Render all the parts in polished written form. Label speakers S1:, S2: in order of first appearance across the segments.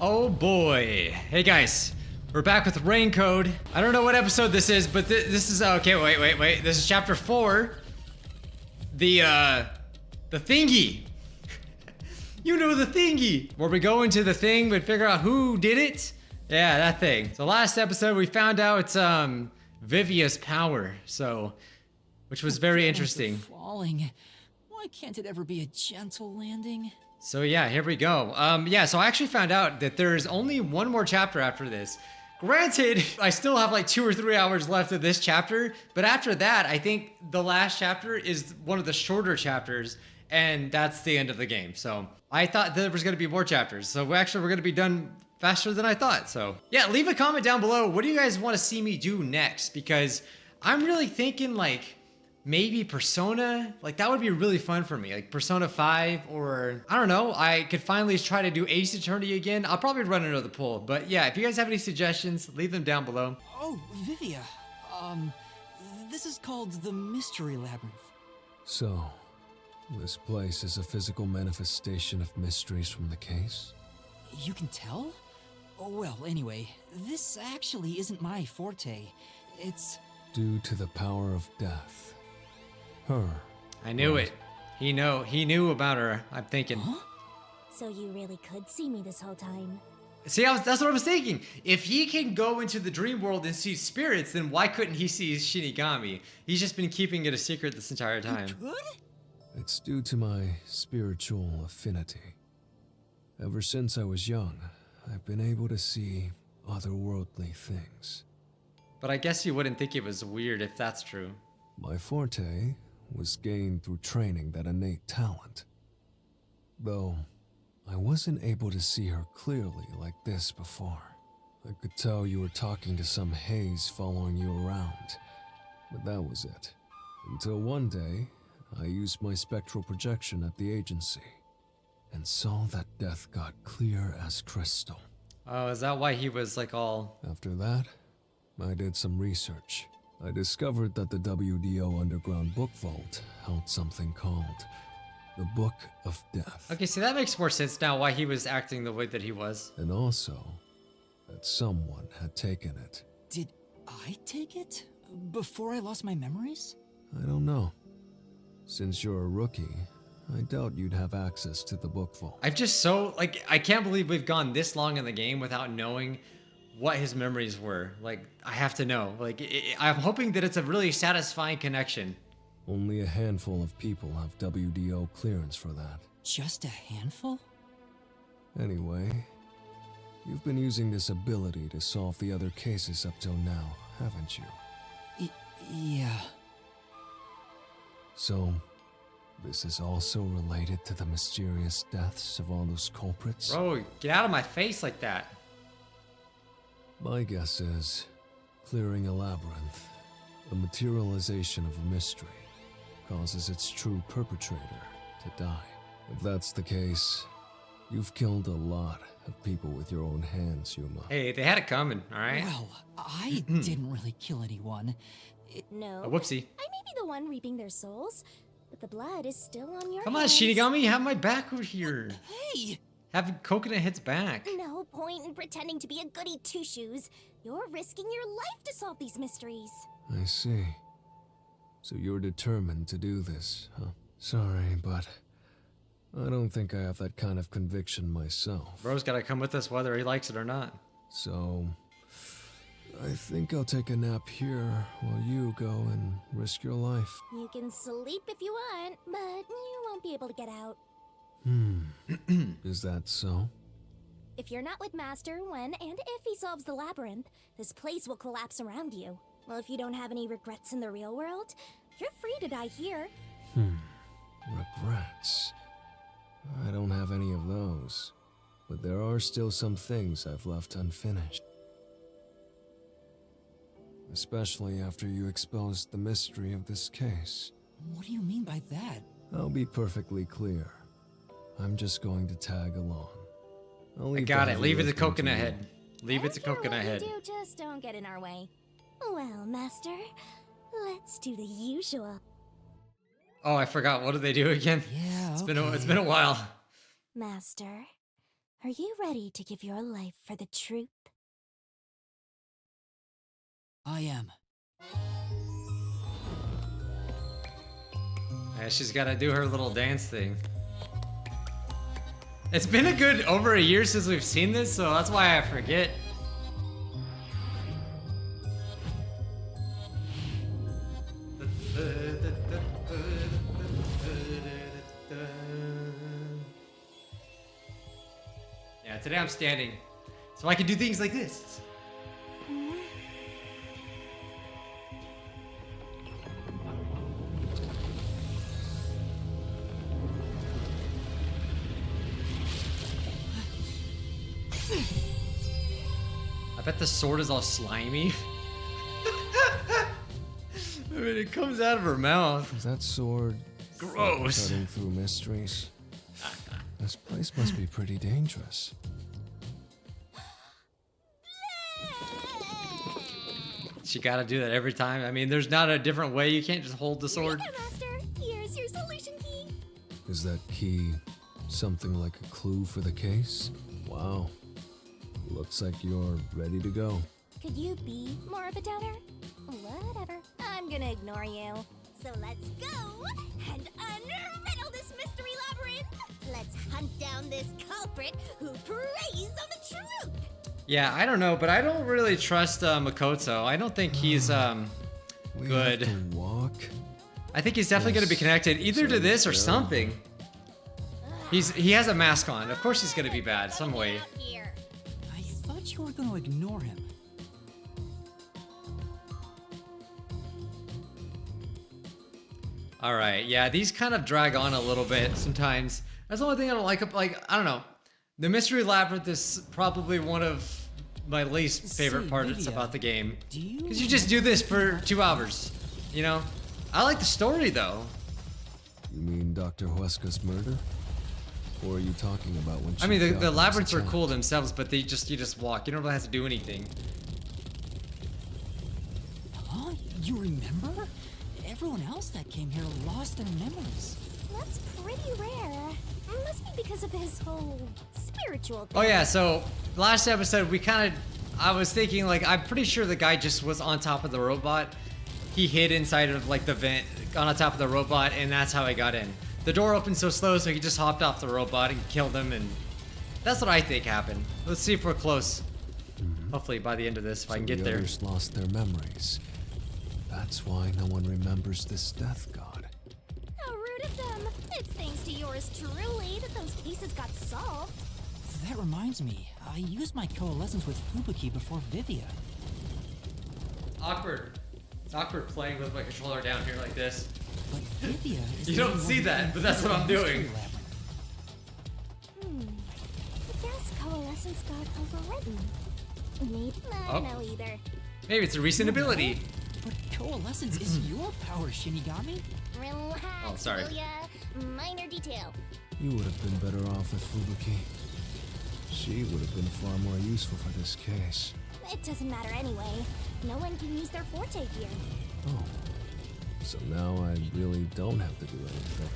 S1: Oh boy. Hey guys, we're back with Rain Code. I don't know what episode this is, but this is, okay, wait. This is chapter 4. The thingy. You know the thingy. Where we go into the thing but figure out who did it. Yeah, that thing. So last episode we found out it's Vivia's power, which was very interesting.
S2: Falling. Why can't it ever be a gentle landing?
S1: So yeah, here we go. So I actually found out that there's only one more chapter after this. Granted, I still have like 2 or 3 hours left of this chapter, but after that, I think the last chapter is one of the shorter chapters, and that's the end of the game. So I thought there was gonna be more chapters. So actually we're gonna be done faster than I thought. So yeah, leave a comment down below. What do you guys wanna see me do next? Because I'm really thinking like, maybe Persona, like that would be really fun for me. Like Persona 5 or I don't know, I could finally try to do Ace Attorney again. I'll probably run another poll, but yeah, if you guys have any suggestions, leave them down below.
S2: Oh, Vivia, this is called the Mystery Labyrinth.
S3: So, this place is a physical manifestation of mysteries from the case?
S2: You can tell? Oh, well, anyway, this actually isn't my forte. It's
S3: due to the power of death. Her.
S1: I knew it. He knew about her, I'm thinking.
S2: Huh?
S4: So you really could see me this whole time.
S1: See, that's what I was thinking. If he can go into the dream world and see spirits, then why couldn't he see Shinigami? He's just been keeping it a secret this entire time.
S2: Good?
S3: It's due to my spiritual affinity. Ever since I was young, I've been able to see otherworldly things.
S1: But I guess you wouldn't think it was weird if that's true.
S3: My forte was gained through training that innate talent. Though, I wasn't able to see her clearly like this before. I could tell you were talking to some haze following you around, but that was it. Until one day, I used my spectral projection at the agency, and saw that death got clear as crystal.
S1: Oh, is that why he was like all...
S3: After that, I did some research. I discovered that the WDO Underground Book Vault held something called the Book of Death.
S1: Okay, see, that makes more sense now why he was acting the way that he was.
S3: And also, that someone had taken it.
S2: Did I take it? Before I lost my memories?
S3: I don't know. Since you're a rookie, I doubt you'd have access to the book vault.
S1: I'm just so, like, I can't believe we've gone this long in the game without knowing what his memories were. Like, I have to know. Like, I'm hoping that it's a really satisfying connection.
S3: Only a handful of people have WDO clearance for that.
S2: Just a handful?
S3: Anyway, you've been using this ability to solve the other cases up till now, haven't you?
S2: Yeah.
S3: So, this is also related to the mysterious deaths of all those culprits?
S1: Bro, get out of my face like that.
S3: My guess is, clearing a labyrinth, a materialization of a mystery, causes its true perpetrator to die. If that's the case, you've killed a lot of people with your own hands, Yuma.
S1: Hey, they had it coming, alright?
S2: Well, I didn't really kill anyone.
S4: No.
S1: Oh, whoopsie.
S4: I may be the one reaping their souls, but the blood is still on your
S1: Come on,
S4: hands.
S1: Shinigami, have my back over here.
S2: Hey!
S1: Have Coconut Head's back.
S4: No point in pretending to be a goody two-shoes. You're risking your life to solve these mysteries.
S3: I see. So you're determined to do this, huh? Sorry, but I don't think I have that kind of conviction myself.
S1: Bro's gotta come with us whether he likes it or not.
S3: So, I think I'll take a nap here while you go and risk your life.
S4: You can sleep if you want, but you won't be able to get out.
S3: Is that so?
S4: If you're not with Master when and if he solves the labyrinth, this place will collapse around you. Well, if you don't have any regrets in the real world, you're free to die here.
S3: Regrets? I don't have any of those. But there are still some things I've left unfinished. Especially after you exposed the mystery of this case.
S2: What do you mean by that?
S3: I'll be perfectly clear. I'm just going to tag along.
S1: I got it. Leave it to Coconut Head. Leave it to
S4: After
S1: Coconut
S4: what you
S1: Head.
S4: do, just don't get in our way. Well, Master, let's do the usual.
S1: Oh, I forgot. What did they do again?
S2: Yeah,
S1: It's been a while.
S4: Master, Are you ready to give your life for the truth?
S2: I am.
S1: Yeah, she's got to do her little dance thing. It's been a good over a year since we've seen this, so that's why I forget. Yeah, today I'm standing, so I can do things like this. I bet the sword is all slimy. I mean, it comes out of her mouth.
S3: Is that sword
S1: Gross.
S3: cutting through mysteries? This place must be pretty dangerous.
S1: She gotta do that every time. I mean, there's not a different way. You can't just hold the sword.
S4: Here, Master. Here's your solution key.
S3: Is that key something like a clue for the case? Wow. Looks like you're ready to go.
S4: Could you be more of a doubter? Whatever. I'm gonna ignore you. So let's go and unriddle this mystery labyrinth. Let's hunt down this culprit who preys on the truth.
S1: Yeah, I don't know, but I don't really trust Makoto. I don't think he's
S3: We
S1: good.
S3: have to walk.
S1: I think he's definitely gonna be
S3: Yes.
S1: connected either to this or
S3: Yeah.
S1: something. He has a mask on. Of course he's gonna be bad some way.
S4: Out here.
S2: I thought you were going to ignore him.
S1: All right, yeah, these kind of drag on a little bit sometimes. That's the only thing I don't like. Like, I don't know. The Mystery Labyrinth is probably one of my least favorite
S2: Say,
S1: parts
S2: Lydia,
S1: about the game.
S2: Do you?
S1: Because you just do this for 2 hours, you know? I like the story, though.
S3: You mean Dr. Huesca's murder? Or are you talking about when she
S1: I mean,
S3: failed
S1: the
S3: his
S1: labyrinths are
S3: attempt?
S1: cool themselves, but you just walk. You don't really have to do anything.
S2: Huh? You remember? Everyone else that came here lost their memories.
S4: That's pretty rare. Must be because of his whole spiritual thing.
S1: Oh yeah, so last episode I was thinking like I'm pretty sure the guy just was on top of the robot. He hid inside of like the vent, got on top of the robot, and that's how he got in. The door opened so slow, so he just hopped off the robot and killed him, and that's what I think happened. Let's see if we're close. Hopefully by the end of this, if I can
S3: So
S1: get
S3: the
S1: there.
S3: others lost their memories. That's why no one remembers this death god.
S4: How rude of them. It's thanks to yours truly that those cases got solved.
S2: That reminds me, I used my coalescence with Fubuki before Vivia.
S1: Awkward. It's awkward playing with my controller down here like this.
S2: But Vivia is
S1: You
S2: the
S1: don't
S2: only
S1: see
S2: one
S1: that,
S2: who
S1: but that's what I'm
S2: Mystery
S1: doing.
S2: Labyrinth.
S4: I guess coalescence got overwritten. Maybe I don't know either.
S1: Maybe it's a recent ability.
S2: But coalescence is your power, Shinigami.
S4: Relax,
S1: Oh, sorry.
S4: will ya? Minor detail.
S3: You would have been better off with Fubuki. She would have been far more useful for this case.
S4: It doesn't matter anyway. No one can use their forte here.
S3: Oh. So now I really don't have to do anything.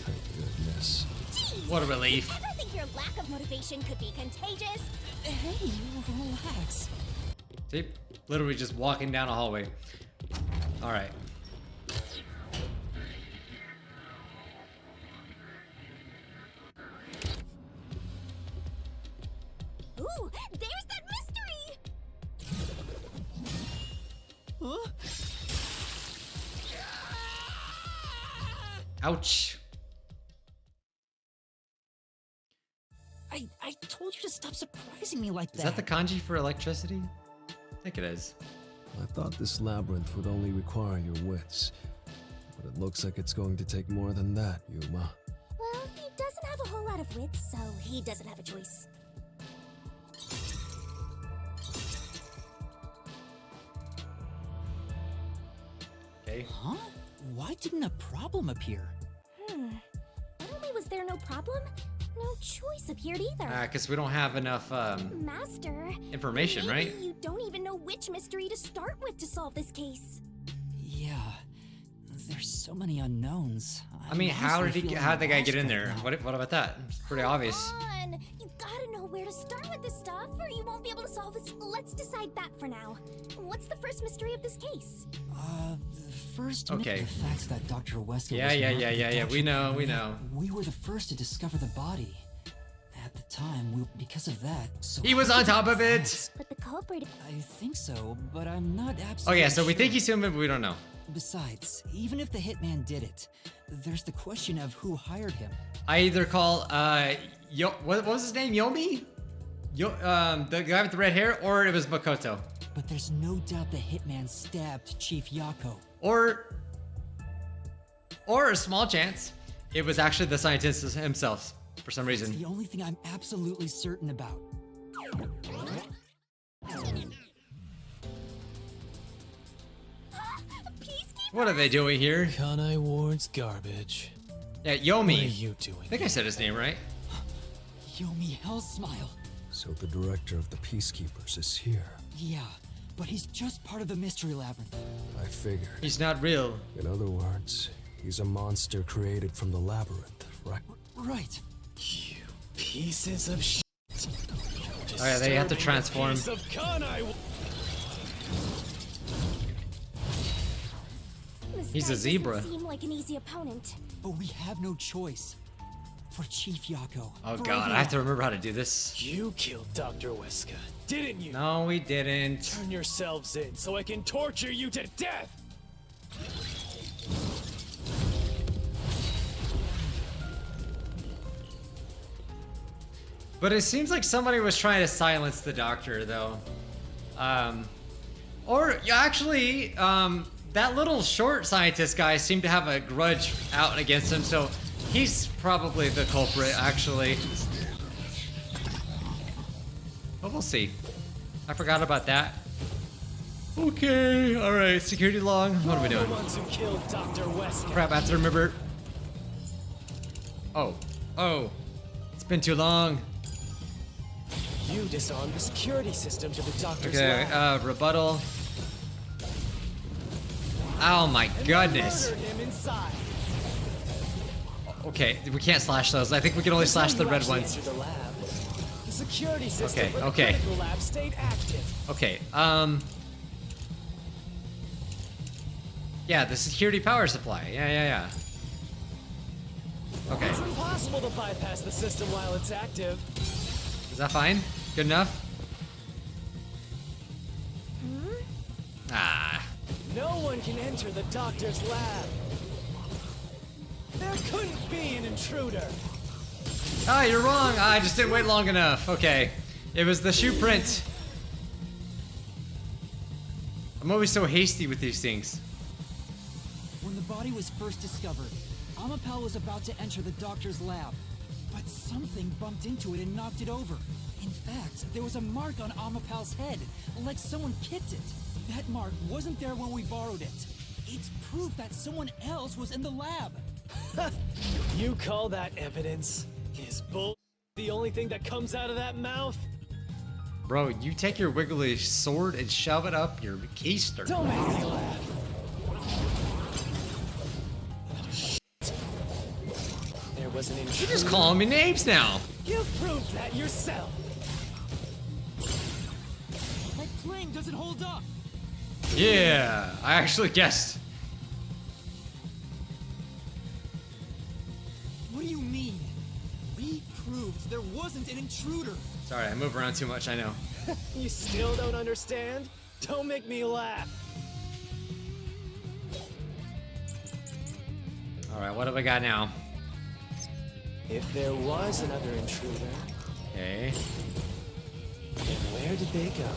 S3: Thank goodness.
S4: Jeez!
S1: What a relief.
S4: Ever think your lack of motivation could be contagious?
S2: Hey, relax.
S1: See? Literally just walking down a hallway. Alright.
S4: Ooh, there's that mystery!
S2: Huh?
S1: Ouch.
S2: I told you to stop surprising me like
S1: Is that the kanji for electricity? I think it is.
S3: I thought this labyrinth would only require your wits. But it looks like it's going to take more than that, Yuma.
S4: Well, he doesn't have a whole lot of wits, so he doesn't have a choice.
S1: Okay.
S2: Huh? Why didn't a problem appear?
S4: Not only was there no problem, no choice appeared either.
S1: Because we don't have enough
S4: Master,
S1: information,
S4: maybe
S1: right?
S4: you don't even know which mystery to start with to solve this case.
S2: Yeah. There's so many unknowns.
S1: I mean, how
S2: honestly
S1: did
S2: feel
S1: the guy
S2: lost
S1: get in
S2: right
S1: there?
S2: now.
S1: What about that? It's pretty obvious.
S4: Come on, you gotta know where to start with this stuff, or you won't be able to solve it. Let's decide that for now. What's the first mystery of this case?
S2: First,
S1: Okay.
S2: the facts that Dr. Wesker
S1: Yeah,
S2: was
S1: yeah,
S2: not
S1: yeah,
S2: the
S1: yeah, yeah. We
S2: Dr.
S1: know.
S2: We were the first to discover the body. At the time, because of that, so
S1: He was
S2: how
S1: on
S2: did
S1: top
S2: it
S1: of
S2: make
S1: it.
S2: sense?
S4: But the culprit.
S2: I think so, but I'm not
S1: Oh
S2: absolutely
S1: yeah, so we think
S2: sure.
S1: he's human, but we don't know.
S2: Besides, even if the hitman did it, there's the question of who hired him.
S1: I either call what was his name? Yomi? The guy with the red hair, or it was Makoto.
S2: But there's no doubt the hitman stabbed Chief Yako.
S1: Or a small chance it was actually the scientist himself for some
S2: It's
S1: reason.
S2: the only thing I'm absolutely certain about.
S4: Peacekeeper.
S1: What are they doing here?
S5: Kanai Ward's garbage.
S1: Yeah,
S5: What are
S1: Yomi.
S5: you doing?
S1: I think I said his name right.
S2: Yomi Hellsmile.
S3: So the director of the Peacekeepers is here.
S2: Yeah, but he's just part of the Mystery Labyrinth.
S3: I figured.
S1: He's not real.
S3: In other words, he's a monster created from the labyrinth, right?
S2: Right.
S5: You pieces of shit.
S1: Oh yeah, they have to transform.
S5: Piece of Kanai.
S4: This
S1: He's
S4: guy
S1: a
S4: doesn't
S1: zebra.
S4: Seem like an easy opponent.
S2: But we have no choice. For Chief Yako.
S1: Oh
S2: for
S1: god, I have to remember how to do this.
S5: You killed Dr. Wesker, didn't you?
S1: No, we didn't.
S5: Turn yourselves in so I can torture you to death.
S1: But it seems like somebody was trying to silence the doctor, though. Or yeah, actually, that little short scientist guy seemed to have a grudge out against him, so he's probably the culprit, actually. But we'll see. I forgot about that. Okay, all right, security log. What are we
S5: The
S1: doing?
S5: ones who killed Dr. Wesker.
S1: Crap, I have to remember. Oh, it's been too long.
S5: You disarmed the security system to the doctor's
S1: Okay,
S5: lab.
S1: rebuttal. Oh my
S5: And
S1: goodness.
S5: murdered him inside.
S1: Okay, we can't slash those. I think we can only slash the
S5: You
S1: red
S5: actually
S1: ones.
S5: entered the lab. The security system
S1: Okay,
S5: for the
S1: okay.
S5: critical lab stayed active.
S1: Okay, yeah, the security power supply. Yeah. Okay,
S5: It's impossible to bypass the system while it's active.
S1: is that fine? Good enough? Ah,
S5: No one can enter the doctor's lab. There couldn't be an intruder.
S1: you're wrong. I just didn't wait long enough. Okay, it was the shoe print. I'm always so hasty with these things.
S2: When the body was first discovered, Amapal was about to enter the doctor's lab. But something bumped into it and knocked it over. In fact, there was a mark on Amapal's head, like someone kicked it. That mark wasn't there when we borrowed it. It's proof that someone else was in the lab.
S5: You call that evidence? Is bull the only thing that comes out of that mouth?
S1: Bro, you take your wiggly sword and shove it up your keister.
S5: Don't make me laugh. There was an intruder.
S1: You're just calling me names now.
S5: You proved that yourself.
S2: That claim doesn't hold up.
S1: Yeah, I actually guessed.
S2: What do you mean? We proved there wasn't an intruder.
S1: Sorry, I move around too much, I know.
S5: You still don't understand? Don't make me laugh.
S1: Alright, what do we got now?
S5: If there was another intruder,
S1: Okay.
S5: then where did they go?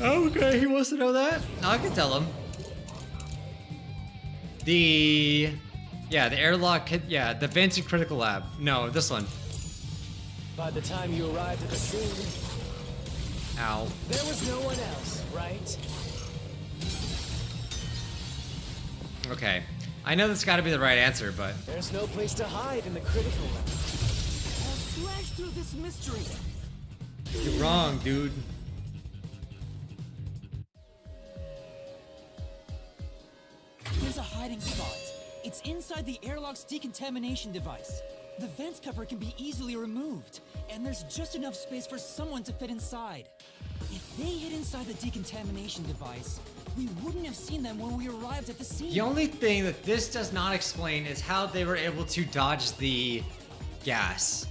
S1: Okay, he wants to know that? I can tell him. The airlock, the vented critical lab. No, this one.
S5: By the time you arrived at the scene,
S1: Ow.
S5: there was no one else, right?
S1: Okay. I know that's gotta be the right answer, but
S5: There's no place to hide in the critical lab.
S2: Slash through this mystery.
S1: you're wrong, dude.
S2: There's a hiding spot. It's inside the airlock's decontamination device. The vents cover can be easily removed, and there's just enough space for someone to fit inside. If they hid inside the decontamination device, we wouldn't have seen them when we arrived at the scene.
S1: The only thing that this does not explain is how they were able to dodge the gas.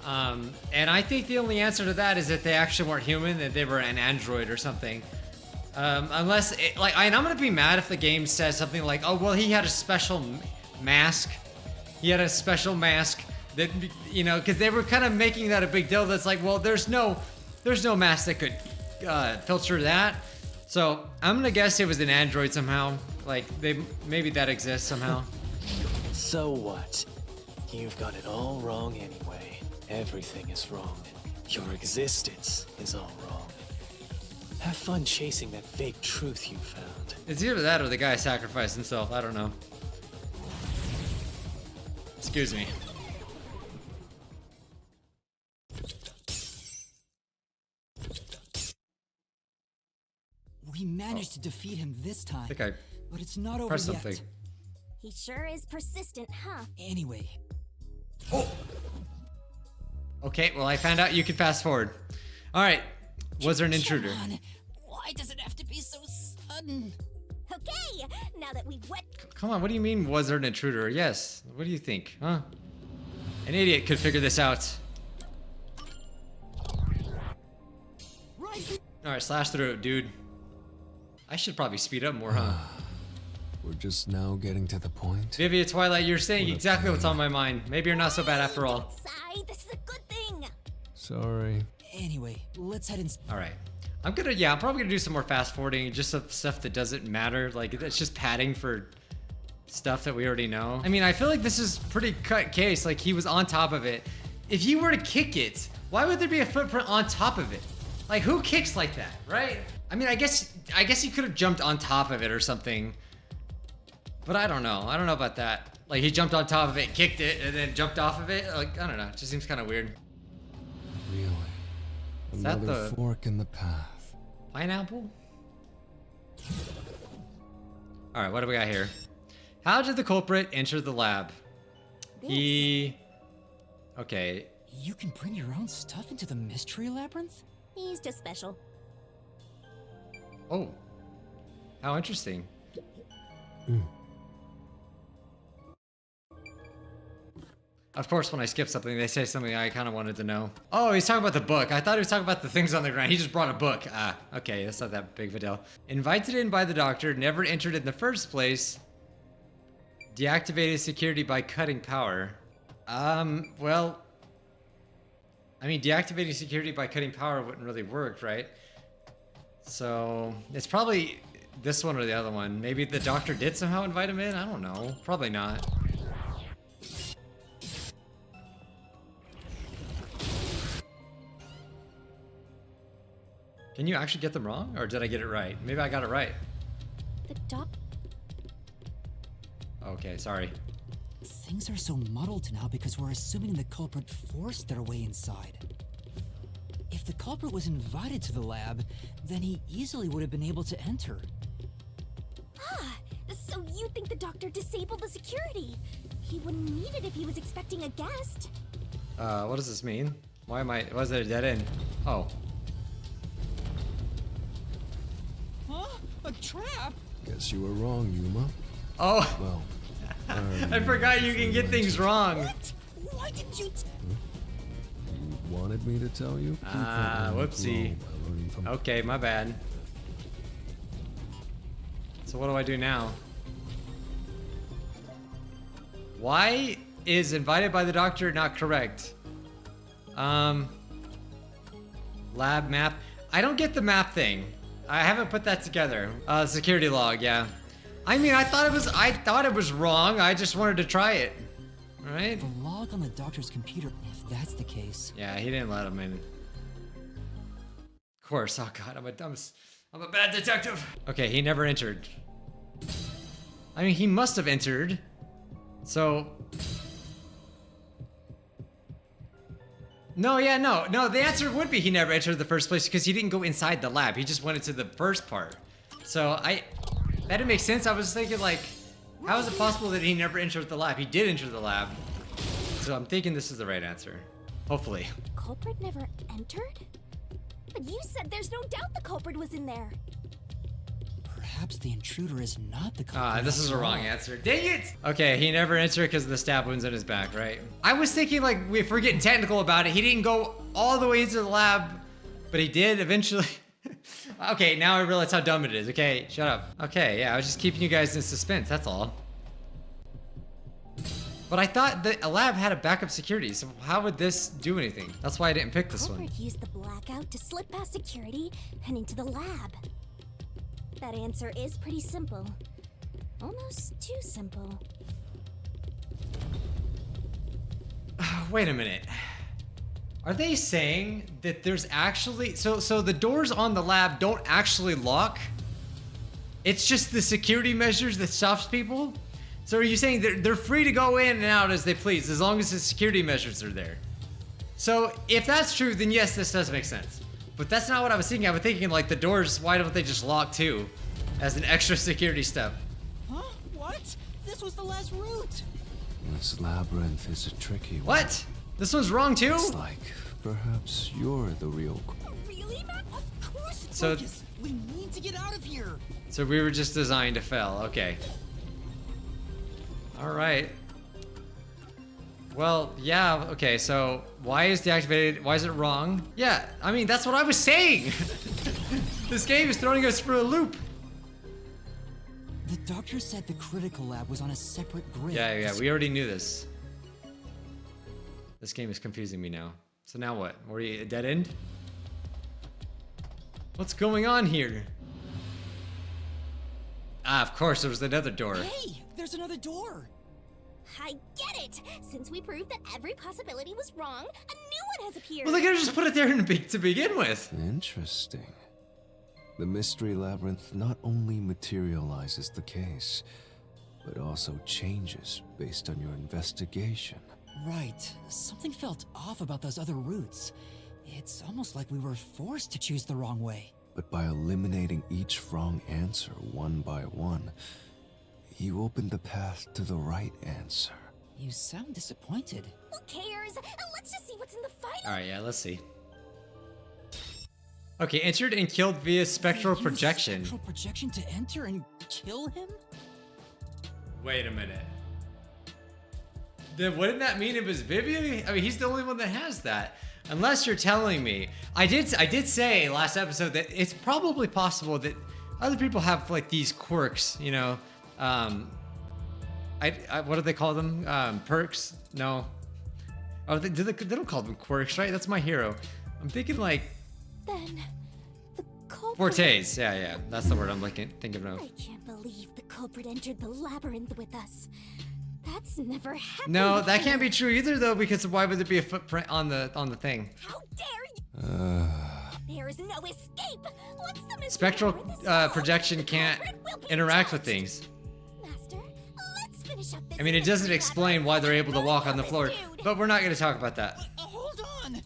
S1: And I think the only answer to that is that they actually weren't human, that they were an android or something. Unless, and I'm gonna be mad if the game says something like, oh, well, he had a special mask. He had a special mask that, you know, because they were kind of making that a big deal. That's like, well, there's no mask that could filter that. So I'm gonna guess it was an android somehow. Like, maybe that exists somehow.
S5: So what? You've got it all wrong anyway. Everything is wrong. Your existence is all wrong. Have fun chasing that fake truth you found.
S1: It's either that or the guy sacrificed himself. I don't know. Excuse me.
S2: We managed to defeat him this time,
S1: I think I
S2: but it's not over
S1: pressed
S2: yet.
S1: something.
S4: He sure is persistent, huh?
S2: Anyway,
S1: Okay, well, I found out you could fast forward. All right, was there an intruder?
S2: come on. Why does it have to be so sudden?
S4: Okay, now that we've wet.
S1: Come on, what do you mean, was there an intruder? Yes, what do you think, huh? An idiot could figure this out.
S2: Right.
S1: All right, slash through it, dude. I should probably speed up more, huh?
S3: We're just now getting to the point.
S1: Vivia Twilight, you're saying
S3: What a
S1: exactly what's
S3: pain.
S1: on my mind. Maybe you're not so bad after all.
S4: Inside, this is a good thing.
S3: Sorry.
S2: Anyway, let's head inside.
S1: All right. I'm probably gonna do some more fast forwarding, just of stuff that doesn't matter. Like, it's just padding for stuff that we already know. I mean, I feel like this is pretty cut case. Like, he was on top of it. If you were to kick it, why would there be a footprint on top of it? Like, who kicks like that, right? I mean, I guess he could have jumped on top of it or something. But I don't know. I don't know about that. Like, he jumped on top of it, kicked it, and then jumped off of it. Like, I don't know. It just seems kind of weird.
S3: Really?
S1: Is that
S3: Another
S1: the-
S3: fork in the path.
S1: Pineapple? All right, what do we got here? How did the culprit enter the lab? He... Okay.
S2: You can bring your own stuff into the Mystery Labyrinth?
S4: He's just special.
S1: Oh. How interesting. Of course, when I skip something, they say something I kind of wanted to know. Oh, he's talking about the book. I thought he was talking about the things on the ground. He just brought a book. Ah, okay, that's not that big of a deal. Invited in by the doctor, never entered in the first place. Deactivated security by cutting power. Well, I mean, deactivating security by cutting power wouldn't really work, right? So, it's probably this one or the other one. Maybe the doctor did somehow invite him in? I don't know. Probably not. Can you actually get them wrong? Or did I get it right? Maybe I got it right.
S4: The doc.
S1: Okay, sorry.
S2: Things are so muddled now because we're assuming the culprit forced their way inside. If the culprit was invited to the lab, then he easily would have been able to enter.
S4: Ah, so you think the doctor disabled the security? He wouldn't need it if he was expecting a guest.
S1: What does this mean? Why is it a dead end? Oh.
S2: Huh? A trap?
S3: Guess you were wrong, Yuma.
S1: Oh,
S3: Well,
S1: I forgot you can get things wrong.
S2: What? Why didn't you
S3: You wanted me to tell you? People
S1: Ah,
S3: only
S1: whoopsie.
S3: grow by learning from-
S1: Okay, my bad. So what do I do now? Why is invited by the doctor not correct? Lab map. I don't get the map thing. I haven't put that together. Security log, yeah. I mean, I thought it was wrong. I just wanted to try it. Right?
S2: The log on the doctor's computer, if that's the case.
S1: Yeah, he didn't let him in. Of course. Oh god, I'm a bad detective. Okay, he never entered. I mean, he must have entered. So no, yeah, no. The answer would be he never entered in the first place because he didn't go inside the lab. He just went into the first part. So that didn't make sense. I was thinking like, how is it possible that he never entered the lab? He did enter the lab. So I'm thinking this is the right answer. Hopefully.
S4: Culprit never entered? But you said there's no doubt the culprit was in there.
S2: Perhaps the intruder is not the culprit.
S1: Ah, this is a
S2: after
S1: wrong
S2: all.
S1: answer. Dang it! Okay, he never entered because of the stab wounds in his back, right? I was thinking, like, if we're getting technical about it, he didn't go all the way into the lab, but he did eventually. Okay, now I realize how dumb it is. Okay, shut up. Okay, yeah, I was just keeping you guys in suspense, that's all. But I thought that a lab had a backup security, so how would this do anything? That's why I didn't pick this one.
S4: Culprit used the blackout to slip past security and into the lab. That answer is pretty simple. Almost too simple.
S1: Wait a minute. Are they saying that there's actually so the doors on the lab don't actually lock? It's just the security measures that stops people? So are you saying they're free to go in and out as they please as long as the security measures are there? So if that's true, then yes, this does make sense. But that's not what I was thinking. I was thinking like the doors, why don't they just lock too? As an extra security step.
S2: Huh? What? This was the last route.
S3: This labyrinth is a tricky one.
S1: What? This one's wrong too?
S3: It's like perhaps you're the real.
S4: Really, Matt?
S2: Of course,
S1: So-
S2: Focus. We need to get out of here.
S1: So we were just designed to fail. Okay. All right. Well, yeah, okay, so why is why is it wrong? Yeah, I mean, that's what I was saying. This game is throwing us for a loop.
S2: The doctor said the critical lab was on a separate grid.
S1: Yeah, we already knew this. This game is confusing me now. So now what? Were you a dead end? What's going on here? Ah, of course, there was another door.
S2: Hey, there's another door.
S4: I get it! Since we proved that every possibility was wrong, a new one has appeared!
S1: Well, they could have just put it there to begin with.
S3: Interesting. The Mystery Labyrinth not only materializes the case, but also changes based on your investigation.
S2: Right. Something felt off about those other routes. It's almost like we were forced to choose the wrong way.
S3: But by eliminating each wrong answer one by one, you opened the path to the right answer.
S2: You sound disappointed.
S4: Who cares? Let's just see what's in the final.
S1: All right, yeah, let's see. Okay, entered and killed via spectral
S2: They used
S1: projection.
S2: Spectral projection to enter and kill him?
S1: Wait a minute. Then wouldn't that mean it was Vivian? I mean, he's the only one that has that. Unless you're telling me. I did say last episode that it's probably possible that other people have like these quirks, you know. What do they call them? Perks? No. Oh, they don't call them quirks, right? That's my hero. I'm thinking like
S4: Then, the culprit...
S1: fortes. Yeah, that's the word I'm thinking of.
S4: I can't believe the culprit entered the labyrinth with us. That's never happened
S1: No, that
S4: before.
S1: can't be true either, though, because why would there be a footprint on the thing?
S4: How dare you! There is no escape! Once the mystery
S1: Spectral
S4: labyrinth is solved,
S1: projection
S4: the
S1: can't
S4: culprit will be
S1: interact with
S4: judged.
S1: things.
S4: Master, let's finish up this
S1: I mean, it doesn't
S4: mystery
S1: explain why they're able to
S4: labyrinth.
S1: walk on the
S4: This
S1: floor,
S4: dude.
S1: but we're not going to talk about that.
S2: Hold on!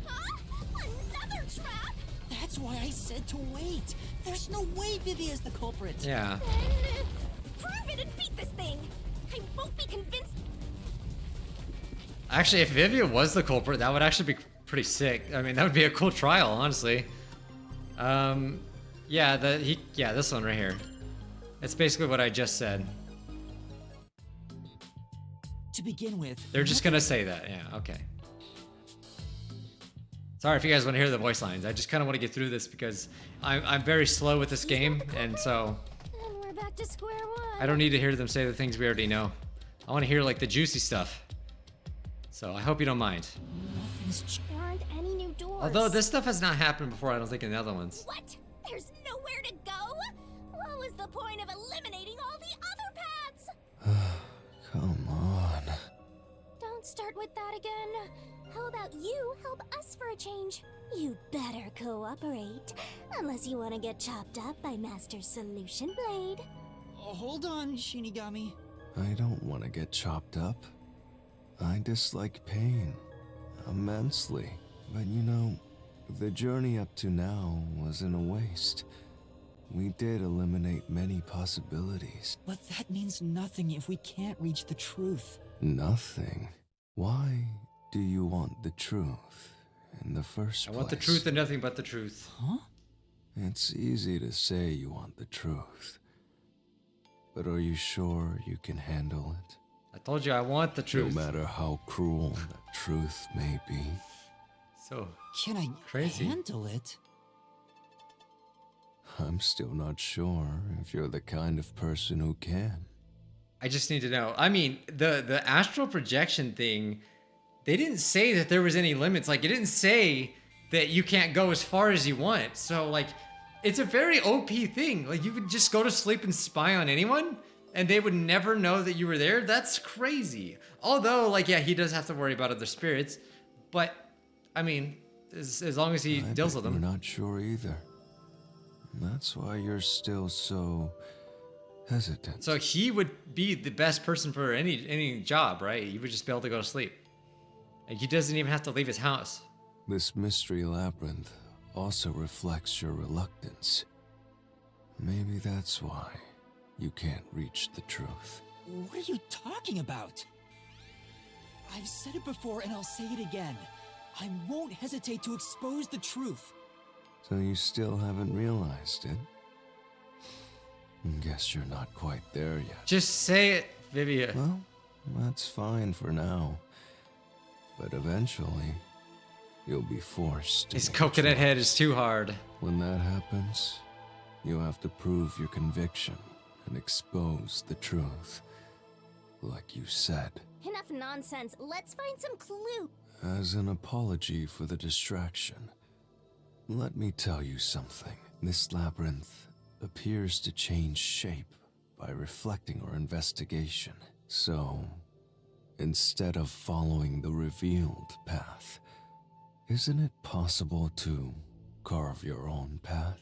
S4: Huh? Another trap?
S2: That's why I said to wait. There's no way Vivia's the culprit.
S1: Yeah.
S4: Then, prove it and beat this thing! I won't be convinced.
S1: Actually, if Vivia was the culprit, that would actually be pretty sick. I mean, that would be a cool trial, honestly. Yeah, this one right here. It's basically what I just said.
S2: To begin with,
S1: They're just gonna say that. Yeah, okay. Sorry if you guys want to hear the voice lines. I just kind of want to get through this because I'm very slow with this game, and so
S4: And we're back to square one.
S1: I don't need to hear them say the things we already know. I want to hear like the juicy stuff. So I hope you don't mind.
S2: nothing's
S4: There aren't any new doors.
S1: Although this stuff has not happened before, I don't think in the other ones.
S4: What? There's nowhere to go? What was the point of eliminating all the other paths?
S3: Come on.
S4: Don't start with that again. How about you help us for a change? You better cooperate. Unless you want to get chopped up by Master Solution Blade.
S2: Hold on, Shinigami.
S3: I don't want to get chopped up. I dislike pain immensely, but you know, the journey up to now wasn't a waste. We did eliminate many possibilities.
S2: But that means nothing if we can't reach the truth.
S3: Nothing? Why do you want the truth in the first place?
S1: I want the truth and nothing but the truth.
S2: Huh?
S3: It's easy to say you want the truth, but are you sure you can handle it?
S1: I told you I want the truth.
S3: No matter how cruel the truth may be.
S1: So
S2: Can I
S1: crazy.
S2: handle it?
S3: I'm still not sure if you're the kind of person who can.
S1: I just need to know. I mean, the astral projection thing, they didn't say that there was any limits. Like, it didn't say that you can't go as far as you want. So, like, it's a very OP thing. Like, you could just go to sleep and spy on anyone, and they would never know that you were there. That's crazy. Although, like, yeah, he does have to worry about other spirits. But, I mean, as long as he deals with them.
S3: You're not sure either. That's why you're still so hesitant.
S1: So he would be the best person for any job, right? He would just be able to go to sleep. Like, he doesn't even have to leave his house.
S3: This mystery labyrinth also reflects your reluctance. Maybe that's why you can't reach the truth.
S2: What are you talking about? I've said it before and I'll say it again. I won't hesitate to expose the truth.
S3: So you still haven't realized it? Guess you're not quite there yet.
S1: Just say it, Vivia.
S3: Well, that's fine for now. But eventually, you'll be forced to
S1: His
S3: make a
S1: coconut head
S3: choice.
S1: is too hard.
S3: When that happens, you have to prove your conviction and expose the truth. Like you said.
S4: Enough nonsense. Let's find some clue.
S3: As an apology for the distraction, let me tell you something. This labyrinth appears to change shape by reflecting our investigation. So, instead of following the revealed path, isn't it possible to carve your own path?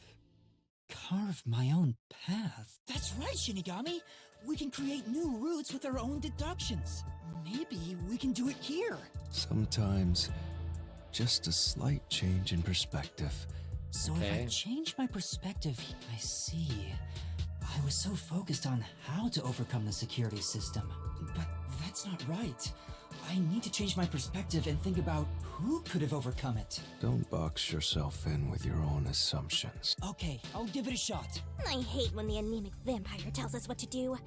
S2: Carve my own path? That's right, Shinigami! We can create new routes with our own deductions. Maybe we can do it here.
S3: Sometimes, just a slight change in perspective.
S2: So if
S1: Okay.
S2: I change my perspective, I see. I was so focused on how to overcome the security system. But that's not right. I need to change my perspective and think about who could have overcome it.
S3: Don't box yourself in with your own assumptions.
S2: Okay, I'll give it a shot.
S4: I hate when the anemic vampire tells us what to do.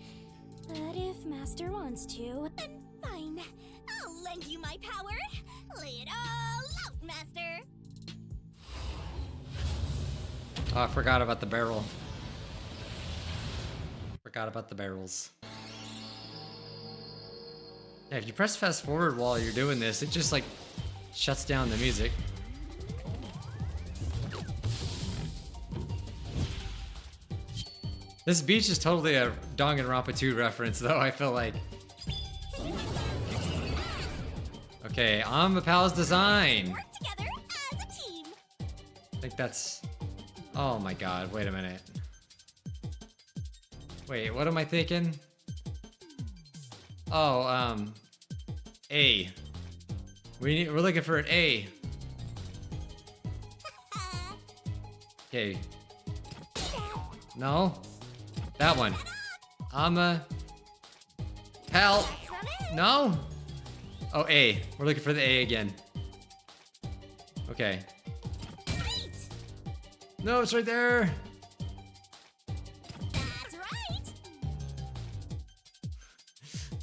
S4: But if Master wants to, then fine. I'll lend you my power. Lay it all out, Master.
S1: Oh, I forgot about the barrel. Forgot about the barrels. Yeah, if you press fast forward while you're doing this, it just like shuts down the music. This beach is totally a Danganronpa 2 reference, though, I feel like. Okay, on the Pal's design.
S4: Work together as a team.
S1: I think that's... Oh my god, wait a minute. Wait, what am I thinking? Oh, A. We're looking for an A. Okay. No? That one. Pal.
S4: That's not it.
S1: No? Oh, A. We're looking for the A again. Okay.
S4: Great.
S1: No, it's right there.
S4: That's right.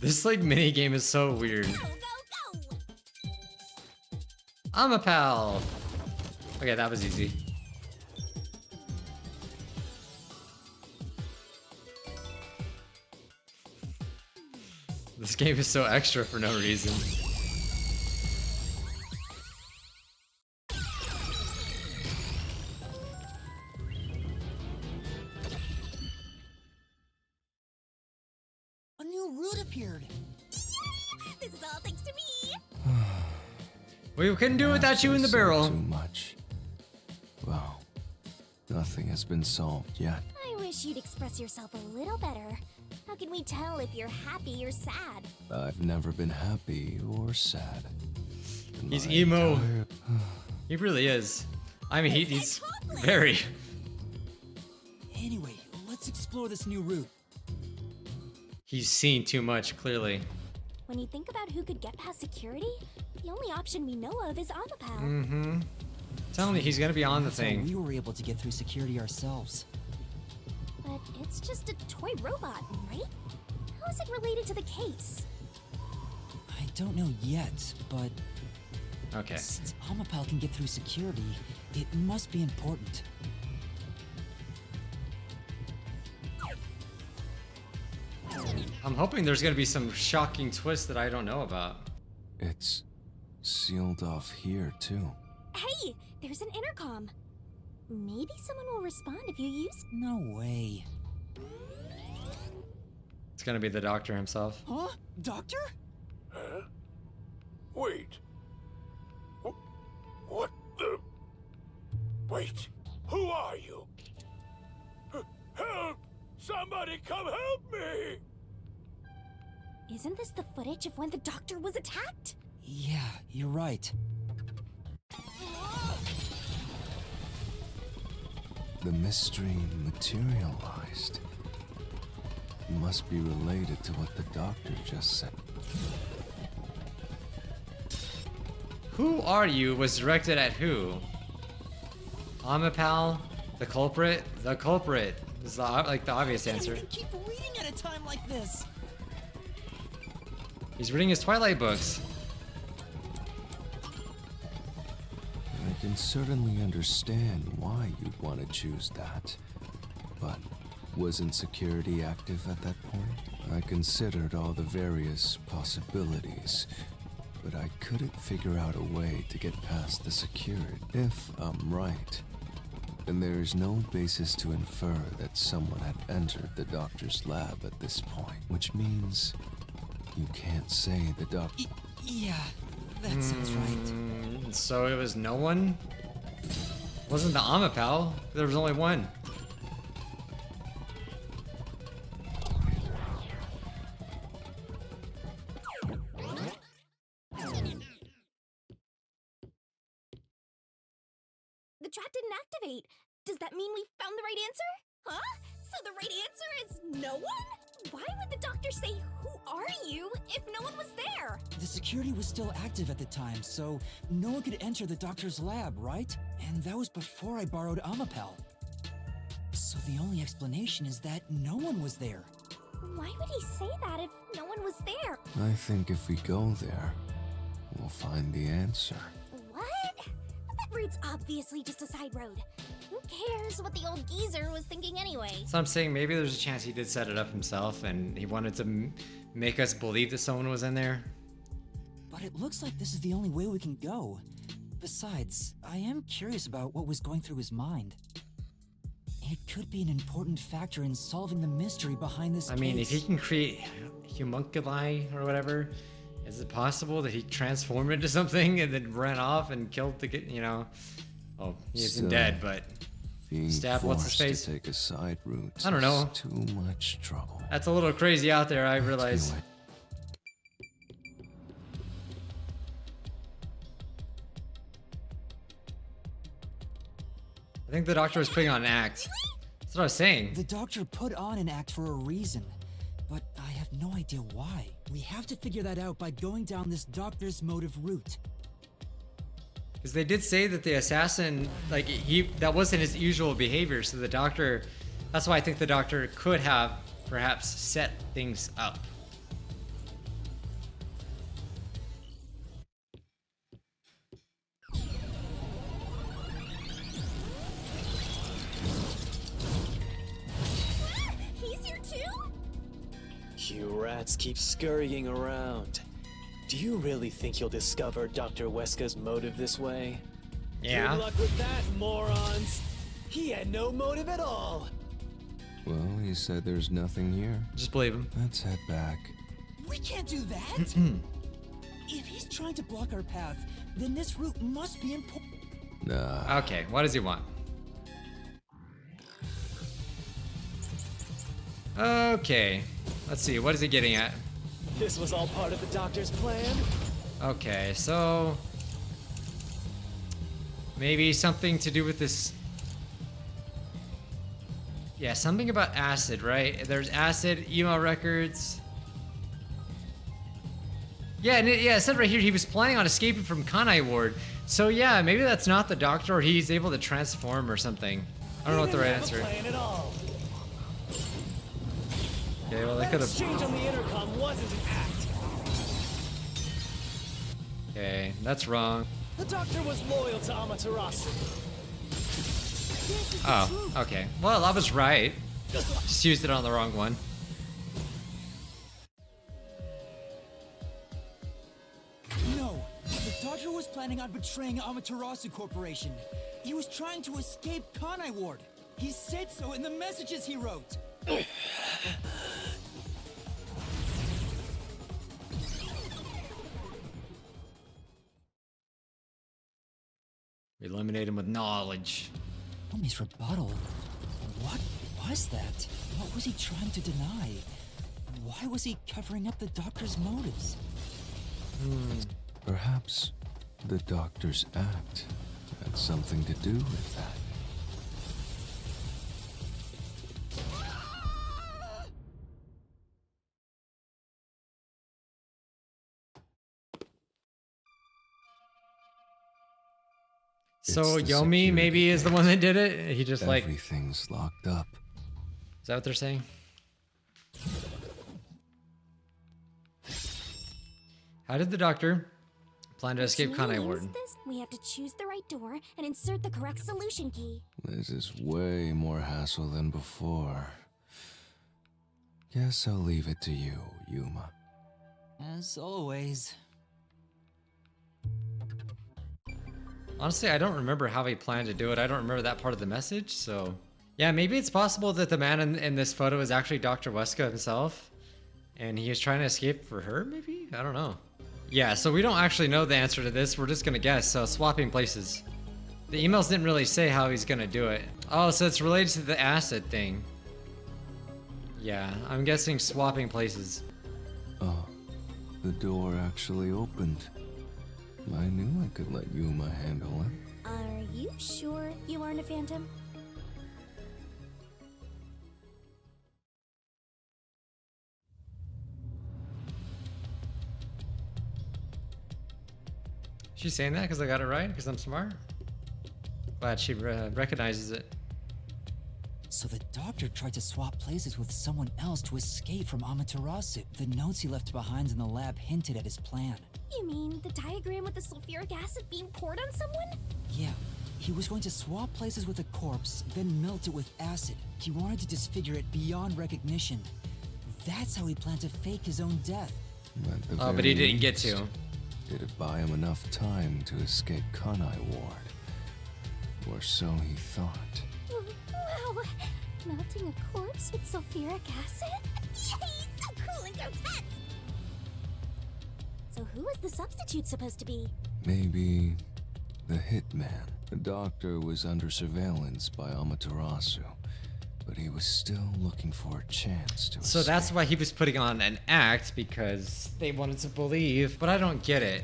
S1: This like mini game is so weird.
S4: Go, go, go.
S1: I'm a pal. Okay, that was easy. This game is so extra for no reason.
S2: A new route appeared.
S4: This is all thanks to me.
S1: We couldn't do it without you in the
S3: Say so
S1: barrel.
S3: Too much. Well, nothing has been solved yet.
S4: I wish you'd express yourself a little better. How can we tell if you're happy or sad?
S3: I've never been happy or sad.
S1: He's
S3: My
S1: emo.
S3: entire-
S1: He really is. I mean, he's
S4: hopeless.
S1: very.
S2: Anyway, let's explore this new route.
S1: He's seen too much, clearly.
S4: When you think about who could get past security, the only option we know of is Amapal.
S1: Mm-hmm. Telling me he's gonna be on the
S2: That's how
S1: thing.
S2: we were able to get through security ourselves.
S4: But it's just a toy robot, right? How is it related to the case?
S2: I don't know yet, but
S1: Okay.
S2: since Amapal can get through security, it must be important.
S1: I'm hoping there's gonna be some shocking twist that I don't know about.
S3: It's sealed off here, too.
S4: Hey, there's an intercom. Maybe someone will respond if you use...
S2: No way.
S1: It's gonna be the doctor himself.
S2: Huh? Doctor?
S6: Huh? Wait. What the? Wait. Who are you? Help! Somebody come help me!
S4: Isn't this the footage of when the doctor was attacked?
S2: Yeah, you're right.
S3: The mystery materialized. Must be related to what the doctor just said.
S1: Who are you was directed at who? Amapal? The culprit? The culprit is the, like the obvious answer.
S2: You can keep reading at a time like this.
S1: He's reading his Twilight books.
S3: I can certainly understand why you'd want to choose that. But wasn't security active at that point? I considered all the various possibilities, but I couldn't figure out a way to get past the security. If I'm right, then there is no basis to infer that someone had entered the doctor's lab at this point, which means you can't say the doctor.
S2: Yeah, that sounds right.
S1: So it was no one? Wasn't the Amapal? There was only one.
S4: The trap didn't activate. Does that mean we found the right answer? Huh? So the right answer is no one? Why would the doctor say, "Who are you?" if no one was there?
S2: The security was still active at the time, so no one could enter the doctor's lab, right? And that was before I borrowed Amapal. So the only explanation is that no one was there.
S4: Why would he say that if no one was there?
S3: I think if we go there, we'll find the answer.
S4: What? That route's obviously just a side road. Who cares what the old geezer was thinking anyway?
S1: So I'm saying maybe there's a chance he did set it up himself and he wanted to make us believe that someone was in there.
S2: But it looks like this is the only way we can go. Besides, I am curious about what was going through his mind. It could be an important factor in solving the mystery behind this
S1: I mean, if he
S2: case.
S1: can create homunculi or whatever, is it possible that he transformed into something and then ran off and killed the kid, you know? Oh, he isn't
S3: Still,
S1: dead, but
S3: Being
S1: Stab, what's his
S3: forced
S1: face?
S3: to take a side route
S1: I don't know.
S3: is too much trouble.
S1: that's a little crazy out there, I
S3: Let's
S1: realize.
S3: do it.
S1: I think the doctor was putting on an act. That's what I was saying.
S2: The doctor put on an act for a reason, but I have no idea why. We have to figure that out by going down this doctor's motive route.
S1: Because they did say that the assassin, like, that wasn't his usual behavior, so the doctor, that's why I think the doctor could have perhaps set things up.
S4: He's here too?
S5: You rats keep scurrying around. Do you really think you'll discover Dr. Weska's motive this way?
S1: Yeah.
S5: Good luck with that, morons! He had no motive at all!
S3: Well, he said there's nothing here.
S1: Just believe him.
S3: Let's head back.
S2: We can't do that! If he's trying to block our path, then this route must be important.
S3: Nah.
S1: Okay, what does he want? Okay. Let's see, what is he getting at?
S5: This was all part of the doctor's plan?
S1: Okay, so maybe something to do with this. Yeah, something about acid, right? There's acid, email records. Yeah, and it said right here he was planning on escaping from Kanai Ward. So yeah, maybe that's not the doctor, or he's able to transform or something. I don't know what the right answer is.
S5: Plan at all.
S1: Okay, well, they
S5: That
S1: could have.
S5: exchange on the intercom wasn't an act.
S1: Okay, that's wrong.
S5: The doctor was loyal to Amaterasu.
S1: Oh, okay. Well, I was right. Just used it on the wrong one.
S2: No, the doctor was planning on betraying Amaterasu Corporation. He was trying to escape Kanai Ward. He said so in the messages he wrote.
S1: Eliminate him with knowledge.
S2: Tommy's rebuttal. What was that? What was he trying to deny? Why was he covering up the doctor's motives?
S3: Perhaps the doctor's act had something to do with that.
S1: So
S3: It's the
S1: Yomi
S3: security
S1: maybe is the one that did it? He just like, is
S3: Everything's locked up.
S1: that what they're saying? How did the doctor plan to escape Kanai
S4: Means
S1: Ward?
S4: this, we have to choose the right door and insert the correct solution key.
S3: This is way more hassle than before. Guess I'll leave it to you, Yuma.
S2: As always.
S1: Honestly, I don't remember how he planned to do it. I don't remember that part of the message, so... Yeah, maybe it's possible that the man in this photo is actually Dr. Weska himself. And he was trying to escape for her, maybe? I don't know. Yeah, so we don't actually know the answer to this. We're just gonna guess, so swapping places. The emails didn't really say how he's gonna do it. Oh, so it's related to the acid thing. Yeah, I'm guessing swapping places.
S3: Oh, the door actually opened. I knew I could let Yuma handle it.
S4: Are you sure you aren't a phantom?
S1: She's saying that because I got it right? Because I'm smart? Glad she recognizes it.
S2: So the doctor tried to swap places with someone else to escape from Amaterasu. The notes he left behind in the lab hinted at his plan.
S4: You mean the diagram with the sulfuric acid being poured on someone?
S2: Yeah, he was going to swap places with a corpse, then melt it with acid. He wanted to disfigure it beyond recognition. That's how he planned to fake his own death.
S3: At the
S1: Oh, but he
S3: very
S1: didn't get
S3: least,
S1: to.
S3: Did it buy him enough time to escape Kanai Ward? Or so he thought.
S4: Wow! Melting a corpse with sulfuric acid? Yay! So cool and grotesque! So who is the substitute supposed to be?
S3: Maybe the hitman. The doctor was under surveillance by Amaterasu, but he was still looking for a chance to
S1: So
S3: escape.
S1: that's why he was putting on an act, because they wanted to believe. But I don't get it.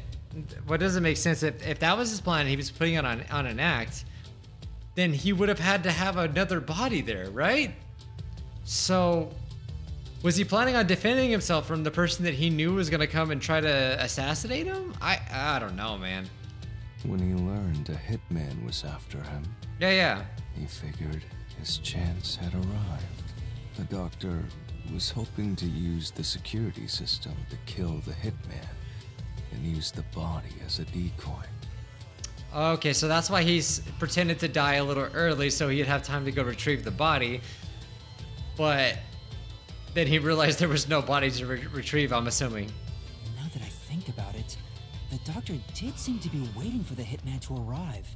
S1: What doesn't make sense, if that was his plan, he was putting it on an act, then he would have had to have another body there, right? So was he planning on defending himself from the person that he knew was gonna come and try to assassinate him? I don't know, man.
S3: When he learned a hitman was after him,
S1: Yeah.
S3: he figured his chance had arrived. The doctor was hoping to use the security system to kill the hitman and use the body as a decoy.
S1: Okay, so that's why he's pretended to die a little early, so he'd have time to go retrieve the body. But then he realized there was no body to retrieve, I'm assuming.
S2: Now that I think about it, the doctor did seem to be waiting for the hitman to arrive.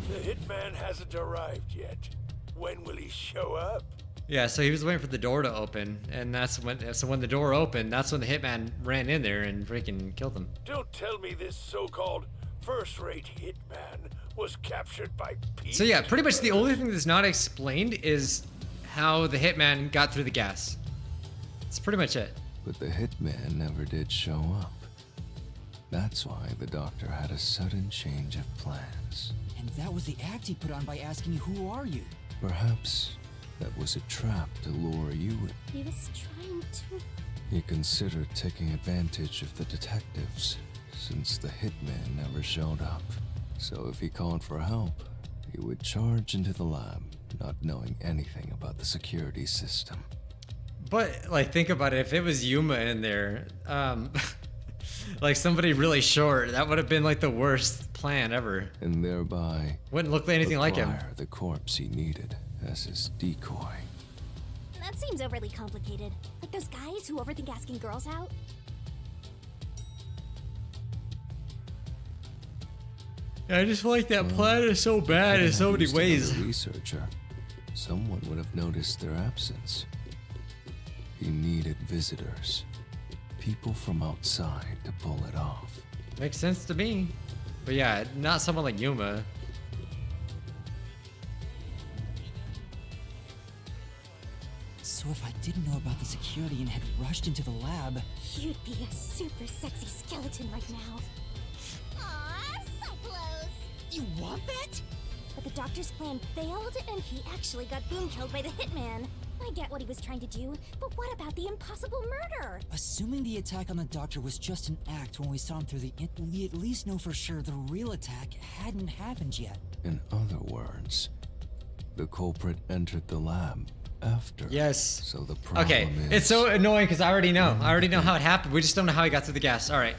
S6: The hitman hasn't arrived yet. When will he show up?
S1: Yeah, so he was waiting for the door to open, and that's when the door opened, that's when the hitman ran in there and freaking killed him.
S6: Don't tell me this so-called first-rate hitman was captured by Pete.
S1: So yeah, pretty much the only thing that's not explained is how the hitman got through the gas. That's pretty much it.
S3: But the hitman never did show up. That's why the doctor had a sudden change of plans.
S2: And that was the act he put on by asking you, who are you?
S3: Perhaps that was a trap to lure you in.
S4: He was trying to...
S3: He considered taking advantage of the detectives, since the hitman never showed up. So if he called for help, he would charge into the lab, not knowing anything about the security system.
S1: But like, think about it. If it was Yuma in there, like somebody really short, that would have been like the worst plan ever.
S3: And thereby
S1: Wouldn't look anything like him.
S3: acquire the corpse he needed as his decoy.
S4: That seems overly complicated. Like those guys who overthink asking girls out.
S1: I just feel like that plan is so bad in so many
S3: Used another
S1: ways.
S3: researcher, someone would have noticed their absence. He needed visitors, people from outside to pull it off.
S1: Makes sense to me. But yeah, not someone like Yuma.
S2: So if I didn't know about the security and had rushed into the lab...
S4: You'd be a super sexy skeleton right now. Aw, so close.
S2: You want that?
S4: But the doctor's plan failed, and he actually got boom killed by the hitman. I get what he was trying to do, but what about the impossible murder?
S2: Assuming the attack on the doctor was just an act when we saw him through the we at least know for sure the real attack hadn't happened yet.
S3: In other words, the culprit entered the lab after.
S1: Yes.
S3: So the problem
S1: Okay,
S3: is...
S1: it's so annoying because I already know. I already know how it happened. We just don't know how he got through the gas. All right.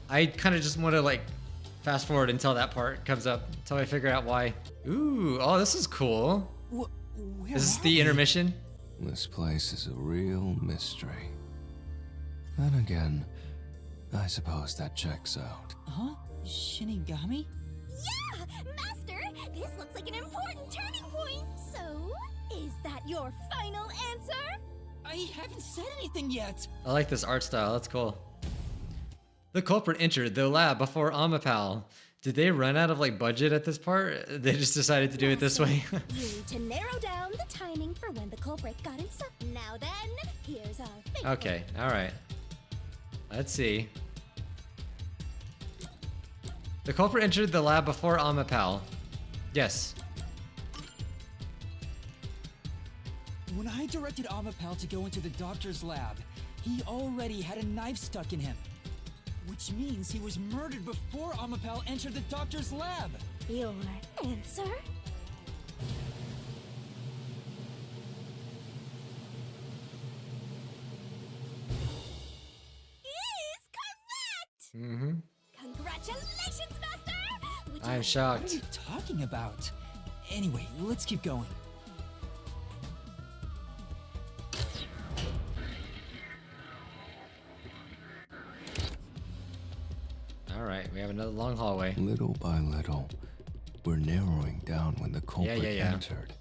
S1: I kind of just want to like fast forward until that part comes up, until I figure out why. Ooh, oh, this is cool.
S2: Where
S1: Is this
S2: are
S1: the
S2: we?
S1: intermission?
S3: This place is a real mystery. Then again, I suppose that checks out.
S2: Huh? Shinigami?
S4: Yeah! Master, this looks like an important turning point. So, is that your final answer?
S2: I haven't said anything yet.
S1: I like this art style. That's cool. The culprit entered the lab before Amapal. Did they run out of like budget at this part? They just decided to do it this way.
S4: You need to narrow down the timing for when the culprit got inside. Now then, here's our fake
S1: Okay, all right. Let's see. The culprit entered the lab before Amapal. Yes.
S2: When I directed Amapal to go into the doctor's lab, he already had a knife stuck in him. Which means he was murdered before Amapal entered the doctor's lab.
S4: Your answer? Is correct!
S1: Mm-hmm.
S4: Congratulations, Master! Would you
S1: I'm
S2: What are
S1: shocked.
S2: you talking about? Anyway, let's keep going.
S1: All right, we have another long hallway.
S3: Little by little, we're narrowing down when the culprit
S1: yeah.
S3: entered.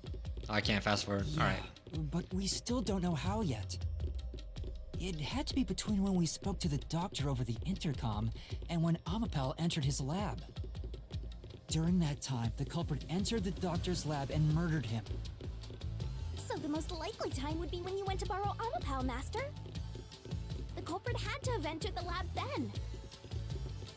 S1: Oh, I can't fast forward. All right.
S2: But we still don't know how yet. It had to be between when we spoke to the doctor over the intercom and when Amapal entered his lab. During that time, the culprit entered the doctor's lab and murdered him.
S4: So the most likely time would be when you went to borrow Amapal, Master. The culprit had to have entered the lab then.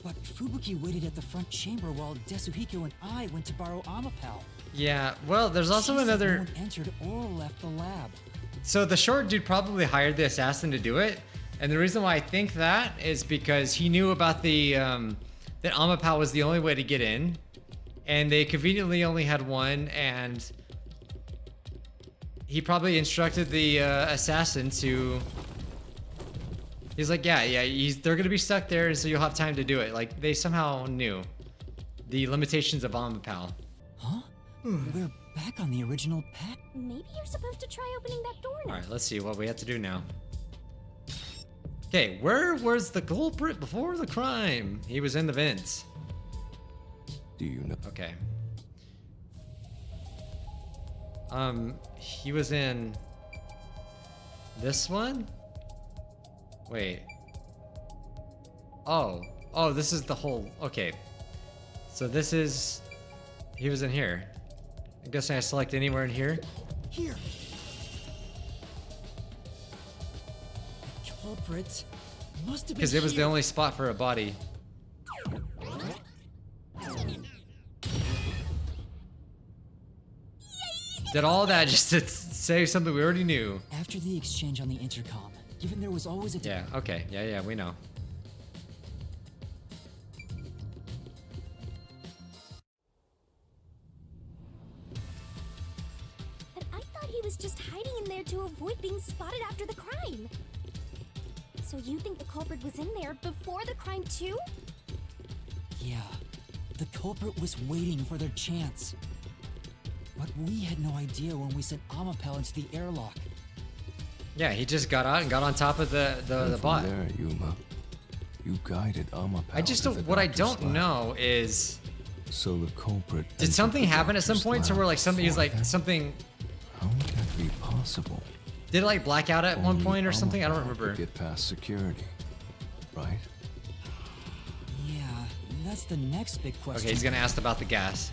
S2: But Fubuki waited at the front chamber while Desuhiko and I went to borrow Amapal.
S1: Yeah, well, there's also
S2: She said
S1: another...
S2: no one entered or left the lab.
S1: So the short dude probably hired the assassin to do it. And the reason why I think that is because he knew about the... that Amapal was the only way to get in. And they conveniently only had one, and... he probably instructed the assassin to... He's like, yeah, they're gonna be stuck there, and so you'll have time to do it. Like, they somehow knew the limitations of Amapal.
S2: Huh? We're back on the original path.
S4: Maybe you're supposed to try opening that door now.
S1: All right, let's see what we have to do now. Okay, where was the culprit before the crime? He was in the vents.
S3: Do you know?
S1: Okay. He was in this one? Wait. Oh, this is the whole, okay. So this is, he was in here. I guess I select anywhere in here.
S2: Here. culprit must have been
S1: Because it was the
S2: here.
S1: only spot for a body. Did all that just to say something we already knew.
S2: After the exchange on the intercom, given there was always a
S1: Yeah, okay. Yeah, we know.
S4: But I thought he was just hiding in there to avoid being spotted after the crime. So you think the culprit was in there before the crime too?
S2: Yeah, the culprit was waiting for their chance. But we had no idea when we sent Amapel into the airlock.
S1: Yeah, he just got out and got on top of the
S3: From
S1: bot.
S3: there, Yuma, you guided Amapel.
S1: I just
S3: to
S1: don't.
S3: the
S1: What I
S3: doctor's
S1: don't
S3: lab.
S1: know is,
S3: So the culprit.
S1: did
S3: entered
S1: something
S3: the
S1: happen at some
S3: doctor's
S1: point to
S3: lab
S1: where like something is
S3: before
S1: like
S3: him?
S1: something?
S3: How would that be possible?
S1: Did it like black out at one
S3: Only
S1: point or something? I don't
S3: Amapel could
S1: remember.
S3: Get past security, right?
S2: Yeah, that's the next big question.
S1: Okay, he's gonna ask about the gas.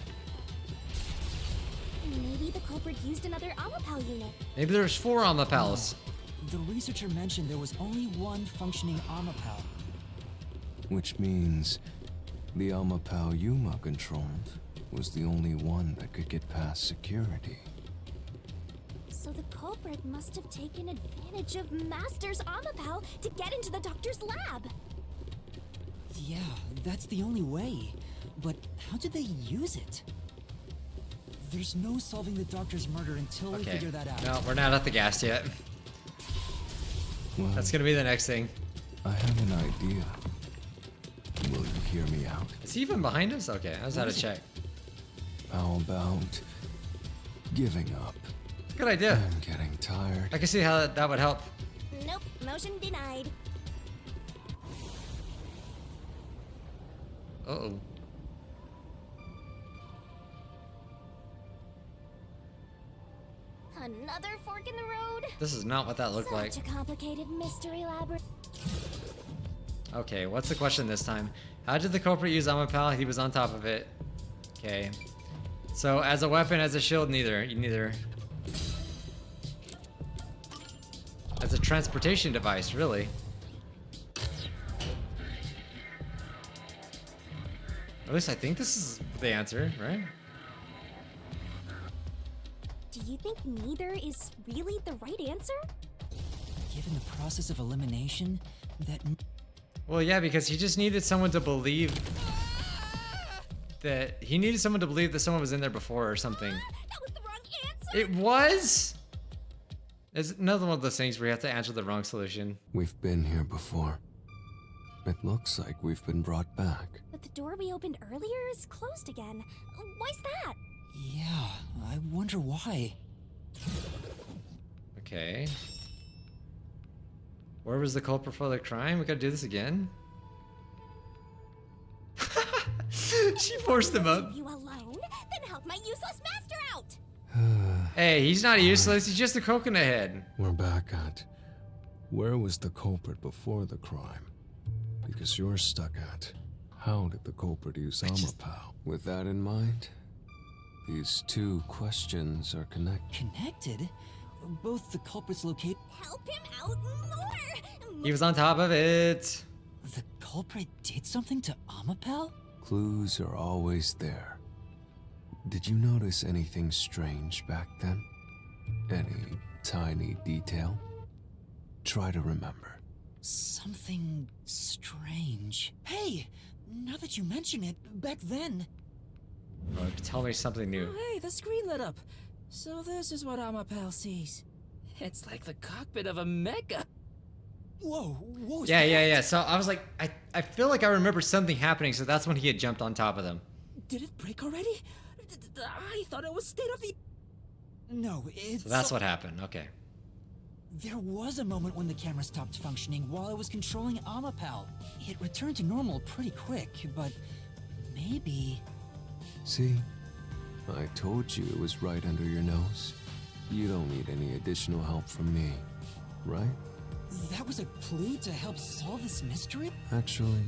S4: Maybe the culprit used another Amapel unit.
S1: Maybe there's 4 Amapels.
S2: The researcher mentioned there was only one functioning Amapel.
S3: Which means the Amapel Yuma controlled was the only one that could get past security.
S4: So the culprit must have taken advantage of Master's Amapel to get into the doctor's lab.
S2: Yeah, that's the only way. But how did they use it? There's no solving the doctor's murder until we
S1: Okay.
S2: figure that out.
S1: No, we're not at the gas yet.
S3: Well,
S1: That's gonna be the next thing.
S3: I have an idea. Will you hear me out?
S1: Is he even behind us? Okay, I just had to check.
S3: How about giving up?
S1: Good idea.
S3: I'm getting tired.
S1: I can see how that would help.
S4: Nope, motion denied.
S1: Uh-oh.
S4: Another fork in the road?
S1: This is not what that looked like.
S4: Such a complicated mystery labyrinth.
S1: Okay, what's the question this time? How did the culprit use Amapel? He was on top of it. Okay. So as a weapon, as a shield, neither. Neither. As a transportation device, really. At least I think this is the answer, right?
S4: Do you think neither is really the right answer?
S2: Given the process of elimination, that
S1: Well, yeah, because he just needed someone to believe that he needed someone to believe that someone was in there before or something.
S4: That was the wrong answer!
S1: It was. It's another one of those things where you have to answer the wrong solution.
S3: We've been here before. It looks like we've been brought back.
S4: But the door we opened earlier is closed again. Why's that?
S2: yeah, I wonder why.
S1: Okay. Where was the culprit for the crime? We gotta do this again? She forced him up.
S4: Leave you alone? Then help my useless master out!
S1: Hey, he's not useless. He's just a coconut head.
S3: We're back at where was the culprit before the crime? Because you're stuck at how did the culprit use Amapel? With that in mind, these two questions are connected.
S2: Connected? Both the culprits locate.
S4: Help him out more!
S1: He was on top of it.
S2: The culprit did something to Amapel?
S3: Clues are always there. Did you notice anything strange back then? Any tiny detail? Try to remember.
S2: Something strange. Hey, now that you mention it, back then.
S1: Oh, tell me something new.
S7: Oh, hey, the screen lit up. So this is what Amapel sees. It's like the cockpit of a mecha.
S2: Whoa, what was
S1: Yeah,
S2: that?
S1: yeah. So I was like, I feel like I remember something happening, so that's when he had jumped on top of them.
S7: Did it break already? I thought it was state of the.
S2: No, it's.
S1: So that's what happened. Okay.
S2: There was a moment when the camera stopped functioning while I was controlling Amapel. It returned to normal pretty quick, but maybe.
S3: See? I told you it was right under your nose. You don't need any additional help from me, right?
S2: That was a clue to help solve this mystery?
S3: Actually,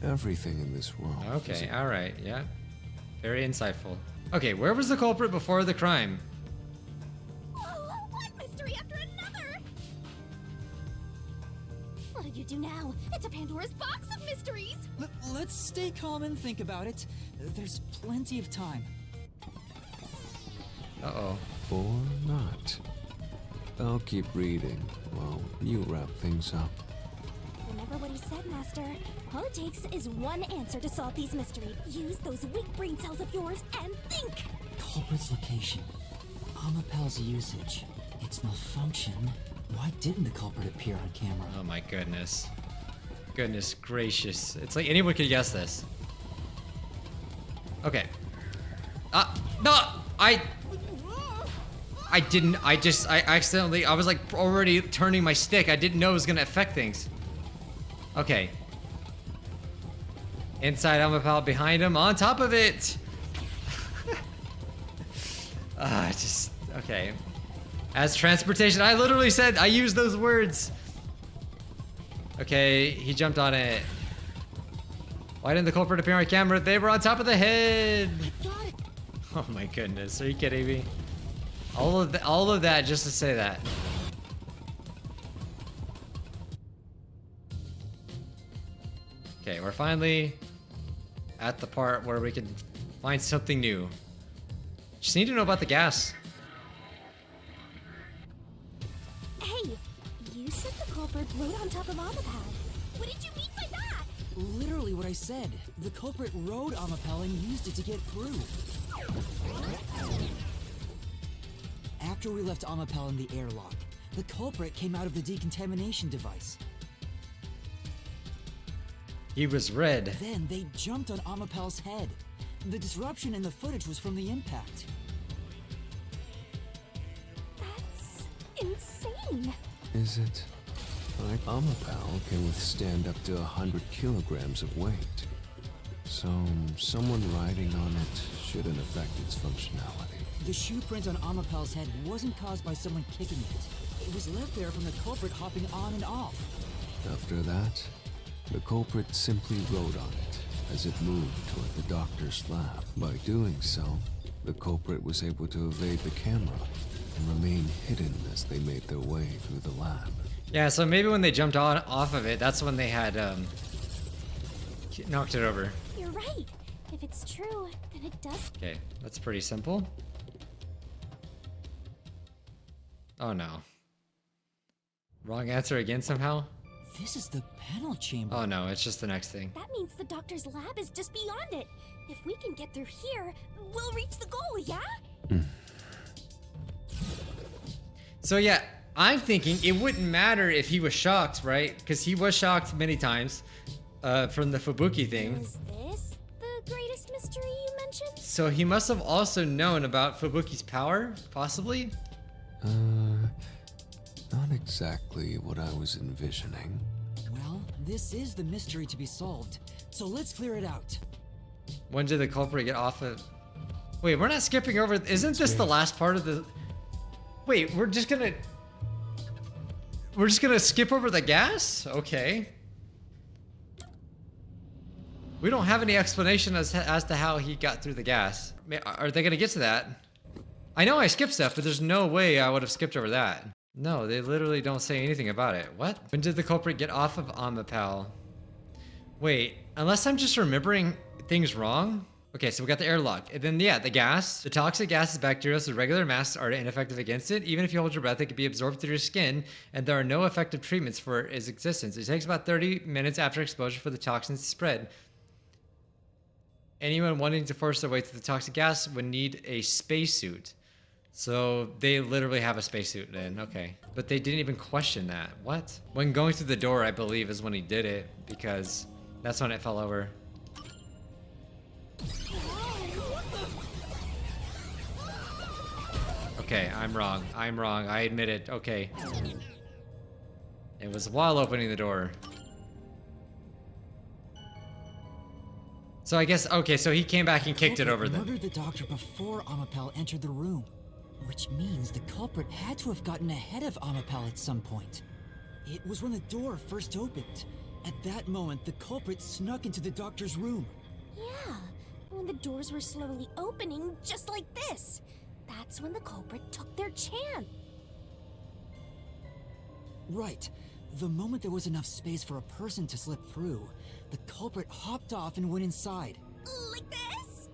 S3: everything in this world. is
S1: Okay.
S3: a-
S1: All right. Yeah. Very insightful. Okay, where was the culprit before the crime?
S4: Oh, one mystery after another! do now? It's a Pandora's box of mysteries!
S2: Let's stay calm and think about it. There's plenty of time.
S1: Uh-oh.
S3: Or not. I'll keep reading while you wrap things up.
S4: Remember what he said, Master. All it takes is one answer to solve these mysteries. Use those weak brain cells of yours and think!
S2: Culprit's location. Amapal's usage. Its malfunction. Why didn't the culprit appear on camera?
S1: Oh my goodness. Goodness gracious. It's like anyone could guess this. Okay. No! I didn't, I accidentally, I was like already turning my stick. I didn't know it was gonna affect things. Okay. Inside Amapal, behind him, on top of it! Okay. As transportation, I literally said, I used those words. Okay, he jumped on it. Why didn't the culprit appear on camera? They were on top of the head.
S2: Got it.
S1: Oh my goodness, are you kidding me? All of that just to say that. Okay, we're finally at the part where we can find something new. Just need to know about the gas.
S4: Hey, you said the culprit rode on top of Amapal. What did you mean by that?
S2: Literally what I said. The culprit rode Amapal and used it to get through. After we left Amapal in the airlock, the culprit came out of the decontamination device.
S1: He was red.
S2: Then they jumped on Amapal's head. The disruption in the footage was from the impact.
S4: That's insane.
S3: Is it? Like Amapal can withstand up to 100 kilograms of weight. So someone riding on it shouldn't affect its functionality.
S2: The shoe print on Amapal's head wasn't caused by someone kicking it. It was left there from the culprit hopping on and off.
S3: After that, the culprit simply rode on it as it moved toward the doctor's lab. By doing so, the culprit was able to evade the camera and remain hidden as they made their way through the lab.
S1: Yeah, so maybe when they jumped off of it, that's when they had knocked it over.
S4: You're right. If it's true, then it does.
S1: Okay, that's pretty simple. Oh no. Wrong answer again somehow?
S2: This is the panel chamber.
S1: Oh no, it's just the next thing.
S4: That means the doctor's lab is just beyond it. If we can get through here, we'll reach the goal, yeah?
S1: So yeah, I'm thinking it wouldn't matter if he was shocked, right? Because he was shocked many times from the Fubuki thing.
S4: Is this the greatest mystery you mentioned?
S1: So he must have also known about Fubuki's power, possibly?
S3: Not exactly what I was envisioning.
S2: Well, this is the mystery to be solved, so let's clear it out.
S1: When did the culprit get off of... Wait, we're not skipping over... Isn't this the last part of the... Wait, we're just gonna skip over the gas? Okay. We don't have any explanation as to how he got through the gas. Are they gonna get to that? I know I skipped stuff, but there's no way I would have skipped over that. No, they literally don't say anything about it. What? When did the culprit get off of Amapal? Wait, unless I'm just remembering things wrong? Okay, so we got the airlock. And then, yeah, the gas. The toxic gas is bacterial, so regular masks are ineffective against it. Even if you hold your breath, it can be absorbed through your skin, and there are no effective treatments for its existence. It takes about 30 minutes after exposure for the toxins to spread. Anyone wanting to force their way through the toxic gas would need a spacesuit. So they literally have a spacesuit then, okay. But they didn't even question that. What? When going through the door, I believe, is when he did it, because that's when it fell over. Okay, I'm wrong. I admit it. Okay. It was while opening the door. So I guess, okay, so he came back and kicked it over then.
S2: Murdered the doctor before Amapal entered the room, which means the culprit had to have gotten ahead of Amapal at some point. It was when the door first opened. At that moment, the culprit snuck into the doctor's room.
S4: Yeah, when the doors were slowly opening, just like this. That's when the culprit took their chance.
S2: Right. The moment there was enough space for a person to slip through, the culprit hopped off and went inside.
S4: Like this?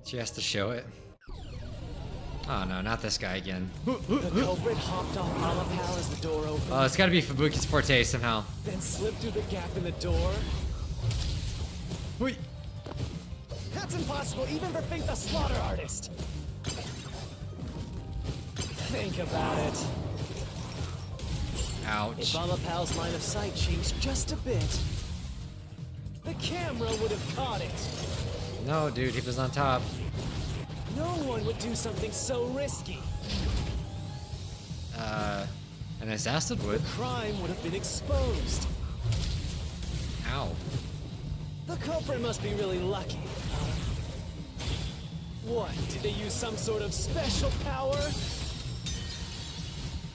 S1: She has to show it. Oh no, not this guy again.
S5: The culprit hopped off Amapal as the door opened,
S1: Oh, it's gotta be Fubuki's forte somehow.
S5: then slipped through the gap in the door.
S1: Wait.
S5: That's impossible even for Fink the Slaughter Artist. Think about it. If
S1: Ouch.
S5: Amapal's line of sight changed just a bit, the camera would have caught it.
S1: No, dude, he was on top.
S5: No one would do something so risky.
S1: An assassin would.
S5: Crime would have been exposed.
S1: Ow.
S5: The culprit must be really lucky. What, did they use some sort of special power?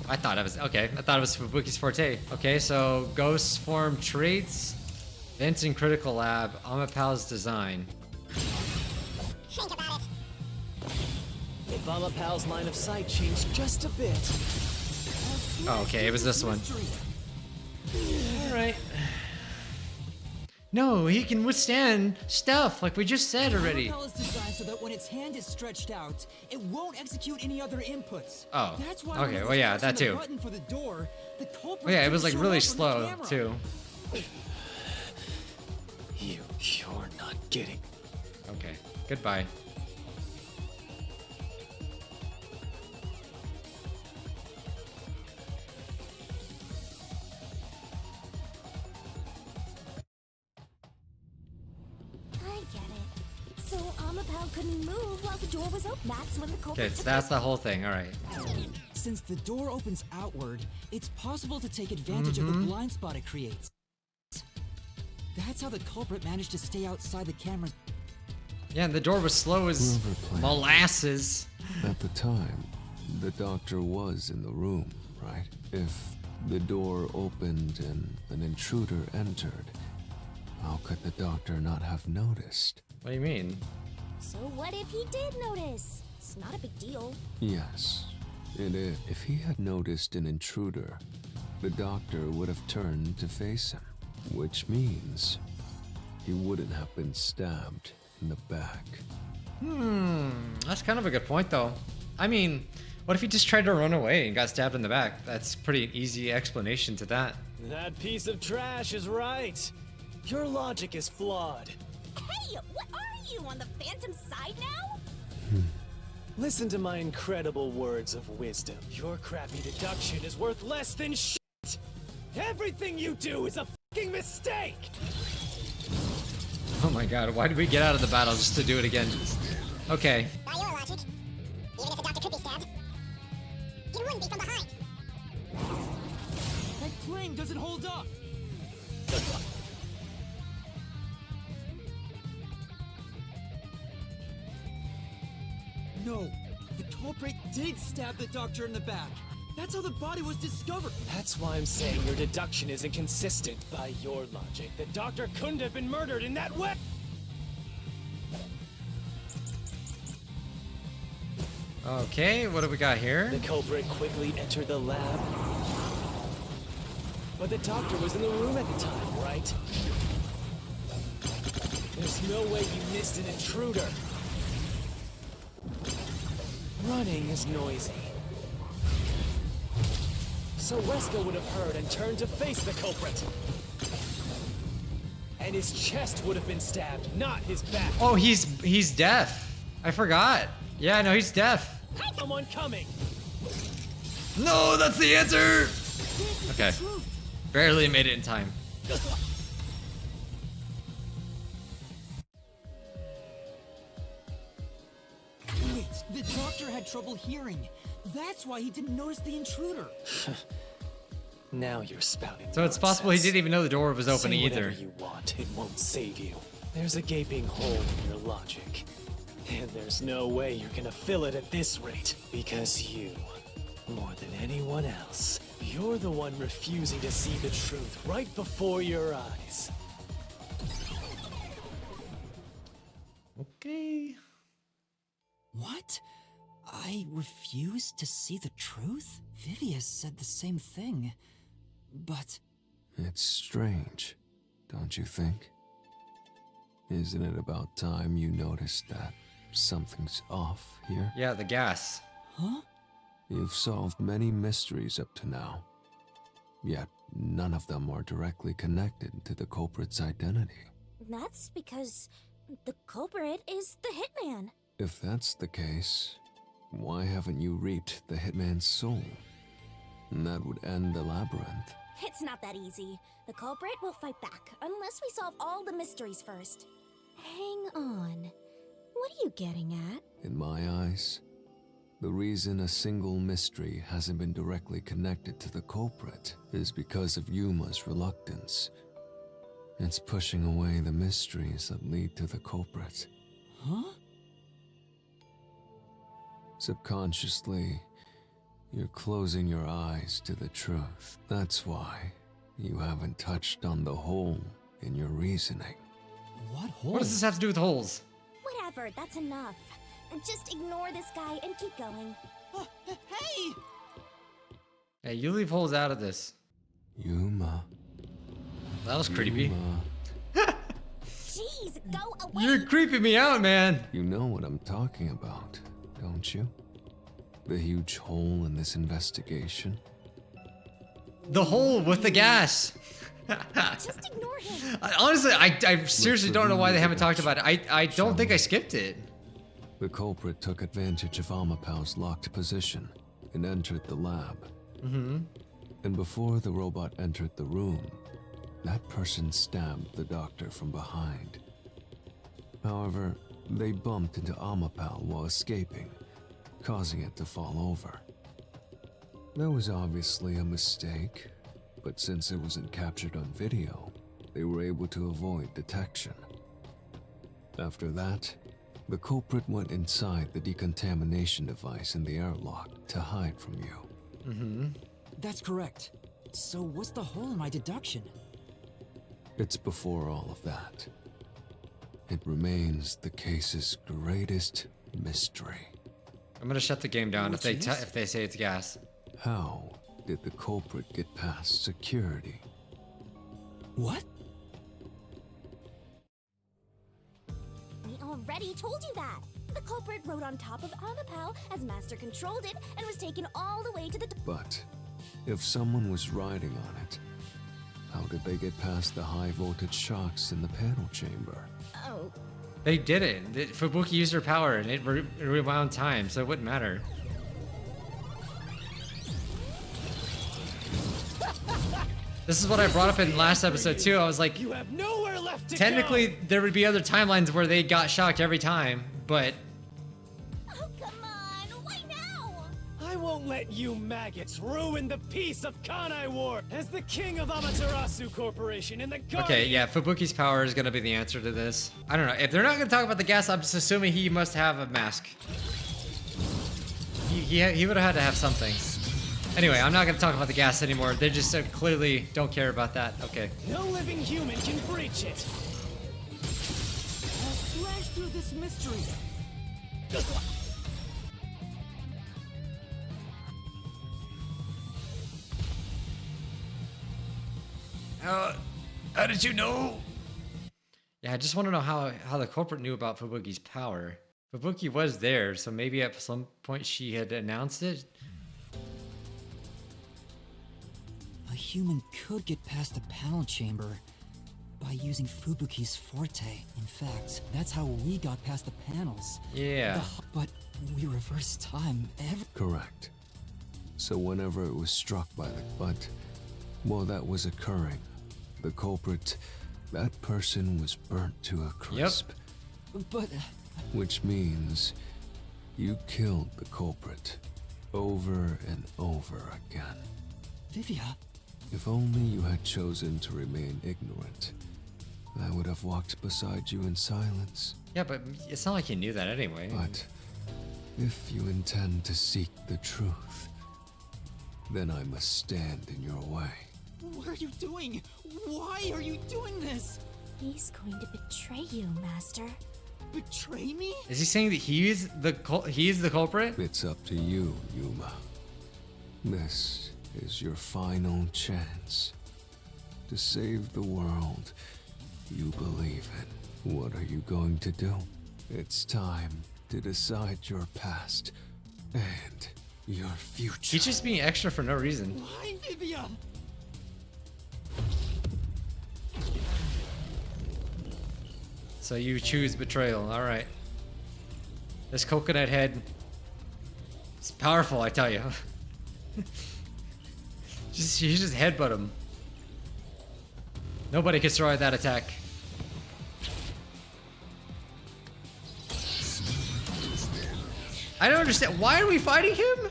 S1: I thought it was okay. I thought it was Fubuki's forte. Okay, so ghosts form traits, vents in critical lab, Amapal's design.
S4: Think about it.
S5: If Amapal's line of sight changed just a bit,
S1: Oh, okay, it was this one. All right. No, he can withstand stuff like we just said already.
S2: Amapal is designed so that when its hand is stretched out, it won't execute any other inputs.
S1: Oh,
S2: That's why
S1: okay,
S2: when it
S1: well,
S2: was
S1: yeah,
S2: pressing
S1: that
S2: the
S1: too.
S2: button for the door, the culprit
S1: Oh, yeah, it was like
S2: didn't show
S1: really
S2: up on the
S1: slow
S2: camera.
S1: too.
S5: you're not getting.
S1: Okay, goodbye.
S4: I get it. So Amapal couldn't move while the door was open. That's when the culprit
S1: Okay, so
S4: took
S1: that's the whole thing. All right.
S2: Since the door opens outward, it's possible to take advantage of the blind spot it creates. That's how the culprit managed to stay outside the camera's.
S1: Yeah, and the door was slow as
S3: Whoever planned
S1: molasses.
S3: At the time, the doctor was in the room, right? If the door opened and an intruder entered, how could the doctor not have noticed?
S1: What do you mean?
S4: So what if he did notice? It's not a big deal.
S3: Yes, it is. If he had noticed an intruder, the doctor would have turned to face him, which means he wouldn't have been stabbed in the back.
S1: That's kind of a good point, though. I mean, what if he just tried to run away and got stabbed in the back? That's pretty easy explanation to that.
S5: That piece of trash is right. Your logic is flawed.
S4: Hey, what are you, on the Phantom side now?
S5: Listen to my incredible words of wisdom. Your crappy deduction is worth less than shit. Everything you do is a fucking mistake.
S1: Oh my god, why did we get out of the battle just to do it again? Okay.
S4: By your logic, even if the doctor could be stabbed, he wouldn't be from behind.
S2: That plane doesn't hold up! No, the culprit did stab the doctor in the back. That's how the body was discovered.
S5: That's why I'm saying your deduction is inconsistent. By your logic, the doctor couldn't have been murdered in that way.
S1: Okay, what do we got here?
S5: The culprit quickly entered the lab. But the doctor was in the room at the time, right? There's no way you missed an intruder. Running is noisy. So Wesker would have heard and turned to face the culprit. And his chest would have been stabbed, not his back.
S1: Oh, he's deaf. I forgot. Yeah, no, he's deaf.
S5: Someone coming.
S1: No, that's the answer. Okay. Barely made it in time.
S2: Wait, the doctor had trouble hearing. That's why he didn't notice the intruder.
S5: Now you're spouting.
S1: So it's possible he didn't even know the door was open
S5: Say
S1: either.
S5: whatever you want, it won't save you. There's a gaping hole in your logic. And there's no way you're gonna fill it at this rate. Because you, more than anyone else, you're the one refusing to see the truth right before your eyes.
S1: Okay.
S2: What? I refuse to see the truth? Vivia said the same thing. But
S3: It's strange, don't you think? Isn't it about time you noticed that something's off here?
S1: Yeah, the gas.
S2: huh?
S3: You've solved many mysteries up to now, yet none of them are directly connected to the culprit's identity.
S4: That's because the culprit is the hitman.
S3: If that's the case, why haven't you reaped the hitman's soul? And that would end the labyrinth.
S4: It's not that easy. The culprit will fight back unless we solve all the mysteries first. Hang on. What are you getting at?
S3: In my eyes, the reason a single mystery hasn't been directly connected to the culprit is because of Yuma's reluctance. It's pushing away the mysteries that lead to the culprit.
S2: Huh?
S3: Subconsciously, you're closing your eyes to the truth. That's why you haven't touched on the hole in your reasoning.
S2: What hole?
S1: What does this have to do with holes?
S4: Whatever, that's enough. Just ignore this guy and keep going.
S2: Hey!
S1: Hey, you leave holes out of this.
S3: Yuma.
S1: That was creepy.
S3: Yuma.
S4: Jeez, go away!
S1: You're creeping me out, man.
S3: You know what I'm talking about, don't you? The huge hole in this investigation.
S1: The hole with the gas.
S4: Just ignore him.
S1: Honestly, I seriously don't know why they haven't talked about it. I don't think I skipped it.
S3: The culprit took advantage of Amapau's locked position and entered the lab. And before the robot entered the room, that person stabbed the doctor from behind. However, they bumped into Amapau while escaping, causing it to fall over. That was obviously a mistake, but since it wasn't captured on video, they were able to avoid detection. After that, the culprit went inside the decontamination device in the airlock to hide from you.
S2: That's correct. So what's the hole in my deduction?
S3: It's before all of that. It remains the case's greatest mystery.
S1: I'm gonna shut the game down if
S2: Which is?
S1: if they say it's gas.
S3: How did the culprit get past security?
S2: What?
S4: We already told you that. The culprit rode on top of Amapau as Master controlled it and was taken all the way to the...
S3: But if someone was riding on it, how did they get past the high voltage shocks in the panel chamber?
S4: Oh,
S1: They did it. Fubuki used her power and it rewound time, so it wouldn't matter. This is what I brought up in last episode too. I was like,
S5: You have nowhere left to
S1: technically there would be other timelines where they got shocked every time, but
S4: oh, come on. Why now?
S5: I won't let you maggots ruin the peace of Kanai War as the king of Amaterasu Corporation and the guardian.
S1: okay, yeah, Fubuki's power is gonna be the answer to this. I don't know. If they're not gonna talk about the gas, I'm just assuming he must have a mask. He would have had to have something. Anyway, I'm not gonna talk about the gas anymore. They just clearly don't care about that. Okay.
S5: No living human can breach it.
S2: I'll slash through this mystery.
S1: How did you know? Yeah, I just want to know how the culprit knew about Fubuki's power. Fubuki was there, so maybe at some point she had announced it.
S2: A human could get past the panel chamber by using Fubuki's forte. In fact, that's how we got past the panels.
S1: Yeah.
S2: But we reversed time
S3: Correct. So whenever it was struck by while that was occurring, the culprit, that person was burnt to a crisp.
S2: But
S3: Which means you killed the culprit over and over again.
S2: Vivia,
S3: If only you had chosen to remain ignorant, I would have walked beside you in silence.
S1: Yeah, but it's not like he knew that anyway.
S3: But if you intend to seek the truth, then I must stand in your way.
S2: what are you doing? Why are you doing this?
S4: He's going to betray you, Master.
S2: Betray me?
S1: Is he saying that he's the culprit?
S3: It's up to you, Yuma. This is your final chance to save the world you believe in. What are you going to do? It's time to decide your past and your future.
S1: He's just being extra for no reason.
S2: Why, Vivia?
S1: So you choose betrayal. All right. This coconut head, it's powerful, I tell you. You just headbutt him. Nobody can survive that attack. I don't understand. Why are we fighting him?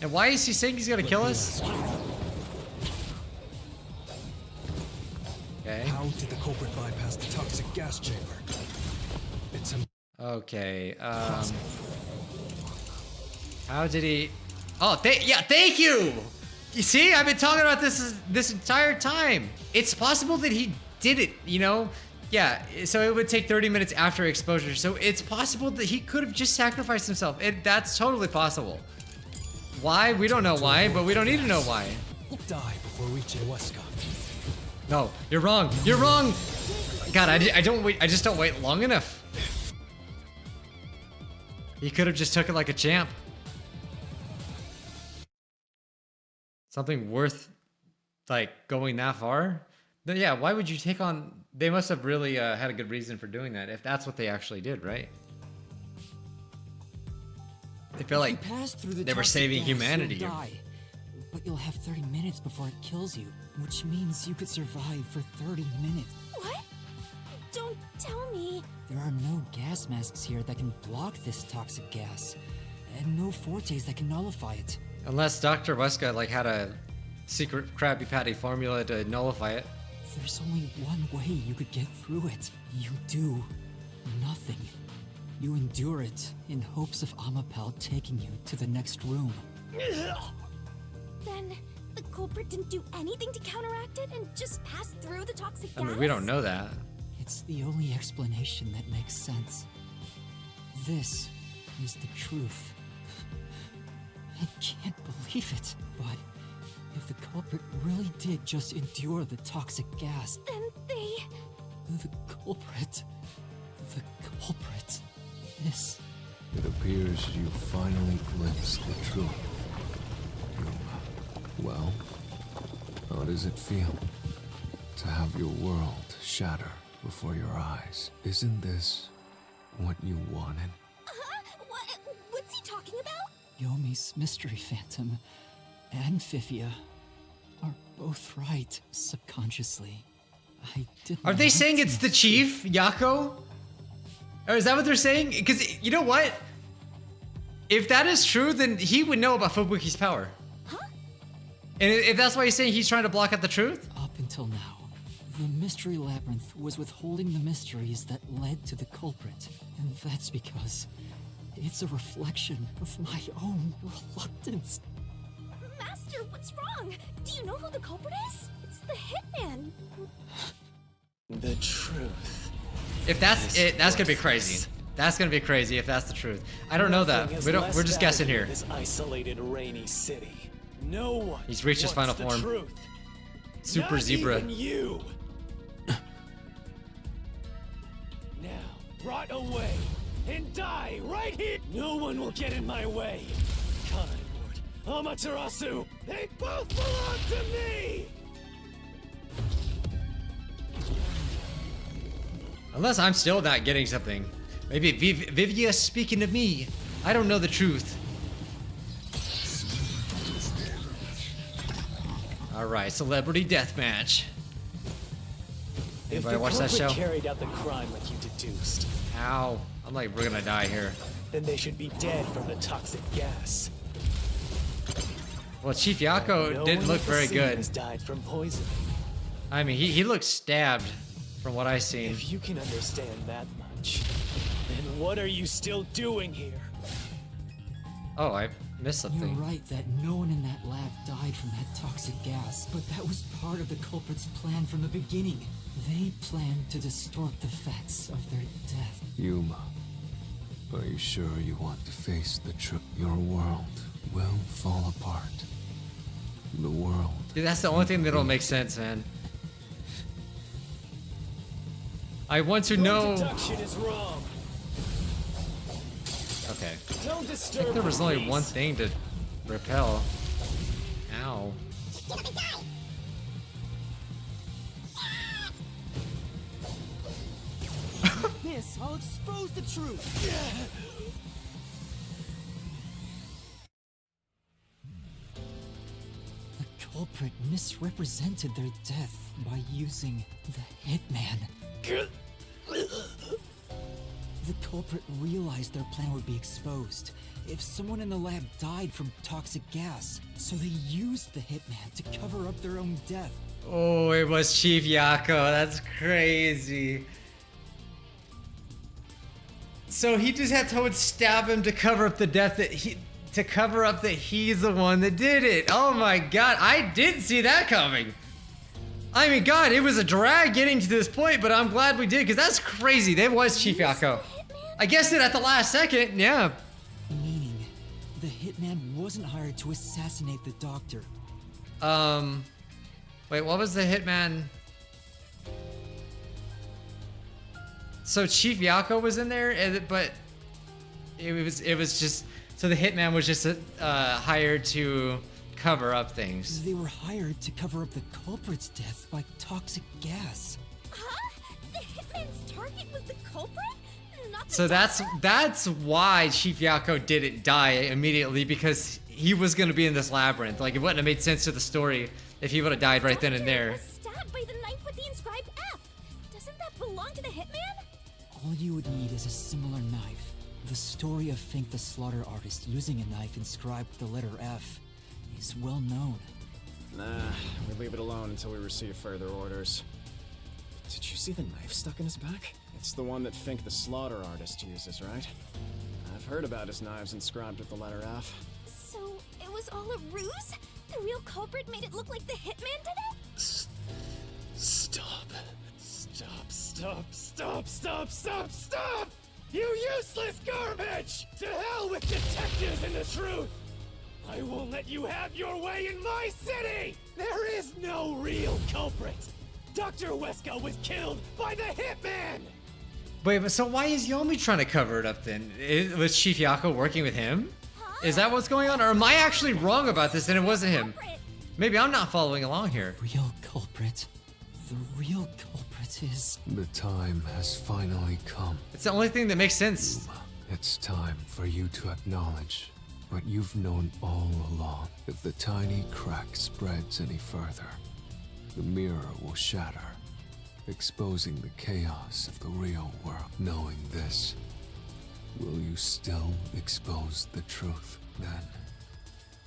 S1: And why is he saying he's gonna kill us? Okay.
S3: How did the culprit bypass the toxic gas chamber? It's
S1: Okay. How did he? Oh, yeah. Thank you. You see, I've been talking about this entire time. It's possible that he did it. You know. Yeah. So it would take 30 minutes after exposure. So it's possible that he could have just sacrificed himself. That's totally possible. Why? We don't know why, but we don't need to know why.
S3: die before reaching Weska.
S1: No, you're wrong. You're wrong. God, I don't wait. I just don't wait long enough. He could have just took it like a champ. Something worth, like, going that far? Then yeah, why would you take on... They must have really had a good reason for doing that, if that's what they actually did, right? They feel like they were saving humanity.
S2: You'll die, but you'll have 30 minutes before it kills you, which means you could survive for 30 minutes.
S4: What? Don't tell me.
S2: There are no gas masks here that can block this toxic gas, and no fortes that can nullify it.
S1: Unless Dr. Weska like had a secret Krabby Patty formula to nullify it.
S2: There's only one way you could get through it. You do nothing. You endure it in hopes of Amapal taking you to the next room.
S4: Then the culprit didn't do anything to counteract it and just passed through the toxic gas?
S1: I mean, we don't know that.
S2: It's the only explanation that makes sense. This is the truth. I can't believe it, but if the culprit really did just endure the toxic gas,
S4: Then they...
S2: The culprit is...
S3: It appears you finally glimpsed the truth. Well, how does it feel to have your world shatter before your eyes? Isn't this what you wanted?
S4: What's he talking about?
S2: Yomi's mystery phantom and Fifia are both right subconsciously. I didn't.
S1: Are they
S2: want
S1: saying
S2: to.
S1: it's the chief, Yako? Or is that what they're saying? Because you know what? If that is true, then he would know about Fubuki's power.
S4: Huh?
S1: And if that's why he's saying he's trying to block out the truth?
S2: Up until now, the Mystery Labyrinth was withholding the mysteries that led to the culprit. And that's because it's a reflection of my own reluctance.
S4: Master, what's wrong? Do you know who the culprit is? It's the hitman.
S5: The truth.
S1: If that's it, that's gonna be crazy. That's gonna be crazy if that's the truth. I don't know that.
S5: Nothing is
S1: We don't.
S5: less
S1: We're just guessing
S5: valuable
S1: here.
S5: in this isolated, rainy city. No one.
S1: He's reached his
S5: wants
S1: final
S5: the
S1: form.
S5: Truth.
S1: Super
S5: Not
S1: zebra.
S5: Even you. Now, rot away and die right here. No one will get in my way. Kanai Lord, Amaterasu, they both belong to me.
S1: Unless I'm still not getting something. Maybe Vivia's speaking to me. I don't know the truth. Alright, celebrity deathmatch.
S5: If
S1: Anybody
S5: the
S1: watch that
S5: culprit
S1: show?
S5: carried out the crime like you deduced,
S1: Ow. I'm like, we're gonna die here.
S5: then they should be dead from the toxic gas.
S1: Well, Chief Yako
S5: No
S1: didn't
S5: one
S1: look
S5: at the
S1: very
S5: scene
S1: good.
S5: has died from poison.
S1: I mean, he looked stabbed from what I've seen.
S5: If you can understand that much, then what are you still doing here?
S1: Oh, I missed
S2: You're
S1: something.
S2: right that no one in that lab died from that toxic gas, but that was part of the culprit's plan from the beginning. They planned to distort the facts of their death.
S3: Yuma, are you sure you want to face the truth? Your world will fall apart. The world.
S1: Dude, that's the only thing that don't make sense, man. I want to know.
S5: Deduction is wrong.
S1: Okay.
S5: Don't
S1: I
S5: disturb
S1: think there was
S5: the
S1: only
S5: peace.
S1: one thing to repel. Ow.
S2: This, I'll expose the truth. The culprit misrepresented their death by using the hitman. The culprit realized their plan would be exposed if someone in the lab died from toxic gas, so they used the hitman to cover up their own death.
S1: Oh, it was Chief Yako. That's crazy. So he just had someone stab him to cover up the death that he's the one that did it. Oh my god, I didn't see that coming. I mean, god, it was a drag getting to this point, but I'm glad we did, because that's crazy. That was Chief Yako. I guessed it at the last second, yeah.
S2: Meaning, the hitman wasn't hired to assassinate the doctor.
S1: Wait, what was the hitman? So Chief Yako was in there, but it was just, so the hitman was just hired to cover up things.
S2: They were hired to cover up the culprit's death by toxic gas.
S4: Huh? The hitman's target was the culprit? Not the
S1: So
S4: doctor?
S1: that's why Chief Yako didn't die immediately, because he was gonna be in this labyrinth. Like, it wouldn't have made sense to the story if he would have died right then and
S4: Doctor
S1: there.
S4: was stabbed by the knife with the inscribed F. Doesn't that belong to the hitman?
S2: All you would need is a similar knife. The story of Fink the Slaughter Artist using a knife inscribed with the letter F is well known.
S8: Nah, we leave it alone until we receive further orders. Did you see the knife stuck in his back? It's the one that Fink the Slaughter Artist uses, right? I've heard about his knives inscribed with the letter F.
S4: So it was all a ruse? The real culprit made it look like the hitman did it?
S5: Stop. Stop! You useless garbage! To hell with detectives and the truth! I won't let you have your way in my city! There is no real culprit! Dr. Weska was killed by the hitman!
S1: Wait, but so why is Yomi trying to cover it up then? Was Chief Yako working with him? Is that what's going on? Or am I actually wrong about this and it wasn't him?
S4: Culprit.
S1: Maybe I'm not following along here.
S2: Real culprit. The real culprit is...
S3: The time has finally come.
S1: It's the only thing that makes sense.
S3: It's time for you to acknowledge what you've known all along. If the tiny crack spreads any further, the mirror will shatter, exposing the chaos of the real world. Knowing this, will you still expose the truth? Then,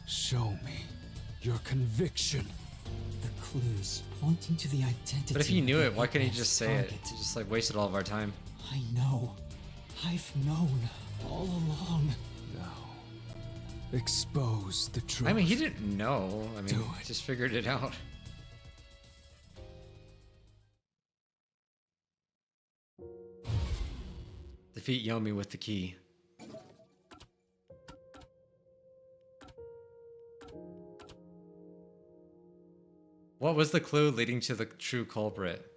S3: show me your conviction.
S2: The clues pointing to the identity.
S1: But if he knew
S2: of
S1: it,
S2: the
S1: why couldn't he
S2: hitman's
S1: just say it?
S2: target.
S1: He just like wasted all of our time.
S2: I know. I've known all along.
S3: Now, expose the truth.
S1: I mean, he didn't know. I mean,
S3: Do
S1: he
S3: it.
S1: just figured it out. Defeat Yomi with the key. What was the clue leading to the true culprit?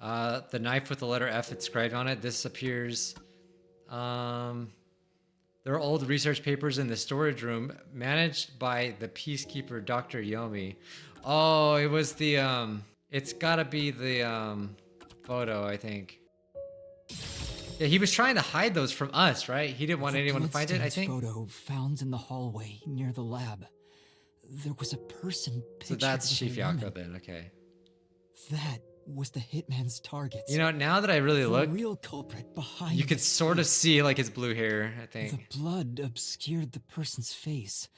S1: The knife with the letter F inscribed on it. This appears. There are old research papers in the storage room managed by the peacekeeper Dr. Yomi. Oh, it was the it's gotta be the photo, I think. Yeah, he was trying to hide those from us, right? He didn't want
S2: The
S1: anyone to find it, I
S2: bloodstains
S1: think.
S2: photo found in the hallway near the lab. There was a person
S1: So
S2: pictured
S1: that's
S2: with a
S1: Chief Yako
S2: woman.
S1: then, okay.
S2: That was the hitman's target.
S1: You know, now that I really
S2: the
S1: look,
S2: real culprit behind
S1: you could
S2: this
S1: sort of
S2: face.
S1: see like his blue hair, I
S2: The
S1: think.
S2: blood obscured the person's face,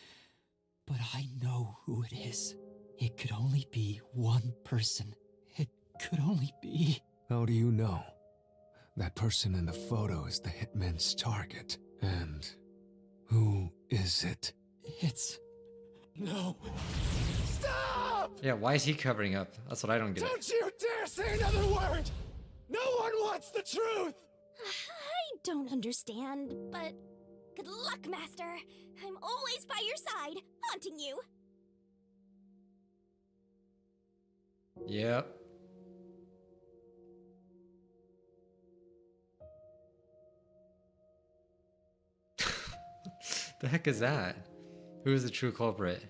S2: but I know who it is. It could only be one person. It could only be...
S3: How do you know? That person in the photo is the hitman's target. And who is it?
S2: It's...
S5: No. Stop!
S8: up!
S1: Yeah, why is he covering up? That's what I don't get.
S8: Don't you dare say another word! No one wants the truth!
S4: I don't understand, but good luck, Master. I'm always by your side, haunting you.
S1: Yep. The heck is that? Who is the true culprit?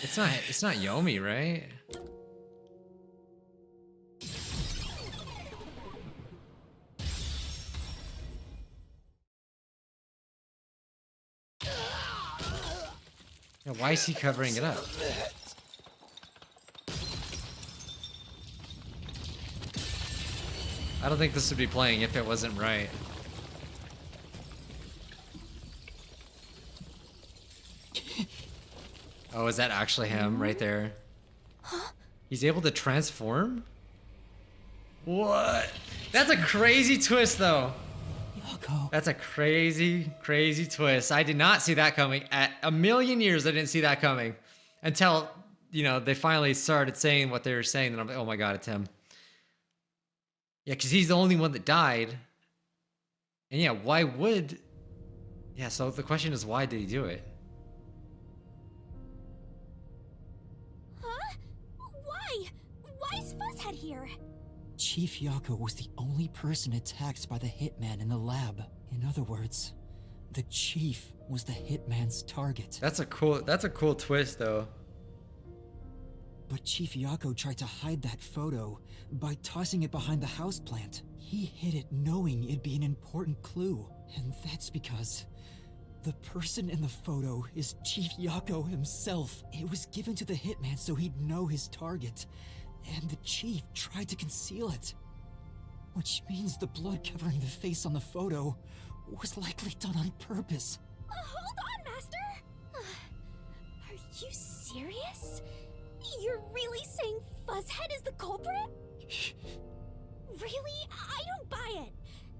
S1: It's not Yomi, right? Yeah, why is he covering it up? I don't think this would be playing if it wasn't right. Oh, is that actually him right there? He's able to transform? What? That's a crazy twist, though.
S2: Yako.
S1: That's a crazy, crazy twist. I did not see that coming. At a million years, I didn't see that coming. Until, you know, they finally started saying what they were saying. And I'm like, oh my god, it's him. Yeah, because he's the only one that died. And yeah, why would... Yeah, so the question is, why did he do it?
S4: Huh? Why? Why is Fuzzhead here?
S2: Chief Yako was the only person attacked by the hitman in the lab. In other words, the chief was the hitman's target.
S1: That's a cool twist, though.
S2: But Chief Yako tried to hide that photo by tossing it behind the houseplant. He hid it knowing it'd be an important clue. And that's because the person in the photo is Chief Yako himself. It was given to the hitman so he'd know his target. And the chief tried to conceal it. Which means the blood covering the face on the photo was likely done on purpose.
S4: Hold on, Master! Are you serious? You're really saying Fuzzhead is the culprit? Really? I don't buy it.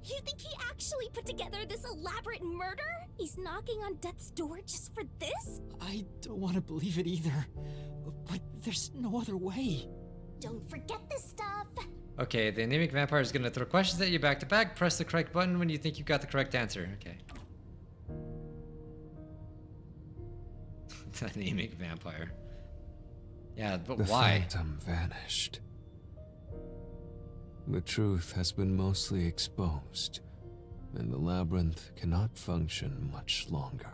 S4: You think he actually put together this elaborate murder? He's knocking on death's door just for this?
S2: I don't want to believe it either. But there's no other way.
S4: Don't forget this stuff.
S1: Okay, the anemic vampire is gonna throw questions at you back to back. Press the correct button when you think you got the correct answer. Okay. The anemic vampire. Yeah, but
S3: The
S1: why?
S3: phantom vanished. The truth has been mostly exposed, and the labyrinth cannot function much longer.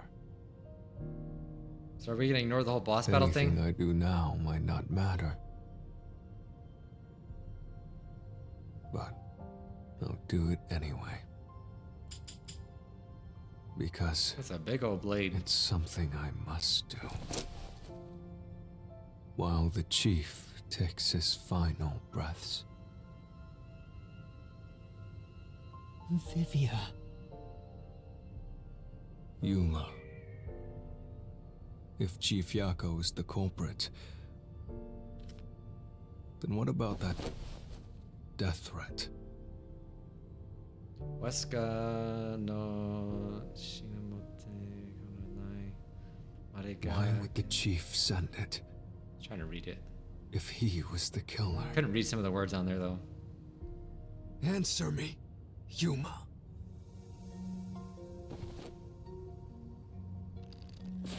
S1: So are we gonna ignore the whole boss battle
S3: Anything
S1: thing?
S3: I do now might not matter. But I'll do it anyway. Because
S1: That's a big old blade.
S3: it's something I must do. While the chief takes his final breaths.
S2: Vivia.
S3: Yuma. If Chief Yako is the culprit, then what about that death threat?
S1: Weska no Shinamote Marenai
S3: Why would the chief send it
S1: Trying to read it.
S3: if he was the killer?
S1: Couldn't read some of the words on there though.
S3: Answer me, Yuma.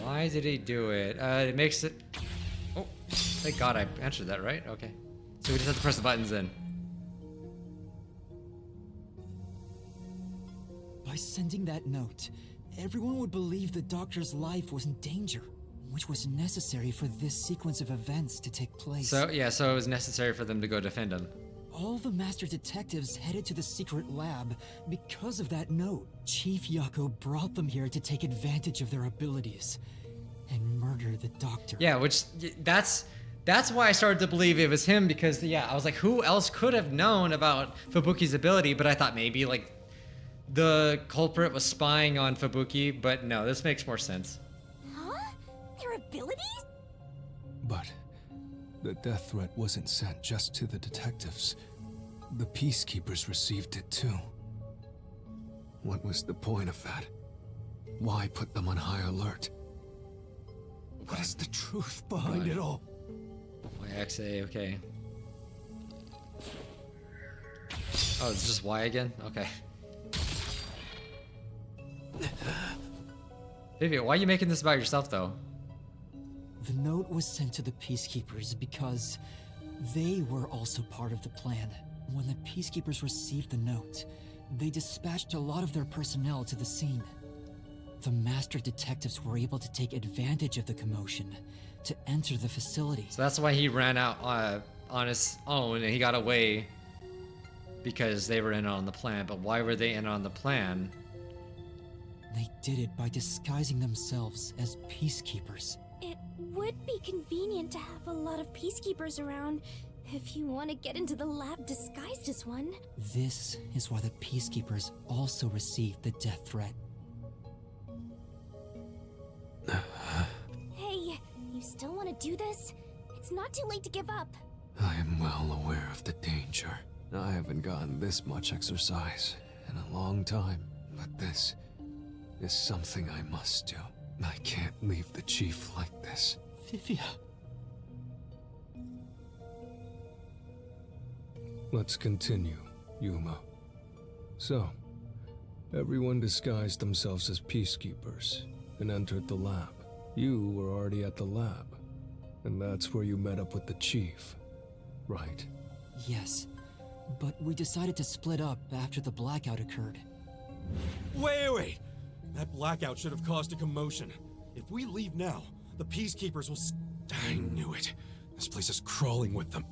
S1: Why did he do it? It makes it... Oh, thank God I answered that right. Okay. So we just have to press the buttons then.
S2: By sending that note, everyone would believe the doctor's life was in danger, which was necessary for this sequence of events to take place.
S1: So, yeah, so it was necessary for them to go defend him.
S2: All the master detectives headed to the secret lab because of that note. Chief Yako brought them here to take advantage of their abilities and murder the doctor.
S1: Yeah, which that's why I started to believe it was him because yeah, I was like, who else could have known about Fubuki's ability? But I thought maybe like the culprit was spying on Fubuki, but no, this makes more sense.
S4: Huh? Their abilities?
S3: But the death threat wasn't sent just to the detectives. The peacekeepers received it too. What was the point of that? Why put them on high alert? What is the truth behind it all?
S1: YXA, okay. Oh, it's just Y again? Okay. Vivian, why are you making this about yourself, though?
S2: The note was sent to the Peacekeepers because they were also part of the plan. When the Peacekeepers received the note, they dispatched a lot of their personnel to the scene. The master detectives were able to take advantage of the commotion to enter the facility.
S1: So that's why he ran out on his own and he got away, because they were in on the plan. But why were they in on the plan?
S2: They did it by disguising themselves as peacekeepers.
S4: It would be convenient to have a lot of peacekeepers around if you want to get into the lab disguised as one.
S2: This is why the peacekeepers also received the death threat.
S4: Hey, you still want to do this? It's not too late to give up.
S3: I am well aware of the danger. I haven't gotten this much exercise in a long time, but this is something I must do. I can't leave the chief like this.
S2: Vivia.
S3: Let's continue, Yuma. So, everyone disguised themselves as peacekeepers and entered the lab. You were already at the lab, and that's where you met up with the chief, right?
S2: Yes, but we decided to split up after the blackout occurred.
S9: Wait! That blackout should have caused a commotion. If we leave now, the Peacekeepers will I knew it. This place is crawling with them.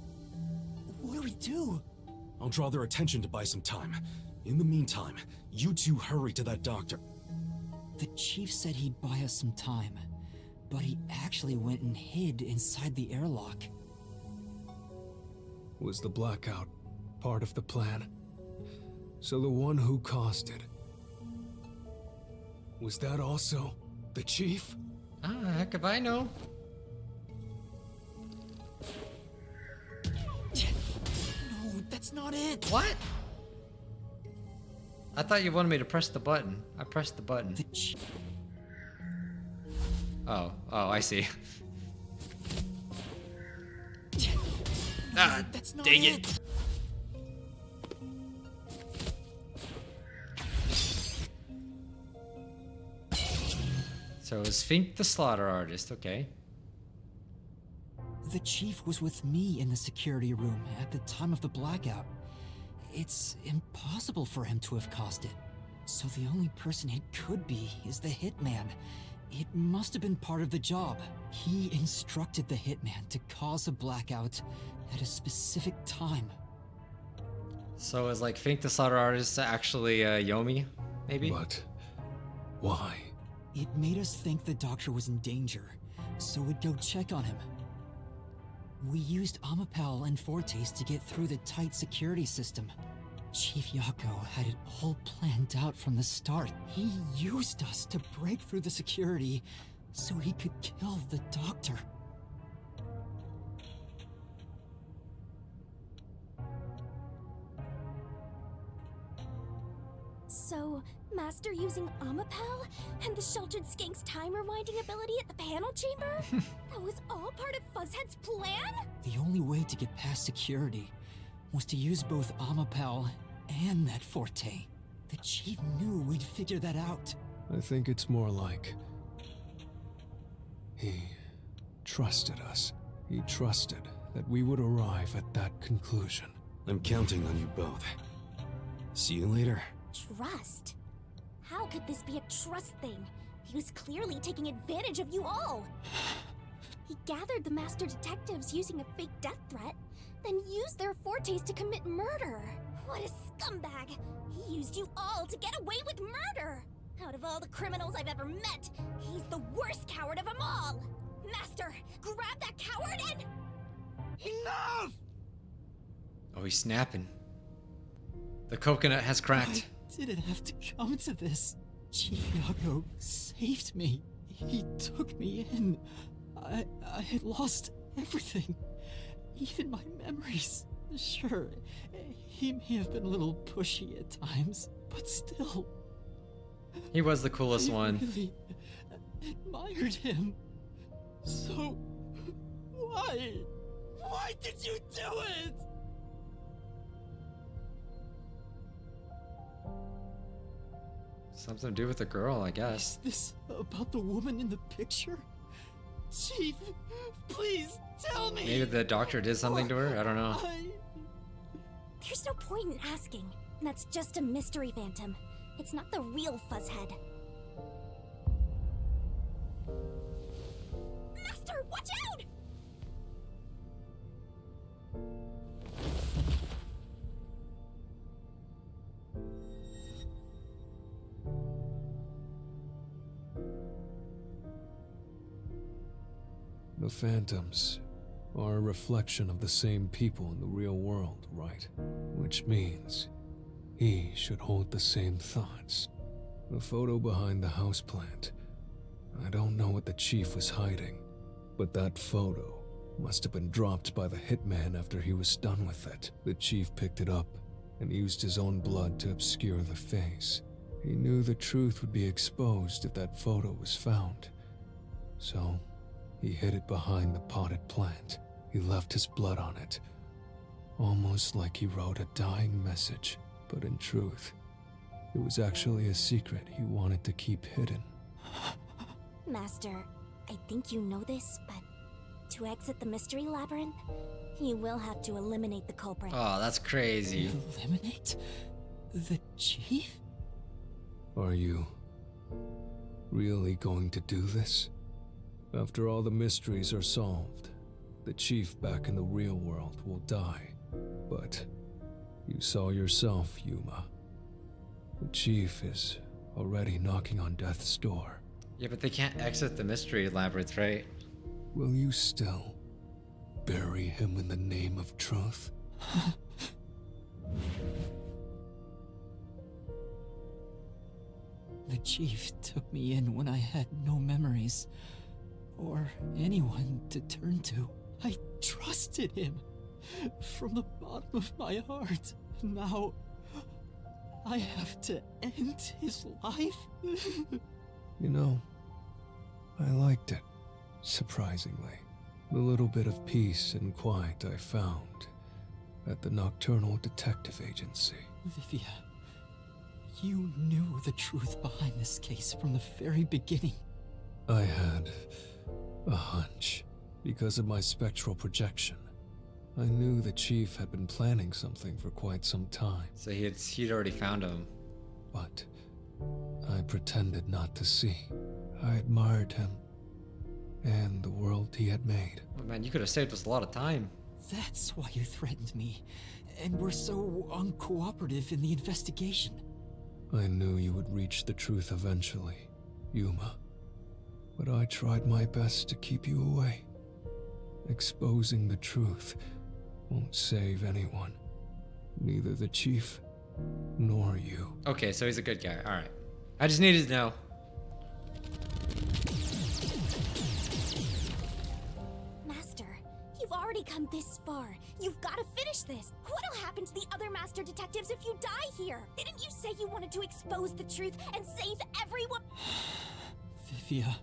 S2: What do we do?
S9: I'll draw their attention to buy some time. In the meantime, you two hurry to that doctor.
S2: The chief said he'd buy us some time, but he actually went and hid inside the airlock.
S3: Was the blackout part of the plan? So the one who caused it, was that also the chief?
S1: Ah, heck if I know.
S2: No, that's not it!
S1: What? I thought you wanted me to press the button. I pressed the button.
S2: The chief...
S1: Oh, I see. Ah,
S2: that's not
S1: dang
S2: it!
S1: So it was Fink the slaughter artist, okay.
S2: The chief was with me in the security room at the time of the blackout. It's impossible for him to have caused it. So the only person it could be is the hitman. It must have been part of the job. He instructed the hitman to cause a blackout at a specific time.
S1: So it's like Fink the slaughter artist actually Yomi, maybe?
S3: But why?
S2: It made us think the doctor was in danger, so we'd go check on him. We used Amapal and Fortes to get through the tight security system. Chief Yako had it all planned out from the start. He used us to break through the security so he could kill the doctor.
S4: So, Master using Amapal and the Sheltered Skank's time rewinding ability at the panel chamber? That was all part of Fuzzhead's plan?
S2: The only way to get past security was to use both Amapal and that Forte. The chief knew we'd figure that out.
S3: I think it's more like he trusted us. He trusted that we would arrive at that conclusion.
S9: I'm counting on you both. See you later.
S4: Trust? How could this be a trust thing? He was clearly taking advantage of you all. He gathered the master detectives using a fake death threat, then used their Fortes to commit murder. What a scumbag! He used you all to get away with murder! Out of all the criminals I've ever met, he's the worst coward of them all! Master, grab that coward and... Enough!
S1: Oh, he's snapping. The coconut has cracked.
S2: Why did it have to come to this? Chief Yako saved me. He took me in. I had lost everything. Even my memories. Sure, he may have been a little pushy at times, but still.
S1: He was the coolest one.
S2: I really admired him. So, why? Why did you do it?
S1: Something to do with the girl, I guess.
S2: Is this about the woman in the picture? Chief, please tell me.
S1: Maybe the doctor did something to her? I don't know.
S4: There's no point in asking. That's just a mystery phantom. It's not the real Fuzzhead. Master, watch out!
S3: The phantoms are a reflection of the same people in the real world, right? Which means he should hold the same thoughts. The photo behind the houseplant. I don't know what the chief was hiding, but that photo must have been dropped by the hitman after he was done with it. The chief picked it up and used his own blood to obscure the face. He knew the truth would be exposed if that photo was found. So, he hid it behind the potted plant. He left his blood on it, almost like he wrote a dying message. But in truth, it was actually a secret he wanted to keep hidden.
S4: Master, I think you know this, but to exit the Mystery Labyrinth, you will have to eliminate the culprit.
S1: Oh, that's crazy.
S2: Eliminate the chief?
S3: Are you really going to do this? After all the mysteries are solved, the chief back in the real world will die. But you saw yourself, Yuma. The chief is already knocking on death's door.
S1: Yeah, but they can't exit the Mystery Labyrinth, right?
S3: Will you still bury him in the name of truth?
S2: The chief took me in when I had no memories or anyone to turn to. I trusted him from the bottom of my heart. Now I have to end his life?
S3: You know, I liked it, surprisingly. The little bit of peace and quiet I found at the Nocturnal Detective Agency.
S2: Vivia, you knew the truth behind this case from the very beginning.
S3: I had a hunch because of my spectral projection. I knew the chief had been planning something for quite some time.
S1: So he'd already found him.
S3: But I pretended not to see. I admired him and the world he had made.
S1: Oh, man, you could have saved us a lot of time.
S2: That's why you threatened me, and were so uncooperative in the investigation.
S3: I knew you would reach the truth eventually, Yuma. But I tried my best to keep you away. Exposing the truth won't save anyone. Neither the chief nor you.
S1: Okay, so he's a good guy. All right. I just needed to know.
S4: Master, you've already come this far. You've got to finish this. What'll happen to the other master detectives if you die here? Didn't you say you wanted to expose the truth and save everyone?
S2: Vivia,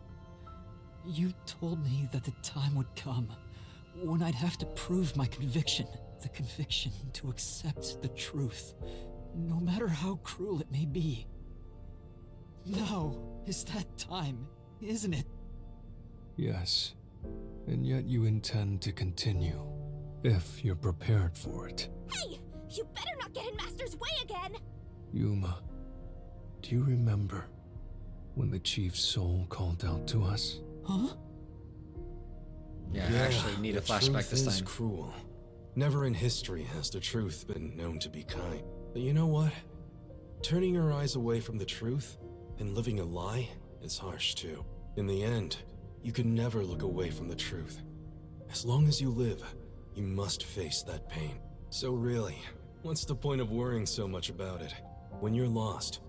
S2: you told me that the time would come when I'd have to prove my conviction. The conviction to accept the truth, no matter how cruel it may be. Now is that time, isn't it?
S3: Yes, and yet you intend to continue, if you're prepared for it.
S4: Hey! You better not get in Master's way again!
S3: Yuma, do you remember when the chief's soul called out to us?
S2: Huh?
S1: Yeah, I actually need a flashback this
S9: Truth is
S1: time.
S9: cruel. Never in history has the truth been known to be kind. But you know what? Turning your eyes away from the truth and living a lie is harsh too. In the end, you can never look away from the truth. As long as you live, you must face that pain. So really, what's the point of worrying so much about it? When you're lost,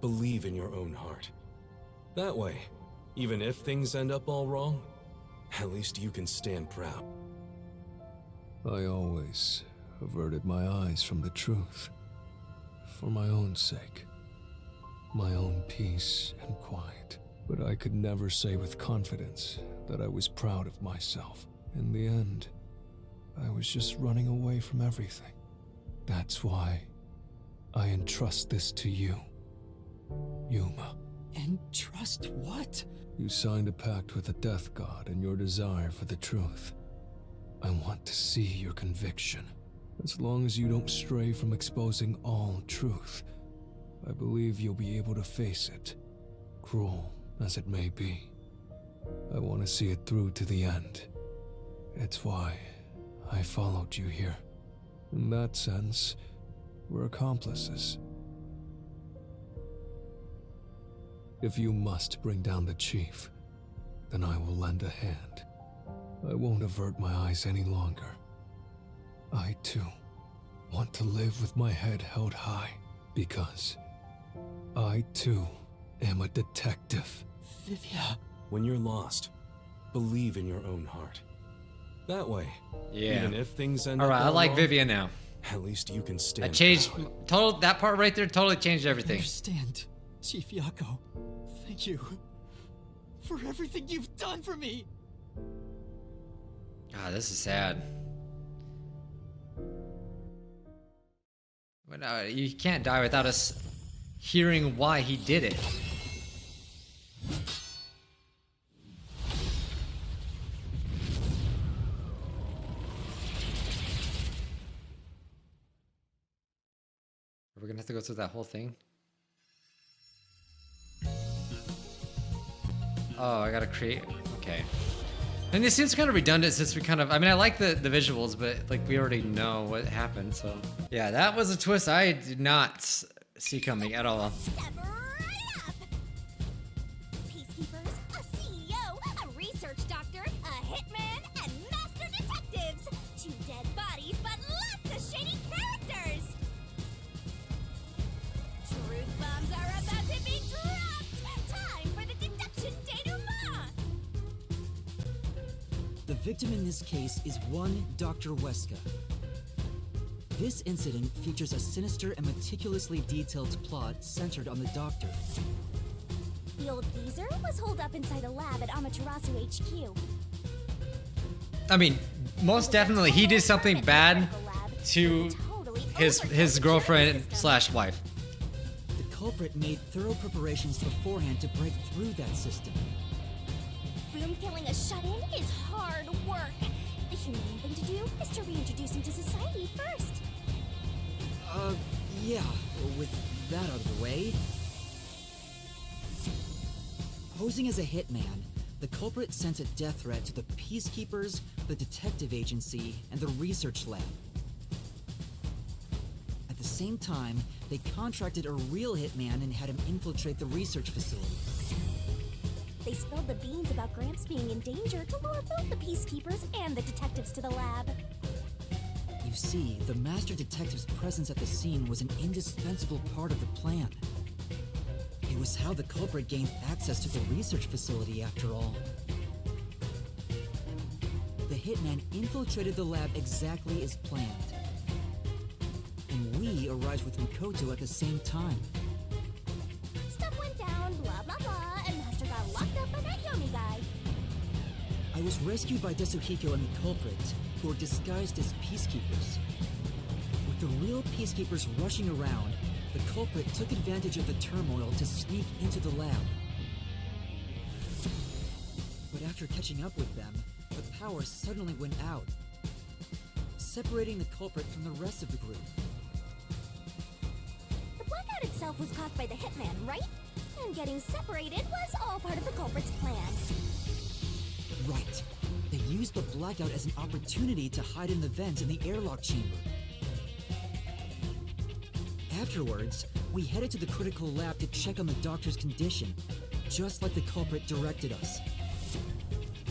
S9: believe in your own heart. That way, even if things end up all wrong, at least you can stand proud.
S3: I always averted my eyes from the truth. For my own sake. My own peace and quiet. But I could never say with confidence that I was proud of myself. In the end, I was just running away from everything. That's why I entrust this to you, Yuma.
S2: And trust what?
S3: You signed a pact with the Death God and your desire for the truth. I want to see your conviction. As long as you don't stray from exposing all truth, I believe you'll be able to face it, cruel as it may be. I want to see it through to the end. It's why I followed you here. In that sense, we're accomplices. If you must bring down the chief, then I will lend a hand. I won't avert my eyes any longer. I, too, want to live with my head held high, because I, too, am a detective.
S2: Vivia.
S9: When you're lost, believe in your own heart. That way,
S1: Yeah.
S9: even if things end
S1: All
S9: up
S1: right, I
S9: all
S1: like
S9: wrong,
S1: Vivia now.
S9: at least you can stand
S1: I changed
S9: proud.
S1: that part right there totally changed
S2: I
S1: everything.
S2: understand, Chief Yako. Thank you for everything you've done for me.
S1: God, this is sad. But no, you can't die without us hearing why he did it. Are we gonna have to go through that whole thing? Oh, I gotta create. Okay. And this seems kind of redundant since we kind of. I mean, I like the visuals, but like we already know what happened. So yeah, that was a twist I did not see coming at all.
S4: Step right up! Peacekeepers, a CEO, a research doctor, a hitman, and master detectives! 2 dead bodies, but lots of shady characters! Truth bombs are about to be dropped! Time for the deduction denouement!
S2: The victim in this case is one Dr. Weska. This incident features a sinister and meticulously detailed plot centered on the doctor.
S4: The old geezer was holed up inside a lab at Amaterasu HQ.
S1: I mean, most definitely he did something bad to his girlfriend slash wife.
S2: The culprit made thorough preparations beforehand to break through that system.
S4: Boom killing a shut-in is hard work. The humane thing to do is to reintroduce him to society first.
S2: Yeah, with that out of the way. Posing as a hitman, the culprit sent a death threat to the Peacekeepers, the detective agency, and the research lab. At the same time, they contracted a real hitman and had him infiltrate the research facility.
S4: They spilled the beans about Gramps being in danger to lure both the Peacekeepers and the detectives to the lab.
S2: You see, the Master Detective's presence at the scene was an indispensable part of the plan. It was how the culprit gained access to the research facility, after all. The hitman infiltrated the lab exactly as planned. And we arrived with Mikoto at the same time.
S4: Stuff went down, blah blah blah, and Master got locked up by that Yomi guy.
S2: I was rescued by Desuhiko and the culprit, who were disguised as peacekeepers. With the real peacekeepers rushing around, the culprit took advantage of the turmoil to sneak into the lab. But after catching up with them, the power suddenly went out, separating the culprit from the rest of the group.
S4: The blackout itself was caused by the hitman, right? And getting separated was all part of the culprit's plan.
S2: Right. They used the blackout as an opportunity to hide in the vent in the airlock chamber. Afterwards, we headed to the critical lab to check on the doctor's condition, just like the culprit directed us.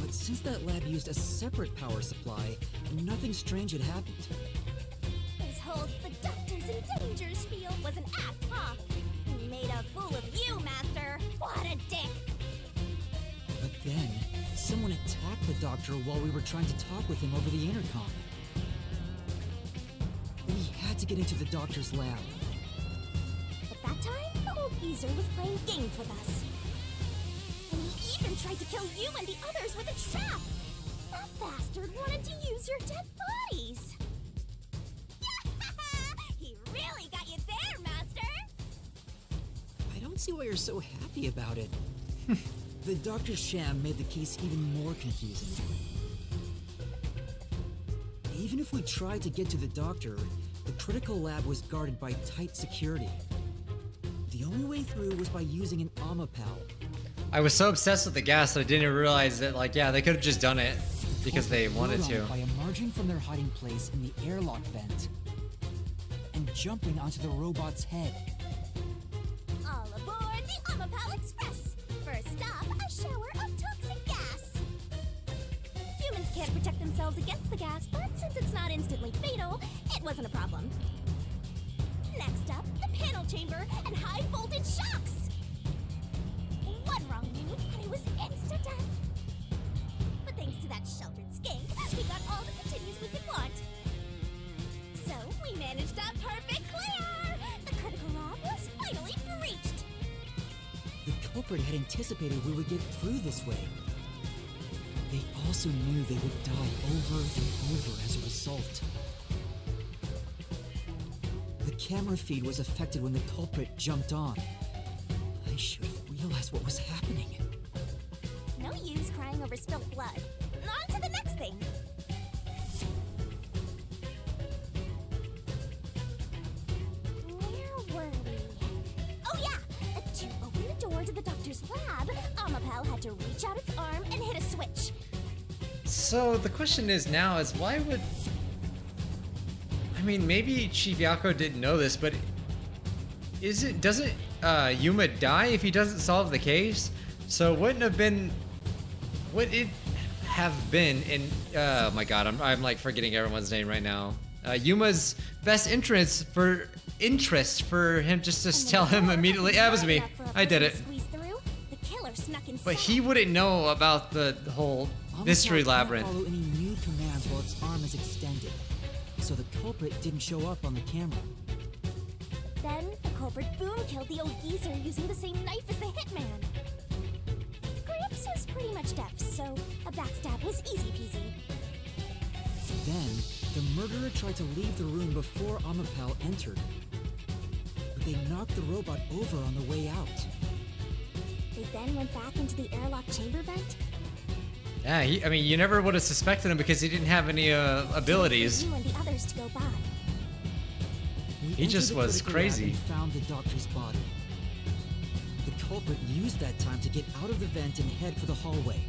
S2: But since that lab used a separate power supply, nothing strange had happened.
S4: This whole the doctor's in danger spiel was an act, huh? He made a fool of you, Master! What a dick!
S2: But then, someone attacked the doctor while we were trying to talk with him over the intercom. We had to get into the doctor's lab.
S4: At that time, the old geezer was playing games with us. And he even tried to kill you and the others with a trap! That bastard wanted to use your dead bodies. He really got you there, Master.
S2: I don't see why you're so happy about it. The Doctor's sham made the case even more confusing. Even if we tried to get to the Doctor, the critical lab was guarded by tight security. The only way through was by using an Amapal.
S1: I was so obsessed with the gas that I didn't realize that, like, yeah, they could have just done it because they wanted to.
S2: By emerging from their hiding place in the airlock vent and jumping onto the robot's head.
S4: All aboard the Amapal Express. First stop, a shower of toxic gas. Humans can't protect themselves against the gas, but since it's not instantly fatal, it wasn't a problem. Next up, the panel chamber and high voltage shocks. One wrong move and it was instant death. But thanks to that sheltered skink, we got all the continues we could want. So we managed a perfect clear. The critical lab was finally breached.
S2: The culprit had anticipated we would get through this way. They also knew they would die over and over as a result. The camera feed was affected when the culprit jumped on. I should have realized what was happening.
S4: No use crying over spilled blood. On to the next thing. Where were we? Oh yeah! To open the door to the Doctor's lab, Amapal had to reach out its arm and hit a switch.
S1: So the question is now is why would... I mean, maybe Chief Yako didn't know this, but doesn't Yuma die if he doesn't solve the case? So would it have been in, oh my god, I'm like forgetting everyone's name right now. Yuma's best interest for him just to tell him immediately, that was me, I did it. But he wouldn't know about the whole Mystery Labyrinth.
S2: Follow any new commands while its arm is extended, so the culprit didn't show up on the camera.
S4: Then the culprit boom killed the old geezer using the same knife as the hitman. Gramps was pretty much deaf, so a backstab was easy peasy.
S2: Then the murderer tried to leave the room before Amapal entered, but they knocked the robot over on the way out.
S4: They then went back into the airlock chamber vent.
S1: Yeah, I mean, you never would have suspected him because he didn't have any abilities.
S4: You and the others to go by.
S1: He just was crazy.
S2: And found the Doctor's body. The culprit used that time to get out of the vent and head for the hallway.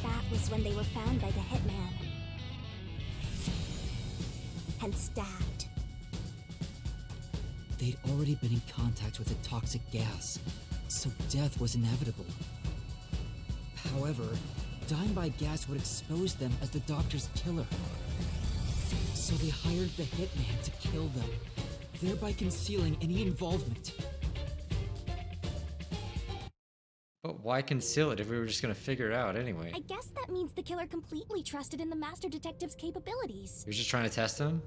S4: That was when they were found by the hitman. And stabbed.
S2: They'd already been in contact with the toxic gas, so death was inevitable. However, dying by gas would expose them as the Doctor's killer. So they hired the hitman to kill them, thereby concealing any involvement.
S1: But why conceal it if we were just gonna figure it out anyway?
S4: I guess that means the killer completely trusted in the Master Detective's capabilities.
S1: He was just trying to test him?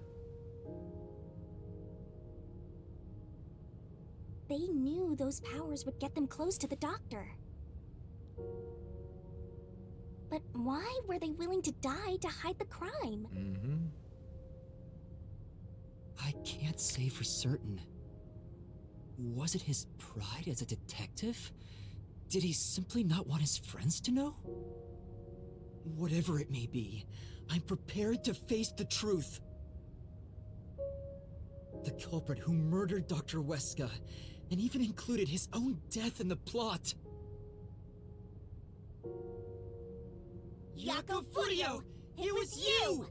S4: They knew those powers would get them close to the Doctor. But why were they willing to die to hide the crime?
S1: Mm-hmm.
S2: I can't say for certain. Was it his pride as a detective? Did he simply not want his friends to know? Whatever it may be, I'm prepared to face the truth. The culprit who murdered Dr. Weska and even included his own death in the plot.
S7: Yako Furio! It was you!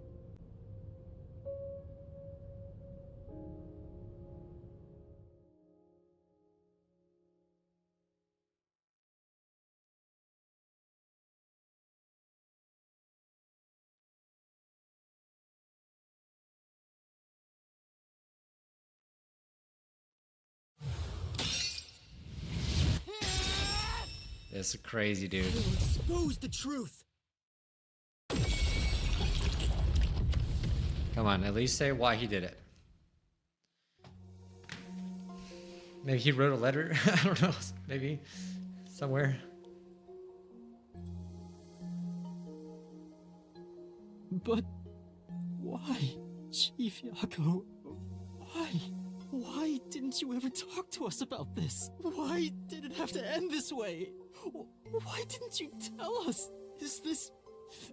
S1: That's crazy, dude.
S2: We'll expose the truth.
S1: Come on, at least say why he did it. Maybe he wrote a letter? I don't know. Maybe somewhere.
S2: But why, Chief Yako? Why? Why didn't you ever talk to us about this? Why did it have to end this way? Why didn't you tell us? Is this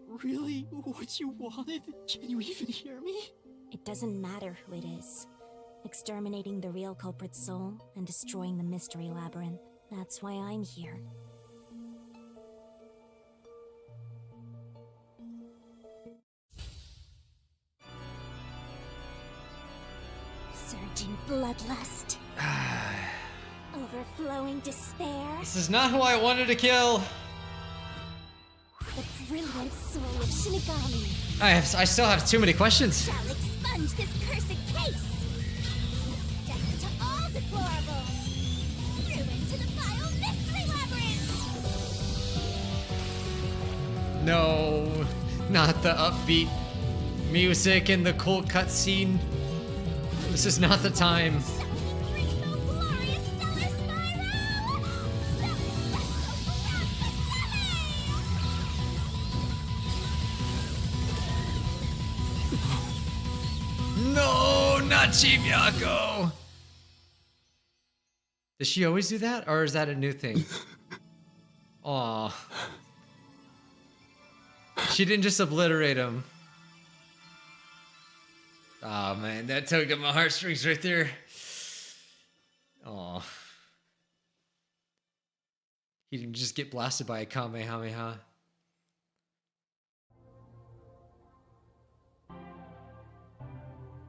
S2: really what you wanted? Can you even hear me?
S4: It doesn't matter who it is. Exterminating the real culprit's soul and destroying the Mystery Labyrinth. That's why I'm here. Surging bloodlust. Overflowing despair.
S1: This is not who I wanted to kill.
S4: The brilliant soul of Shinigami
S1: I still have too many questions.
S4: shall expunge this cursed case. Death to all deplorables. Ruin to the vile Mystery Labyrinth.
S1: No, not the upbeat music and the cool cutscene. This is not the time.
S4: Rainbow glorious stellar spiral.
S1: No, not Chief Yako. Does she always do that, or is that a new thing? Aw. She didn't just obliterate him. Oh man, that tugged at my heartstrings right there. Aw. He didn't just get blasted by a Kamehameha.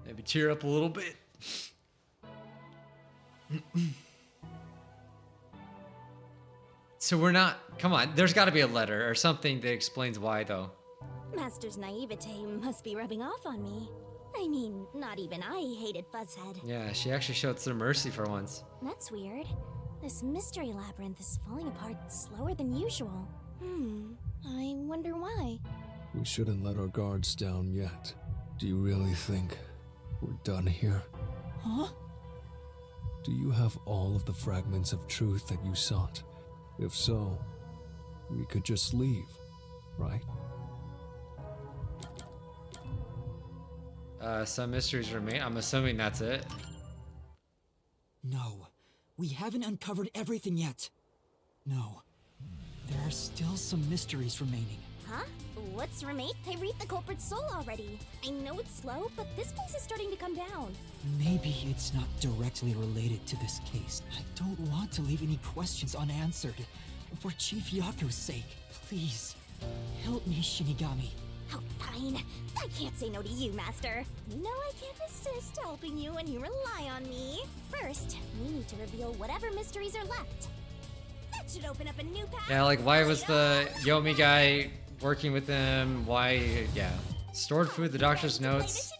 S1: Maybe tear up a little bit. So we're not, come on, there's gotta be a letter or something that explains why though.
S4: Master's naivete must be rubbing off on me. I mean, not even I hated Fuzzhead.
S1: Yeah, she actually showed some mercy for once.
S4: That's weird. This Mystery Labyrinth is falling apart slower than usual. I wonder why.
S3: We shouldn't let our guards down yet. Do you really think we're done here?
S2: Huh?
S3: Do you have all of the fragments of truth that you sought? If so, we could just leave, right?
S1: Some mysteries remain. I'm assuming that's it.
S2: No, we haven't uncovered everything yet. No, there are still some mysteries remaining.
S4: Huh? What's remain? They reaped the culprit's soul already. I know it's slow, but this place is starting to come down.
S2: Maybe it's not directly related to this case. I don't want to leave any questions unanswered. For Chief Yako's sake, please, help me, Shinigami.
S4: Oh, fine. I can't say no to you, Master. No, I can't resist helping you when you rely on me. First, we need to reveal whatever mysteries are left. That should open up a new path.
S1: Yeah, like why was the Yomi guy working with them? Why, yeah. Stored food, the doctor's notes.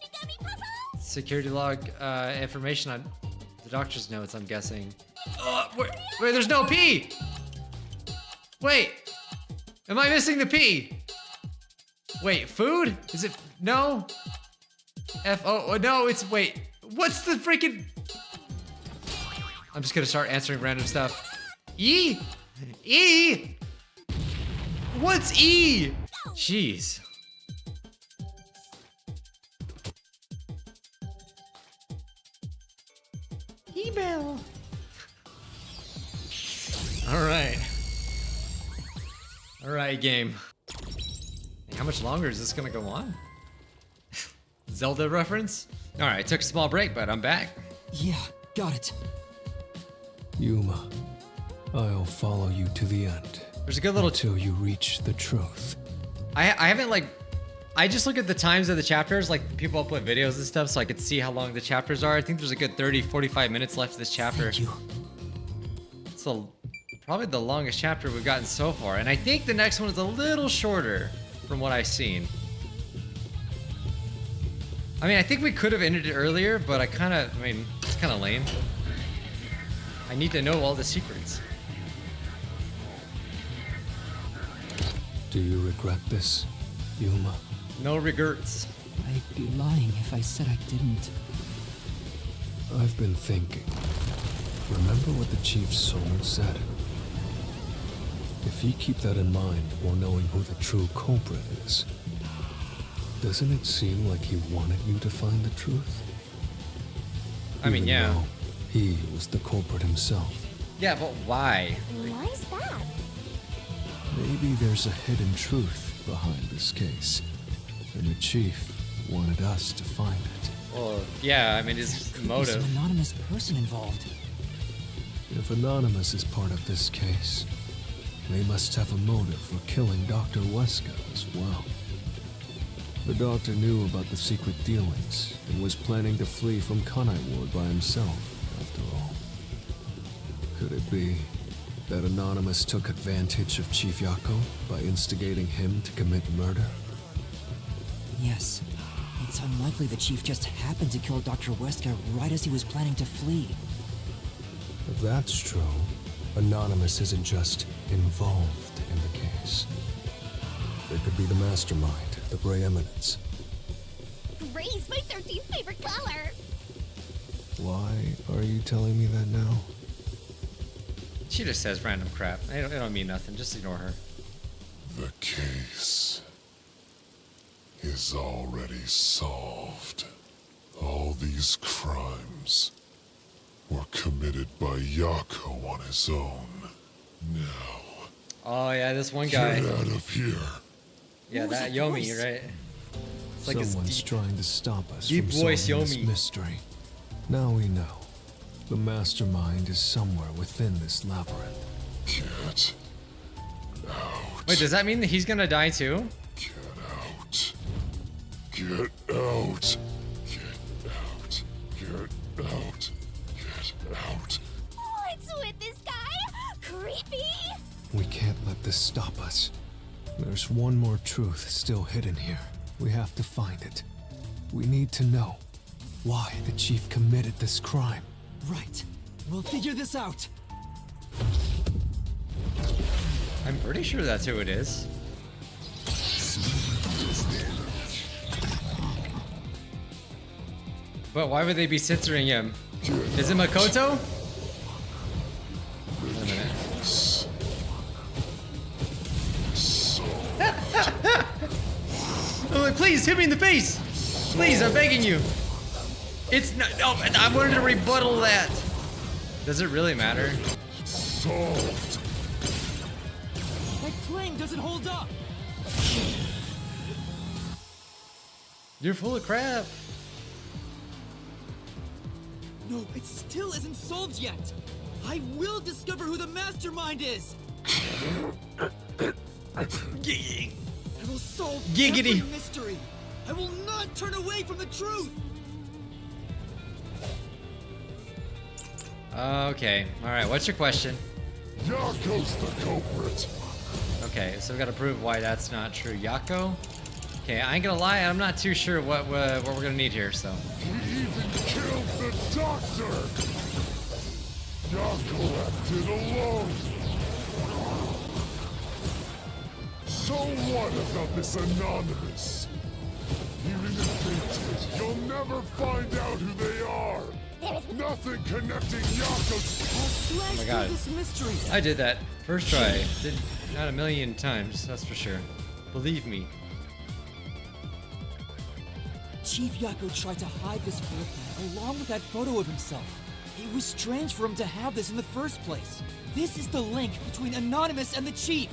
S1: Security log information on the doctor's notes, I'm guessing. Wait, there's no P! Wait! Am I missing the P? Wait, food? Is it, no? F-O, no, it's, wait. What's the freaking? I'm just gonna start answering random stuff. E? E? What's E? Jeez. Email. All right. All right, game. How much longer is this gonna go on? Zelda reference? All right, took a small break, but I'm back.
S2: Yeah, got it.
S3: Yuma, I'll follow you to the end.
S1: There's a good little
S3: until you reach the truth.
S1: I haven't like, I just look at the times of the chapters, like people upload videos and stuff so I could see how long the chapters are. I think there's a good 30, 45 minutes left of this chapter.
S2: Thank you.
S1: So probably the longest chapter we've gotten so far. And I think the next one is a little shorter from what I've seen. I mean, I think we could have ended it earlier, but it's kind of lame. I need to know all the secrets.
S3: Do you regret this, Yuma?
S1: No regrets.
S2: I'd be lying if I said I didn't.
S3: I've been thinking. Remember what the Chief's soul said? If you keep that in mind while knowing who the true culprit is, Doesn't it seem like he wanted you to find the truth?
S1: I mean,
S3: Even
S1: yeah.
S3: though he was the culprit himself.
S1: Yeah, but why?
S4: Why's that?
S3: Maybe there's a hidden truth behind this case, and the chief wanted us to find it.
S1: Well, yeah, I mean, his
S2: Could be
S1: motive.
S2: some anonymous person involved.
S3: If Anonymous is part of this case, they must have a motive for killing Dr. Wesker as well. The doctor knew about the secret dealings and was planning to flee from Conite Ward by himself, after all. Could it be that Anonymous took advantage of Chief Yako by instigating him to commit murder?
S2: Yes. It's unlikely the chief just happened to kill Dr. Wesker right as he was planning to flee.
S3: If that's true, Anonymous isn't just involved in the case. It could be the mastermind, the Grey Eminence.
S4: Gray's my 13th favorite color.
S3: Why are you telling me that now?
S1: She just says random crap. It don't mean nothing. Just ignore her.
S10: The case is already solved. All these crimes were committed by Yako on his own. Now,
S1: Oh yeah, this one guy.
S10: get out of here.
S1: Yeah,
S2: What was
S1: that
S2: that
S1: Yomi,
S2: voice?
S1: right? It's like
S3: Someone's
S1: it's
S3: trying to stop us
S1: deep
S3: from
S1: voice
S3: solving this
S1: Yomi.
S3: mystery. Now we know. The mastermind is somewhere within this labyrinth.
S10: Get out.
S1: Wait, does that mean that he's gonna die too?
S10: Get out. Get out. Get out. Get out. Get out.
S4: What's with this guy? Creepy.
S3: We can't let this stop us. There's one more truth still hidden here. We have to find it. We need to know why the chief committed this crime.
S2: Right. We'll figure this out.
S1: I'm pretty sure that's who it is. But why would they be censoring him? Is it Makoto? Wait a minute. I'm like, please hit me in the face! Please, I'm begging you. It's not. No, I wanted to rebuttal that. Does it really matter?
S10: Solved.
S2: That claim doesn't hold up.
S1: You're full of crap.
S2: No, it still isn't solved yet. I will discover who the mastermind is. I will solve
S1: Giggity.
S2: every mystery. I will not turn away from the truth.
S1: Okay. All right. What's your question?
S10: Yako's the culprit.
S1: Okay, so we gotta prove why that's not true. Yako? Okay, I ain't gonna lie, I'm not too sure what we're gonna need here, so.
S10: He even killed the doctor. Yako acted alone. So what about this Anonymous? Even if they did, you'll never find out who they are. Nothing connecting Yako's.
S2: I'll slash
S1: my God.
S2: through this mystery.
S1: I did that. First try. Did not a million times, that's for sure. Believe me.
S2: Chief Yako tried to hide this floor plan along with that photo of himself. It was strange for him to have this in the first place. This is the link between Anonymous and the Chief.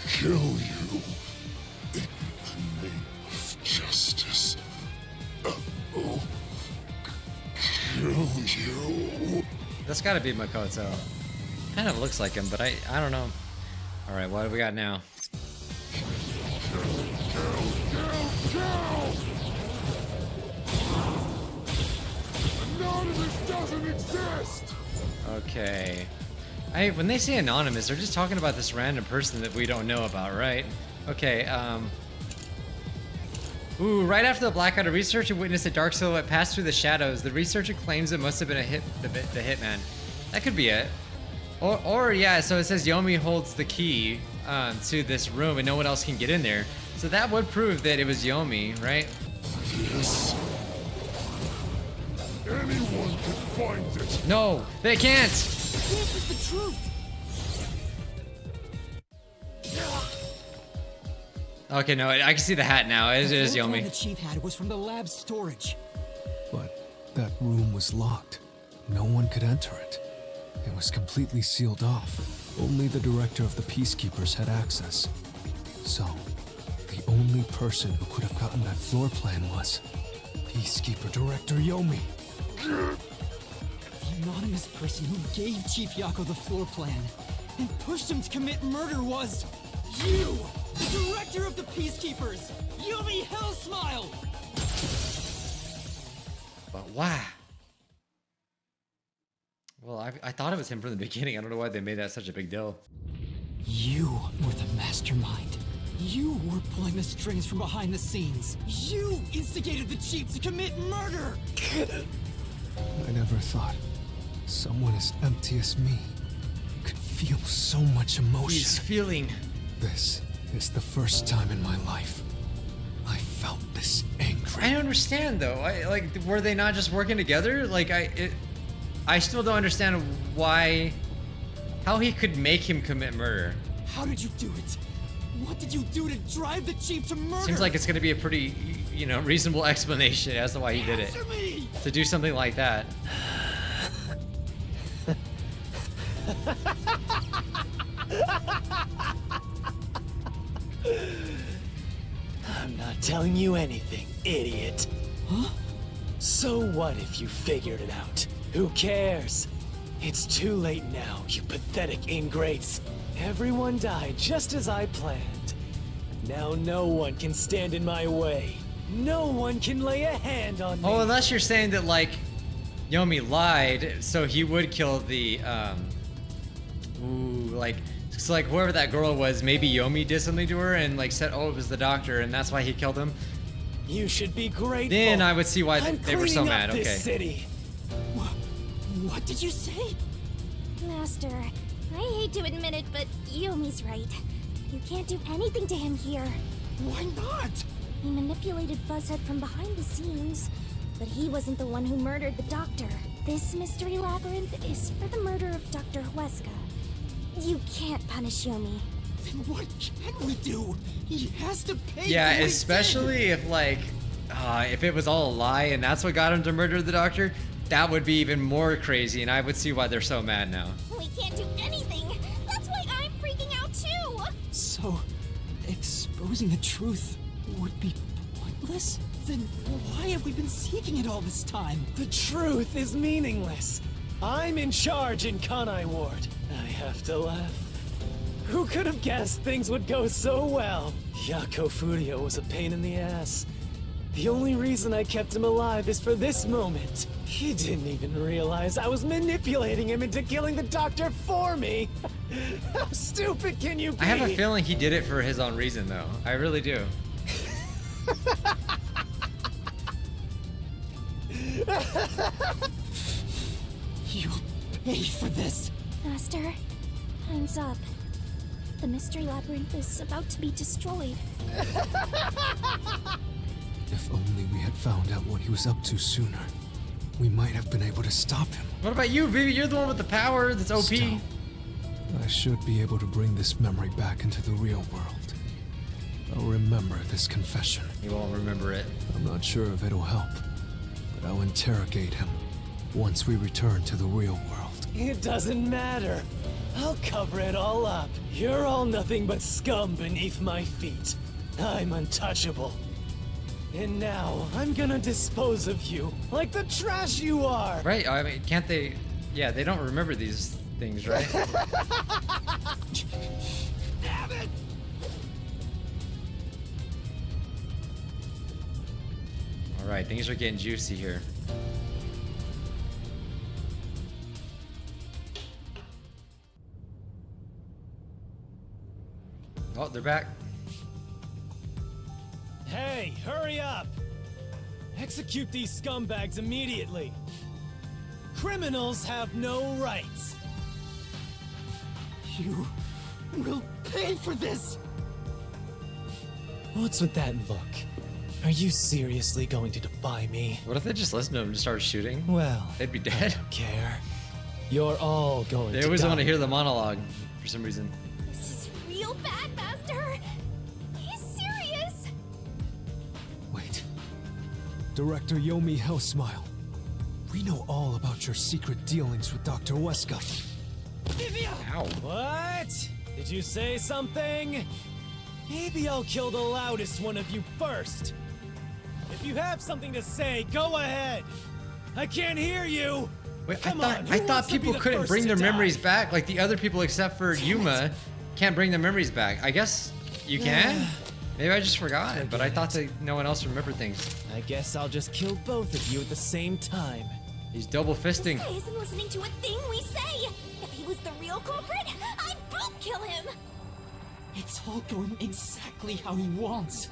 S10: Kill you in the name of justice. Oh, kill you.
S1: That's gotta be Makoto. Kind of looks like him, but I don't know. Alright, what do we got now?
S10: Anonymous doesn't exist.
S1: Okay. When they say anonymous, they're just talking about this random person that we don't know about, right? Okay, Ooh, right after the blackout, a researcher witnessed a dark silhouette pass through the shadows. The researcher claims it must have been the hitman. That could be it. Or yeah, so it says Yomi holds the key to this room and no one else can get in there. So that would prove that it was Yomi, right?
S10: Yes. Anyone can find it.
S1: No, they can't!
S2: This is the truth.
S1: Okay, no, I can see the hat now. It is
S2: The floor plan
S1: Yomi.
S2: the chief had was from the lab's storage.
S3: But that room was locked. No one could enter it. It was completely sealed off. Only the director of the Peacekeepers had access. So, the only person who could have gotten that floor plan was Peacekeeper Director Yomi.
S2: The anonymous person who gave Chief Yako the floor plan and pushed him to commit murder was you! The director of the Peacekeepers! Yomi Hellsmile!
S1: But wow. Well, I thought it was him from the beginning. I don't know why they made that such a big deal.
S2: You were the mastermind. You were pulling the strings from behind the scenes. You instigated the chief to commit murder!
S3: I never thought someone as empty as me could feel so much emotion.
S1: He's feeling.
S3: This is the first time in my life I felt this angry.
S1: I don't understand though. Were they not just working together? I still don't understand how he could make him commit murder.
S2: How did you do it? What did you do to drive the chief to murder?
S1: Seems like it's gonna be a pretty, reasonable explanation as to why he did it.
S2: Answer me!
S1: To do something like that.
S5: I'm not telling you anything, idiot.
S2: Huh?
S5: So what if you figured it out? Who cares? It's too late now, you pathetic ingrates. Everyone died just as I planned. Now no one can stand in my way. No one can lay a hand on me.
S1: Oh, unless you're saying that Yomi lied, so he would kill the whoever that girl was, maybe Yomi did something to her and said, oh, it was the doctor, and that's why he killed him.
S5: You should be grateful.
S1: Then I would see why
S5: I'm
S1: they were so
S5: cleaning up
S1: mad.
S5: this
S1: Okay.
S5: city.
S2: What did you say?
S4: Master, I hate to admit it, but Yomi's right. You can't do anything to him here.
S2: Why not?
S4: He manipulated Fuzzhead from behind the scenes, but he wasn't the one who murdered the doctor. This Mystery Labyrinth is for the murder of Dr. Huesca. You can't punish Yomi.
S2: Then what can we do? He has to pay.
S1: Yeah,
S2: for what he
S1: especially if it was all a lie and that's what got him to murder the doctor, that would be even more crazy, and I would see why they're so mad now.
S4: We can't do anything. That's why I'm freaking out too.
S2: So, exposing the truth would be pointless? Then why have we been seeking it all this time?
S5: The truth is meaningless. I'm in charge in Kanai Ward. I have to laugh. Who could have guessed things would go so well? Yako Furio was a pain in the ass. The only reason I kept him alive is for this moment. He didn't even realize I was manipulating him into killing the doctor for me. How stupid can you be?
S1: I have a feeling he did it for his own reason, though. I really do.
S2: You'll pay for this.
S4: Master, time's up. The Mystery Labyrinth is about to be destroyed.
S3: If only we had found out what he was up to sooner, we might have been able to stop him.
S1: What about you, baby? You're the one with the power that's OP.
S3: Still, I should be able to bring this memory back into the real world. I'll remember this confession.
S1: He won't remember it.
S3: I'm not sure if it'll help, but I'll interrogate him once we return to the real world.
S5: It doesn't matter. I'll cover it all up. You're all nothing but scum beneath my feet. I'm untouchable. And now, I'm gonna dispose of you, like the trash you are!
S1: Right? I mean, can't they... Yeah, they don't remember these things, right?
S2: Damn it!
S1: Alright, things are getting juicy here. Oh, they're back.
S5: Hey, hurry up! Execute these scumbags immediately! Criminals have no rights!
S2: You will pay for this!
S5: What's with that look? Are you seriously going to defy me?
S1: What if they just listened to him and start shooting?
S5: Well,
S1: They'd be
S5: I
S1: dead.
S5: don't care. You're all going to
S1: They always
S5: die.
S1: want to hear the monologue for some reason.
S4: This is real bad, Master. He's serious.
S3: Director Yomi Hellsmile. We know all about your secret dealings with Dr. Weska.
S1: Ow.
S5: What? Did you say something? Maybe I'll kill the loudest one of you first. If you have something to say, go ahead. I can't hear you.
S1: Wait,
S5: Come
S1: I
S5: on,
S1: thought
S5: who wants to be
S1: people
S5: the
S1: couldn't
S5: first
S1: bring
S5: to
S1: their
S5: die?
S1: memories back. Like the other people except for Yuma can't bring their memories back. I guess you can. Maybe I just forgot, but I thought that no one else remembered things.
S5: I guess I'll just kill both of you at the same time.
S1: He's double fisting.
S4: This guy isn't listening to a thing we say. If he was the real culprit, I'd boot kill him.
S2: It's all going exactly how he wants.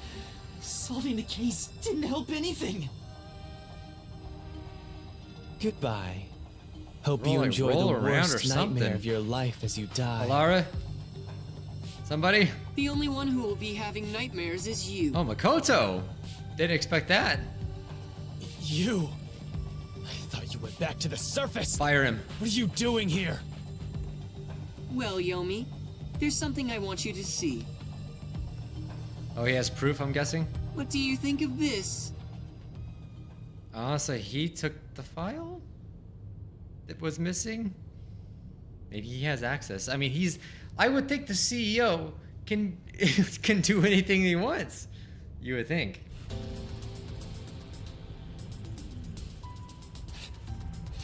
S2: Solving the case didn't help anything.
S5: Goodbye. Hope
S1: Roll
S5: you
S1: it-
S5: enjoy
S1: roll
S5: the
S1: around or
S5: worst nightmare
S1: something.
S5: of your life as you die.
S1: Alara? Somebody?
S11: The only one who will be having nightmares is you.
S1: Oh, Makoto. Didn't expect that.
S5: You! I thought you went back to the surface!
S1: Fire him.
S5: What are you doing here?
S11: Well, Yomi, there's something I want you to see.
S1: Oh, he has proof, I'm guessing?
S11: What do you think of this?
S1: So he took the file that was missing? Maybe he has access. I mean, I would think the CEO can can do anything he wants. You would think.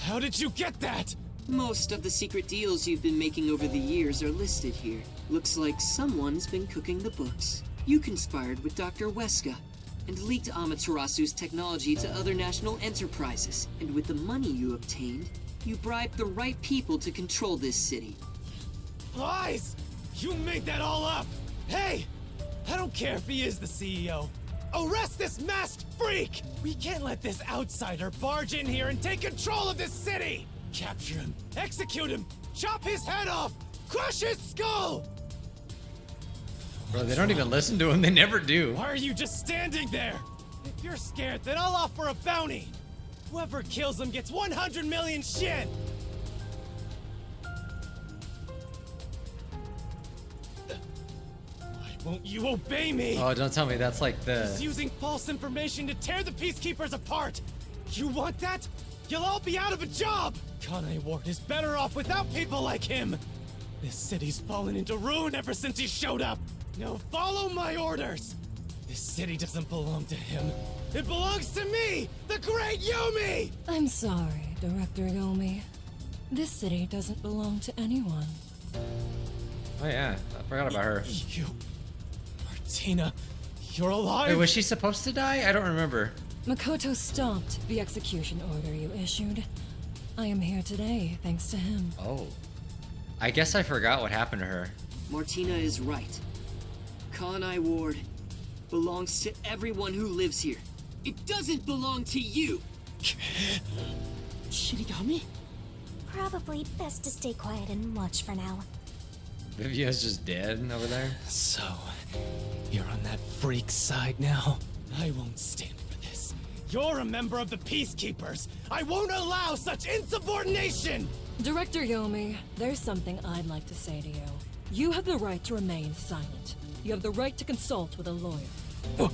S5: How did you get that?
S11: Most of the secret deals you've been making over the years are listed here. Looks like someone's been cooking the books. You conspired with Dr. Weska and leaked Amaterasu's technology to other national enterprises. And with the money you obtained, you bribed the right people to control this city.
S5: Lies! You made that all up! Hey! I don't care if he is the CEO. Arrest this masked freak! We can't let this outsider barge in here and take control of this city! Capture him, execute him, chop his head off, crush his skull!
S1: Bro, they don't even listen to him. They never do.
S5: Why are you just standing there? If you're scared, then I'll offer a bounty. Whoever kills him gets 100 million shin! Why won't you obey me?
S1: Oh, don't tell me that's like
S5: He's
S1: the...
S5: using false information to tear the Peacekeepers apart! You want that? You'll all be out of a job! Kanai Ward is better off without people like him! This city's fallen into ruin ever since he showed up! Now follow my orders! This city doesn't belong to him. It belongs to me! The Great Yomi!
S12: I'm sorry, Director Yomi. This city doesn't belong to anyone.
S1: Oh yeah, I forgot about her.
S5: You... Martina, you're alive?
S1: Wait, was she supposed to die? I don't remember.
S12: Makoto stopped the execution order you issued. I am here today, thanks to him.
S1: Oh. I guess I forgot what happened to her.
S11: Martina is right. Kanai Ward belongs to everyone who lives here. It doesn't belong to you!
S2: Shinigami?
S4: Probably best to stay quiet and watch for now.
S1: Vivia's just dead over there.
S5: So, you're on that freak's side now? I won't stand for this. You're a member of the Peacekeepers! I won't allow such insubordination!
S12: Director Yomi, there's something I'd like to say to you. You have the right to remain silent. You have the right to consult with a lawyer.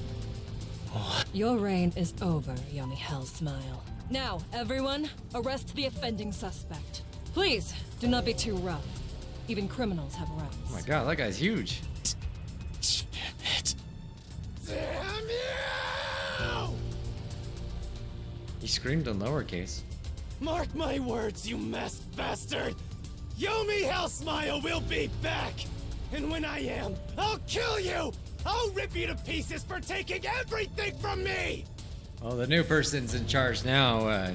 S12: Your reign is over, Yomi Hellsmile. Now, everyone, arrest the offending suspect. Please, do not be too rough. Even criminals have rights.
S1: Oh my god, that guy's huge.
S5: Damn it. Damn you!
S1: He screamed in lowercase.
S5: Mark my words, you masked bastard! Yomi Hellsmile will be back! And when I am, I'll kill you! I'll rip you to pieces for taking everything from me!
S1: Well, the new person's in charge now.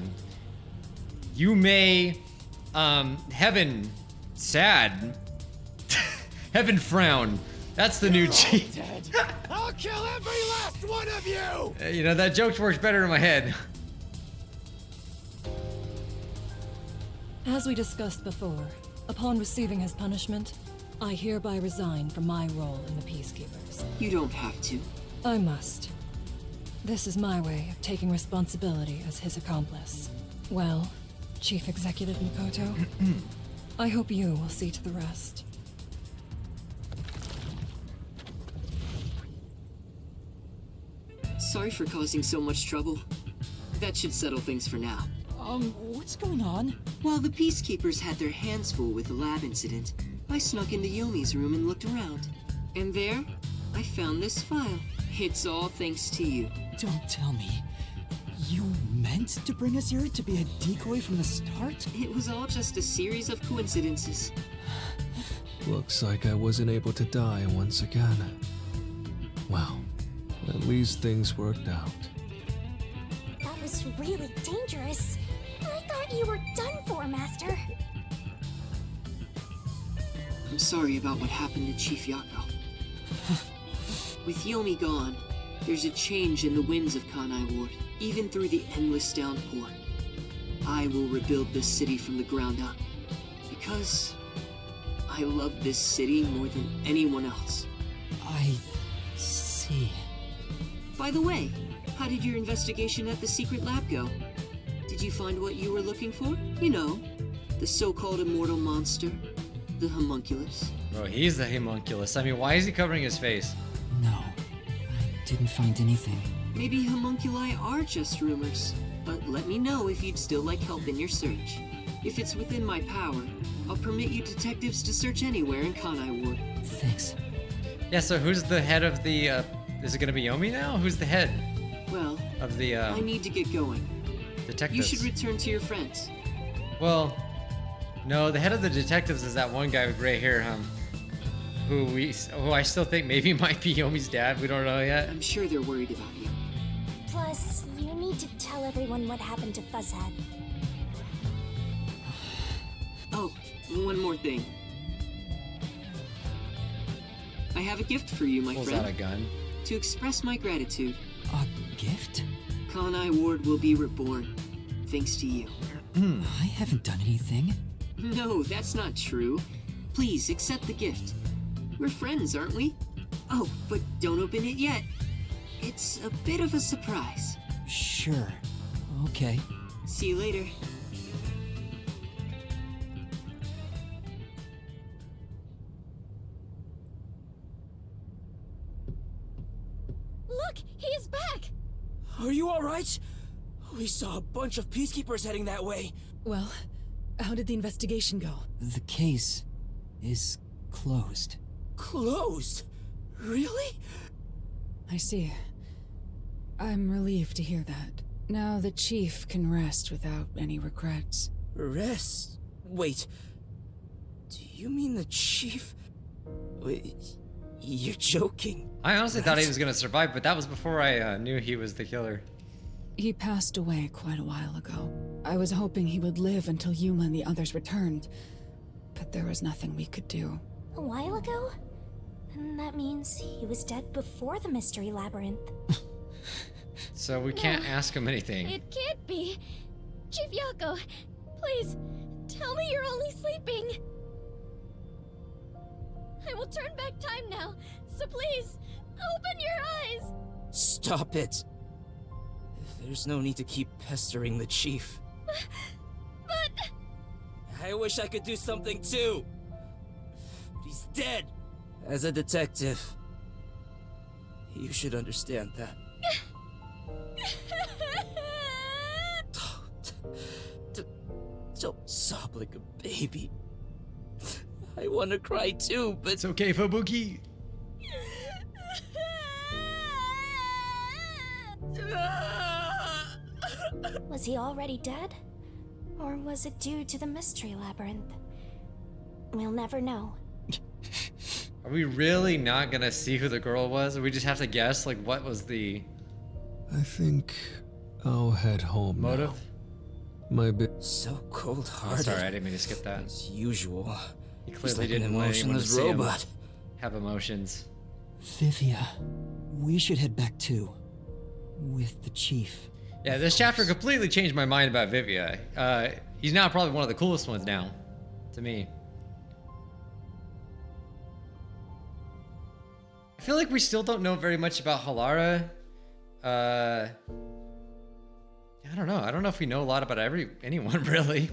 S1: You may, Heaven sad. Heaven frown. That's the new chief.
S5: Dead. I'll kill every last one of you!
S1: You know, that joke works better in my head.
S12: As we discussed before, upon receiving his punishment, I hereby resign from my role in the Peacekeepers.
S11: You don't have to.
S12: I must. This is my way of taking responsibility as his accomplice. Well, Chief Executive Makoto, I hope you will see to the rest.
S11: Sorry for causing so much trouble. that should settle things for now.
S2: What's going on?
S11: While the Peacekeepers had their hands full with the lab incident, I snuck into Yomi's room and looked around. And there, I found this file. It's all thanks to you.
S2: Don't tell me. You meant to bring us here to be a decoy from the start?
S11: It was all just a series of coincidences.
S3: Looks like I wasn't able to die once again. Well, at least things worked out.
S4: That was really dangerous. I thought you were done for, Master.
S11: I'm sorry about what happened to Chief Yako. With Yomi gone, there's a change in the winds of Kanai Ward, even through the endless downpour. I will rebuild this city from the ground up, because I love this city more than anyone else.
S2: I see.
S11: By the way, how did your investigation at the secret lab go? Did you find what you were looking for? You know, the so-called immortal monster, the homunculus.
S1: Bro, he's the homunculus. I mean, why is he covering his face?
S2: No, I didn't find anything.
S11: Maybe homunculi are just rumors, but let me know if you'd still like help in your search. If it's within my power, I'll permit you detectives to search anywhere in Kanai Ward.
S2: Thanks.
S1: Yeah, so who's the head of the, is it gonna be Yomi now? Who's the head
S11: Well,
S1: of the,
S11: I need to get going.
S1: detectives?
S11: You should return to your friends.
S1: Well, no, the head of the detectives is that one guy with gray hair, who I still think maybe might be Yomi's dad. We don't know yet.
S11: I'm sure they're worried about you.
S4: Plus, you need to tell everyone what happened to Fuzzhead.
S11: Oh, one more thing. I have a gift for you, my
S1: Pulls
S11: friend.
S1: out a gun.
S11: To express my gratitude.
S2: A gift?
S11: Kanai Ward will be reborn, thanks to you.
S2: I haven't done anything.
S11: No, that's not true. Please, accept the gift. We're friends, aren't we? Oh, but don't open it yet. It's a bit of a surprise.
S2: Sure. Okay.
S11: See you later.
S4: Look, he is back!
S7: Are you alright? We saw a bunch of peacekeepers heading that way.
S12: Well, how did the investigation go?
S2: The case is closed.
S7: Closed? Really?
S12: I see. I'm relieved to hear that. Now the chief can rest without any regrets.
S7: Rest? Wait. Do you mean the chief? Wait, you're joking.
S1: I honestly thought he was gonna survive, but that was before I knew he was the killer.
S12: He passed away quite a while ago. I was hoping he would live until Yuma and the others returned, but there was nothing we could do.
S4: A while ago? Then that means he was dead before the Mystery Labyrinth.
S1: So we can't
S4: No,
S1: ask him anything.
S4: It can't be. Chief Yako, please, tell me you're only sleeping. I will turn back time now, so please, open your eyes.
S7: Stop it. There's no need to keep pestering the chief.
S4: But...
S7: I wish I could do something too. But he's dead. As a detective, you should understand that. Don't sob like a baby. I want to cry too, but...
S1: It's okay, Fubuki.
S4: Was he already dead? Or was it due to the Mystery Labyrinth? We'll never know.
S1: Are we really not gonna see who the girl was? Or we just have to guess, like, what was the
S3: I think I'll head home
S1: motive?
S3: now. My
S7: So
S1: Oh,
S7: cold-hearted.
S1: sorry, I didn't mean to skip that.
S7: As usual.
S1: He
S7: He's
S1: clearly
S7: like an
S1: didn't want anyone to
S7: emotionless
S1: see him
S7: robot.
S1: have emotions.
S2: Vivia, we should head back too. With the chief.
S1: Yeah, this chapter completely changed my mind about Vivia. He's now probably one of the coolest ones now, to me. I feel like we still don't know very much about Halara. I don't know. I don't know if we know a lot about anyone really.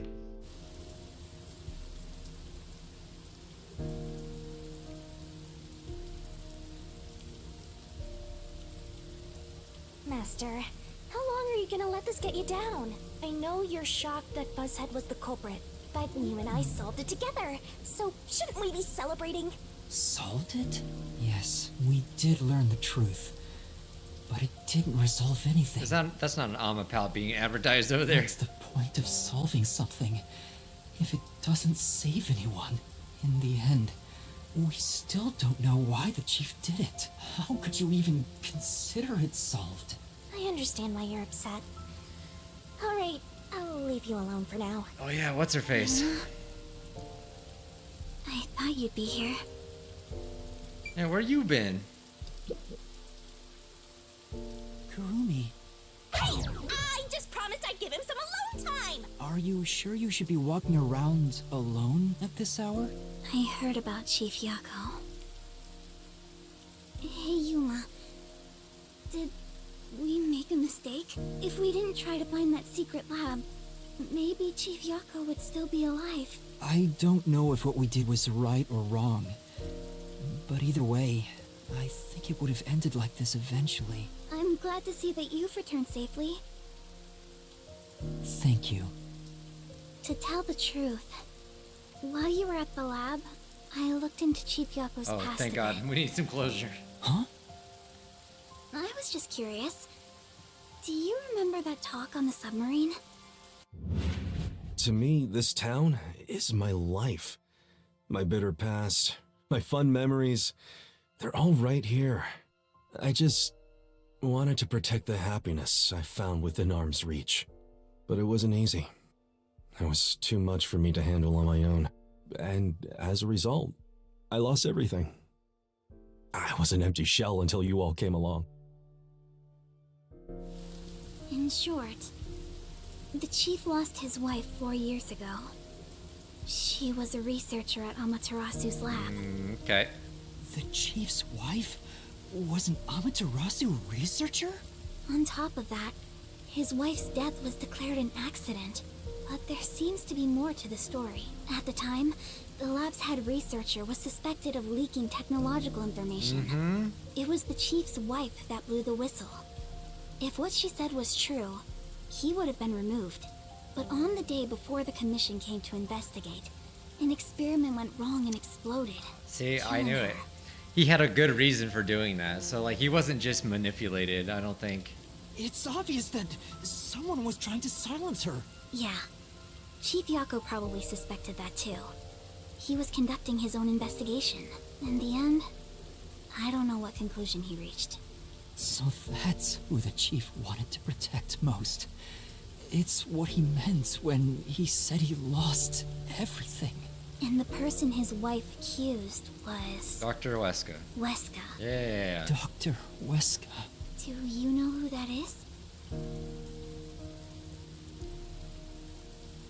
S4: Master, how long are you gonna let this get you down. I know you're shocked that Buzzhead was the culprit, but you and I solved it together, so shouldn't we be celebrating?
S2: Solved it? Yes, we did learn the truth. But it didn't resolve anything.
S1: That's not an Amapal being advertised over there.
S2: What's the point of solving something if it doesn't save anyone? In the end, we still don't know why the chief did it. How could you even consider it solved?
S4: I understand why you're upset. Alright, I'll leave you alone for now.
S1: Oh yeah, what's her face?
S4: I thought you'd be here.
S1: Hey, where you been?
S2: Kurumi,
S4: Hey! I just promised I'd give him some alone time!
S2: are you sure you should be walking around alone at this hour?
S4: I heard about Chief Yako. Hey, Yuma. Did we make a mistake? If we didn't try to find that secret lab, maybe Chief Yako would still be alive.
S2: I don't know if what we did was right or wrong. But either way, I think it would have ended like this eventually.
S4: I'm glad to see that you've returned safely.
S2: Thank you.
S4: To tell the truth, while you were at the lab, I looked into Chief Yako's
S1: Oh,
S4: past
S1: thank
S4: a
S1: God.
S4: bit.
S1: We need some closure.
S2: Huh?
S4: I was just curious. Do you remember that talk on the submarine?
S9: To me, this town is my life. My bitter past, my fun memories, they're all right here. I just wanted to protect the happiness I found within arm's reach. But it wasn't easy. It was too much for me to handle on my own. And as a result, I lost everything. I was an empty shell until you all came along.
S4: In short, the chief lost his wife 4 years ago. She was a researcher at Amaterasu's lab.
S1: Okay.
S2: The chief's wife was an Amaterasu researcher?
S4: On top of that, his wife's death was declared an accident. But there seems to be more to the story. At the time, the lab's head researcher was suspected of leaking technological information. It was the chief's wife that blew the whistle. If what she said was true, he would have been removed. But on the day before the commission came to investigate, an experiment went wrong and exploded.
S1: See, I
S4: killing
S1: knew
S4: her.
S1: it. He had a good reason for doing that. So, like, he wasn't just manipulated, I don't think.
S2: It's obvious that someone was trying to silence her.
S4: Yeah. Chief Yako probably suspected that too. He was conducting his own investigation. In the end, I don't know what conclusion he reached.
S2: So that's who the chief wanted to protect most. It's what he meant when he said he lost everything.
S4: And the person his wife accused was...
S1: Dr. Weska.
S4: Weska.
S1: Yeah.
S2: Dr. Weska.
S4: Do you know who that is?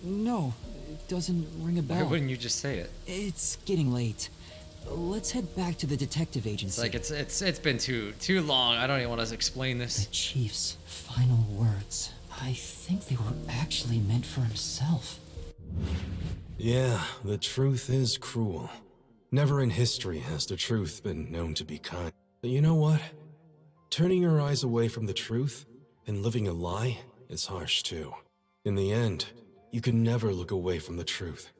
S2: No, it doesn't ring a
S1: Why
S2: bell.
S1: wouldn't you just say it?
S2: It's getting late. Let's head back to the detective
S1: It's
S2: agency.
S1: like it's been too long. I don't even want to explain this.
S2: The chief's final words. I think they were actually meant for himself.
S9: Yeah, the truth is cruel. Never in history has the truth been known to be kind. But you know what? Turning your eyes away from the truth and living a lie is harsh too. In the end, you can never look away from the truth.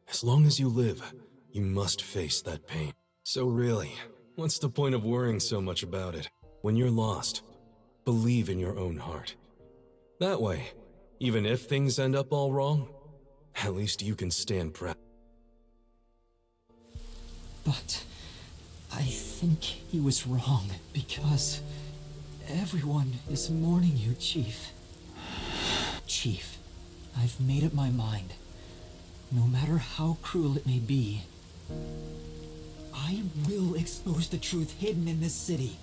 S9: As long as you live, you must face that pain. So really, what's the point of worrying so much about it? When you're lost, believe in your own heart. That way, even if things end up all wrong, at least you can stand proud.
S2: But I think he was wrong because everyone is mourning you, Chief. Chief, I've made up my mind. No matter how cruel it may be, I will expose the truth hidden in this city.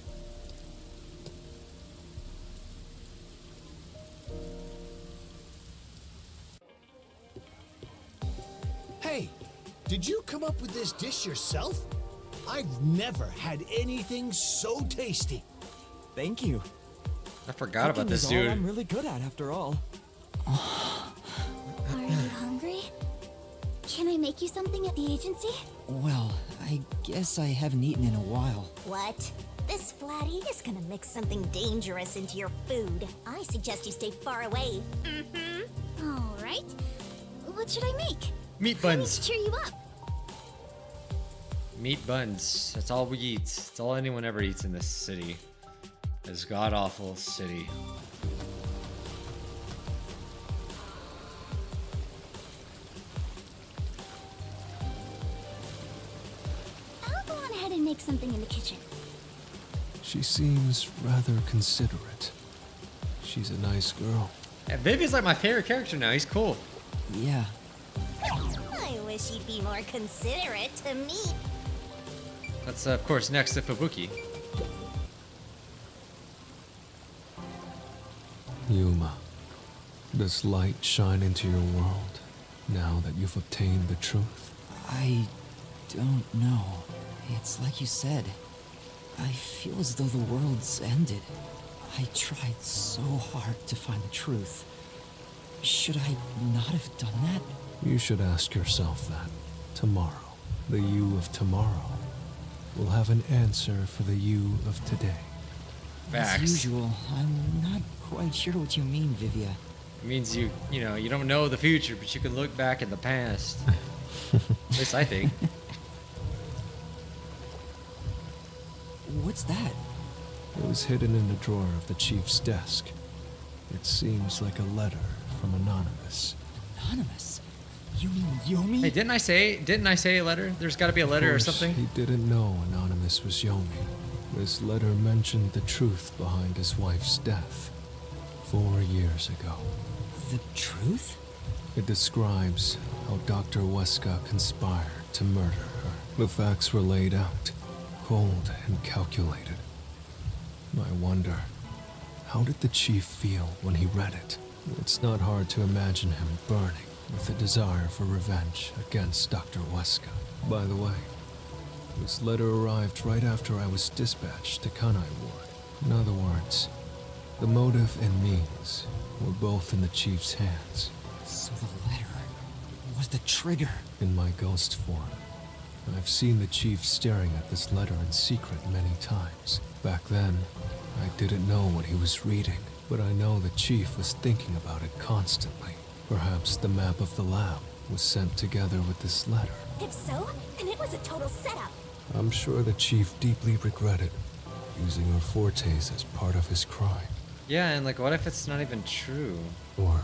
S13: Hey, did you come up with this dish yourself? I've never had anything so tasty.
S2: Thank you.
S1: I forgot about this
S2: Cooking is all
S1: dude.
S2: I'm really good at, after all.
S4: Are you hungry? Can I make you something at the agency?
S2: Well, I guess I haven't eaten in a while.
S4: What? This flatty is gonna mix something dangerous into your food. I suggest you stay far away. All right. What should I make?
S1: Meat
S4: I need
S1: buns.
S4: to cheer you up.
S1: Meat buns. That's all we eat. It's all anyone ever eats in this city. This god-awful city.
S4: I'll go on ahead and make something in the kitchen.
S3: She seems rather considerate. She's a nice girl.
S1: Yeah, Vivian's like my favorite character now. He's cool.
S2: Yeah.
S4: I wish he'd be more considerate to me.
S1: That's of course next to Fubuki.
S3: Yuma, does light shine into your world now that you've obtained the truth?
S2: I don't know. It's like you said. I feel as though the world's ended. I tried so hard to find the truth. Should I not have done that?
S3: You should ask yourself that. Tomorrow, the you of tomorrow will have an answer for the you of today.
S1: Facts.
S2: As usual, I'm not quite sure what you mean, Vivia.
S1: It means you know, you don't know the future, but you can look back in the past. At least I think.
S2: What's that?
S3: It was hidden in the drawer of the chief's desk. It seems like a letter from Anonymous.
S2: Anonymous? You mean Yomi?
S1: Hey, didn't I say a letter? There's got to be a letter or
S3: Of course,
S1: something.
S3: He didn't know Anonymous was Yomi. This letter mentioned the truth behind his wife's death 4 years ago.
S2: The truth?
S3: It describes how Dr. Weska conspired to murder her. The facts were laid out, cold and calculated. I wonder, how did the chief feel when he read it? It's not hard to imagine him burning with a desire for revenge against Dr. Weska. By the way, this letter arrived right after I was dispatched to Kanai Ward. In other words, the motive and means were both in the chief's hands.
S2: So the letter was the trigger.
S3: In my ghost form, I've seen the chief staring at this letter in secret many times. Back then, I didn't know what he was reading, but I know the chief was thinking about it constantly. Perhaps the map of the lab was sent together with this letter.
S4: If so, then it was a total setup.
S3: I'm sure the chief deeply regretted using her fortes as part of his crime.
S1: Yeah, and like, what if it's not even true?
S3: Or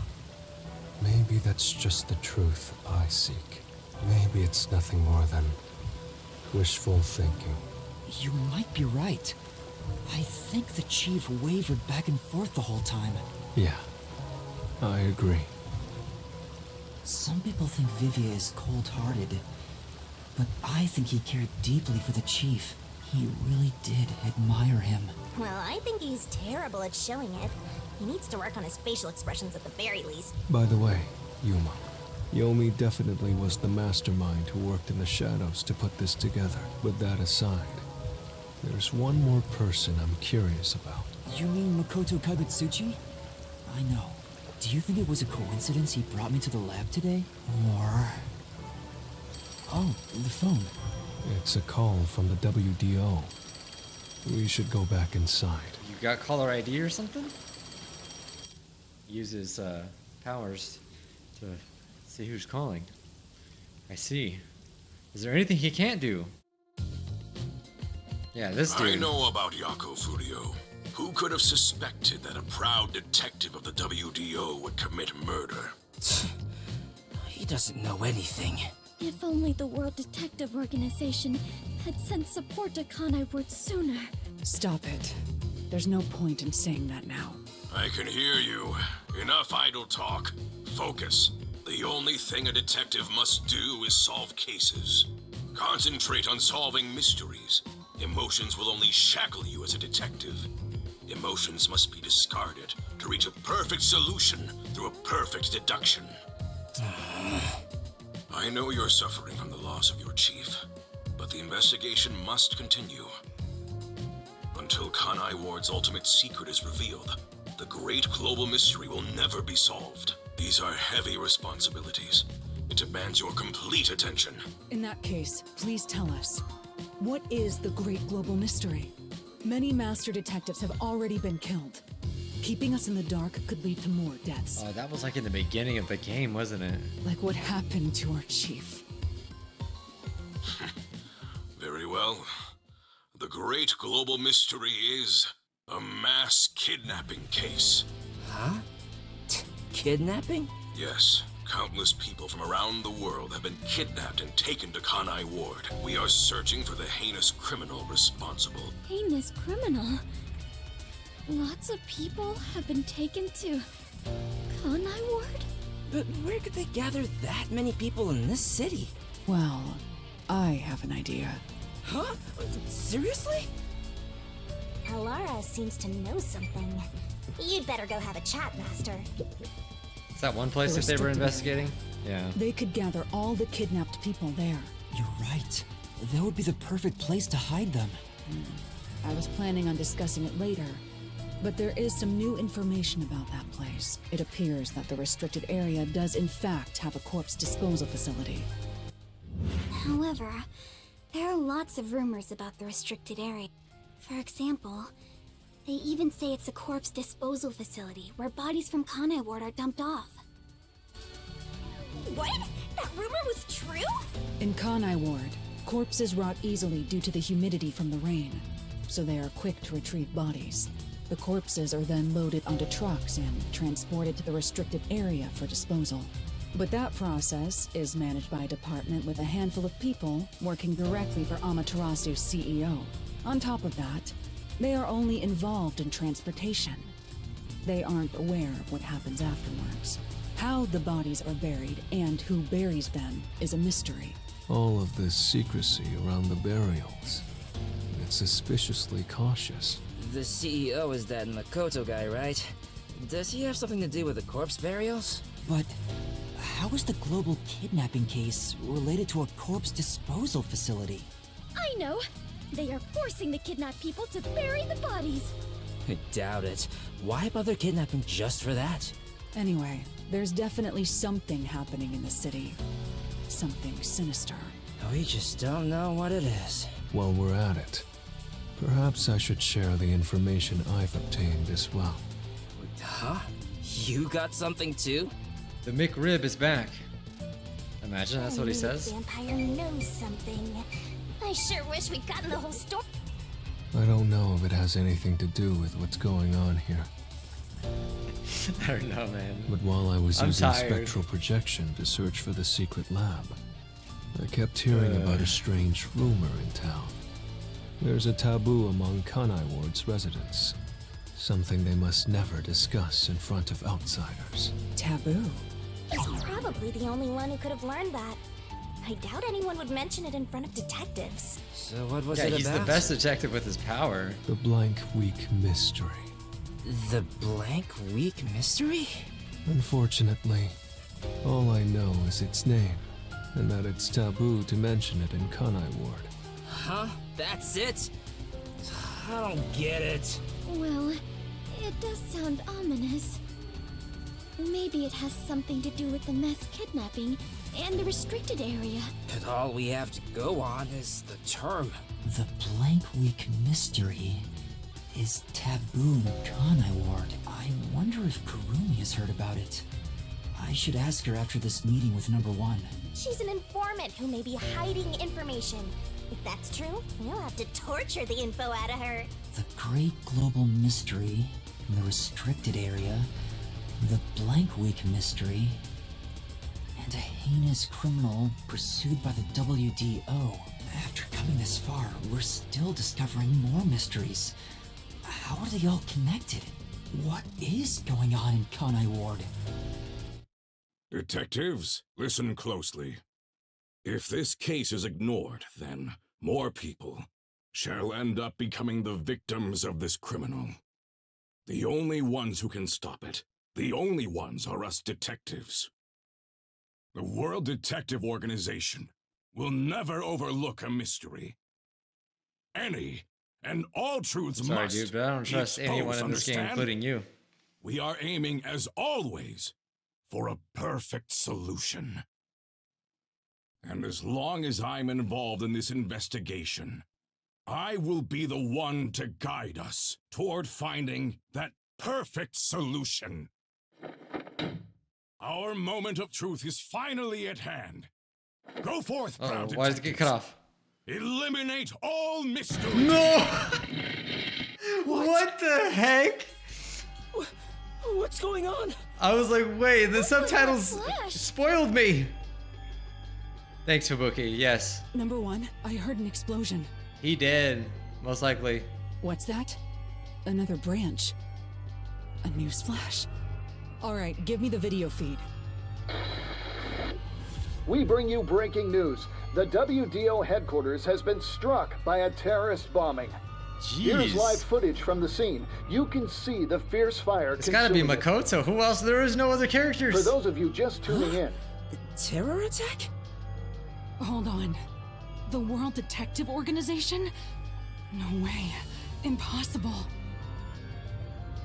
S3: maybe that's just the truth I seek. Maybe it's nothing more than wishful thinking.
S2: You might be right. I think the chief wavered back and forth the whole time.
S3: Yeah, I agree.
S2: Some people think Vivia is cold-hearted, but I think he cared deeply for the chief. He really did admire him.
S4: Well, I think he's terrible at showing it. He needs to work on his facial expressions at the very least.
S3: By the way, Yuma, Yomi definitely was the mastermind who worked in the shadows to put this together. But that aside, there's one more person I'm curious about.
S2: You mean Makoto Kagutsuchi? I know. Do you think it was a coincidence he brought me to the lab today? Or... Oh, the phone.
S3: It's a call from the WDO. We should go back inside.
S1: You got caller ID or something? Uses powers to see who's calling. I see. Is there anything he can't do? Yeah, this dude.
S6: I know about Yako Furio. Who could have suspected that a proud detective of the WDO would commit murder?
S7: He doesn't know anything.
S14: If only the World Detective Organization had sent support to Kanai Ward sooner.
S15: Stop it. There's no point in saying that now.
S6: I can hear you. Enough idle talk. Focus. The only thing a detective must do is solve cases. Concentrate on solving mysteries. Emotions will only shackle you as a detective. Emotions must be discarded to reach a perfect solution through a perfect deduction. I know you're suffering from the loss of your chief, but the investigation must continue. Until Kanai Ward's ultimate secret is revealed, the great global mystery will never be solved. These are heavy responsibilities. It demands your complete attention.
S15: In that case, please tell us. What is the great global mystery? Many master detectives have already been killed. Keeping us in the dark could lead to more deaths.
S1: Oh, that was like in the beginning of the game, wasn't it?
S15: Like what happened to our chief.
S6: Very well. The great global mystery is a mass kidnapping case.
S7: Huh? Kidnapping?
S6: Yes. Countless people from around the world have been kidnapped and taken to Kanai Ward. We are searching for the heinous criminal responsible.
S14: Heinous criminal? Lots of people have been taken to Kanai Ward?
S7: But where could they gather that many people in this city?
S15: Well, I have an idea.
S7: Huh? Seriously?
S4: Alara seems to know something. You'd better go have a chat, Master.
S1: Is that one place that they were investigating? Yeah.
S15: They could gather all the kidnapped people there.
S2: You're right. That would be the perfect place to hide them.
S15: I was planning on discussing it later, but there is some new information about that place. It appears that the restricted area does in fact have a corpse disposal facility.
S4: However, there are lots of rumors about the restricted area. For example, they even say it's a corpse disposal facility where bodies from Kanai Ward are dumped off. What? That rumor was true?
S15: In Kanai Ward, corpses rot easily due to the humidity from the rain, so they are quick to retrieve bodies. The corpses are then loaded onto trucks and transported to the restricted area for disposal. But that process is managed by a department with a handful of people working directly for Amaterasu's CEO. On top of that, they are only involved in transportation. They aren't aware of what happens afterwards. How the bodies are buried and who buries them is a mystery.
S3: All of this secrecy around the burials. It's suspiciously cautious.
S7: The CEO is that Makoto guy, right? Does he have something to do with the corpse burials?
S2: But how is the global kidnapping case related to a corpse disposal facility?
S14: I know! They are forcing the kidnapped people to bury the bodies!
S7: I doubt it. Why bother kidnapping just for that?
S15: Anyway, there's definitely something happening in the city. Something sinister.
S7: We just don't know what it is.
S3: While we're at it, perhaps I should share the information I've obtained as well.
S7: Huh? You got something too?
S1: The McRib is back. Imagine that's what he
S4: The
S1: says.
S4: vampire knows something. I sure wish we'd gotten the whole story.
S3: I don't know if it has anything to do with what's going on here.
S1: I don't know, man.
S3: But while I was
S1: I'm
S3: using
S1: tired.
S3: spectral projection to search for the secret lab, I kept hearing about a strange rumor in town. There's a taboo among Kanai Ward's residents. Something they must never discuss in front of outsiders.
S15: Taboo?
S4: He's probably the only one who could have learned that. I doubt anyone would mention it in front of detectives.
S7: So what was
S1: Yeah,
S7: it
S1: he's
S7: about?
S1: the best detective with his power.
S3: The blank week mystery.
S7: The blank week mystery?
S3: Unfortunately, all I know is its name, and that it's taboo to mention it in Kanai Ward.
S7: Huh? That's it? I don't get it.
S14: Well, it does sound ominous. Maybe it has something to do with the mass kidnapping and the restricted area.
S7: But all we have to go on is the term.
S2: The blank week mystery is taboo in Kanai Ward. I wonder if Kurumi has heard about it. I should ask her after this meeting with number 1.
S4: She's an informant who may be hiding information. If that's true, we'll have to torture the info out of her.
S2: The great global mystery in the restricted area, the blank week mystery, and a heinous criminal pursued by the WDO. After coming this far, we're still discovering more mysteries. How are they all connected? What is going on in Kanai Ward?
S6: Detectives, listen closely. If this case is ignored, then more people shall end up becoming the victims of this criminal. The only ones who can stop it, the only ones are us detectives. The World Detective Organization will never overlook a mystery. Any and all truths
S1: Sorry,
S6: must
S1: dude, but I don't
S6: be
S1: trust anyone
S6: exposed,
S1: in this game,
S6: understand?
S1: including you.
S6: We are aiming, as always, for a perfect solution. And as long as I'm involved in this investigation, I will be the one to guide us toward finding that perfect solution. Our moment of truth is finally at hand. Go forth, proud
S1: Why does it get cut off?
S6: Eliminate all mystery.
S1: No! What the heck?
S7: What's going on?
S1: I was like, wait, the subtitles spoiled me. Thanks, Fubuki. Yes.
S15: Number one, I heard an explosion.
S1: He did, most likely.
S15: What's that? Another branch. A news flash. All right, give me the video feed.
S16: We bring you breaking news. The WDO headquarters has been struck by a terrorist bombing.
S1: Jeez.
S16: Here's live footage from the scene. You can see the fierce fire.
S1: It's gotta be Makoto. Who else? There is no other characters.
S16: For those of you just tuning in.
S7: Terror attack?
S15: Hold on. The World Detective Organization? No way. Impossible.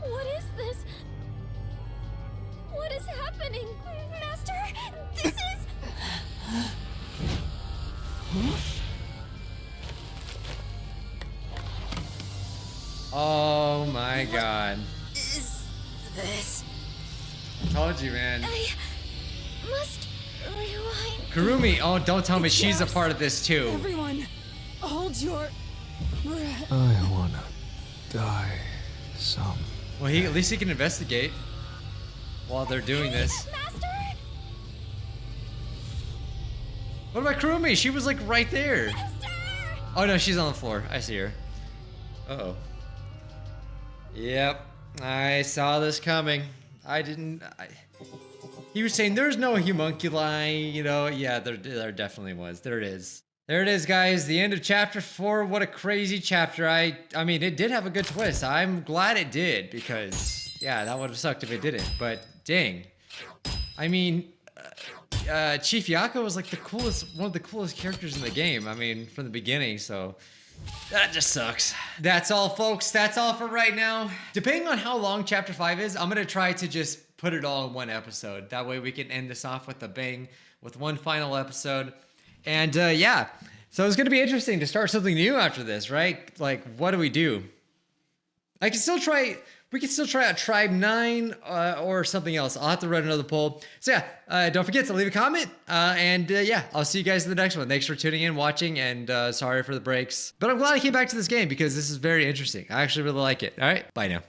S14: What is this? What is happening? Master, this is...
S1: Oh my god.
S14: Is this...
S1: I told you, man.
S14: I must rewind.
S1: Kurumi, oh, don't tell me she's a part of this too.
S15: Everyone, hold your breath.
S3: I wanna die some.
S1: Well, at least he can investigate while they're doing this.
S14: Master!
S1: What about Kurumi? She was like right there.
S14: Master!
S1: Oh no, she's on the floor. I see her. Uh-oh. Yep, I saw this coming. He was saying there's no homunculi, you know. Yeah, there definitely was. There it is. There it is, guys. The end of chapter 4. What a crazy chapter. I mean, it did have a good twist. I'm glad it did because, yeah, that would have sucked if it didn't. But dang, I mean, Chief Yako was like one of the coolest characters in the game. I mean, from the beginning. So. That just sucks. That's all, folks. That's all for right now. Depending on how long chapter 5 is, I'm gonna try to just put it all in one episode. That way we can end this off with a bang, with one final episode. And yeah, so it's gonna be interesting to start something new after this, right? Like, what do we do? We can still try out Tribe 9 or something else. I'll have to run another poll. So yeah, don't forget to leave a comment. And yeah, I'll see you guys in the next one. Thanks for tuning in, watching, and sorry for the breaks. But I'm glad I came back to this game because this is very interesting. I actually really like it. All right, bye now.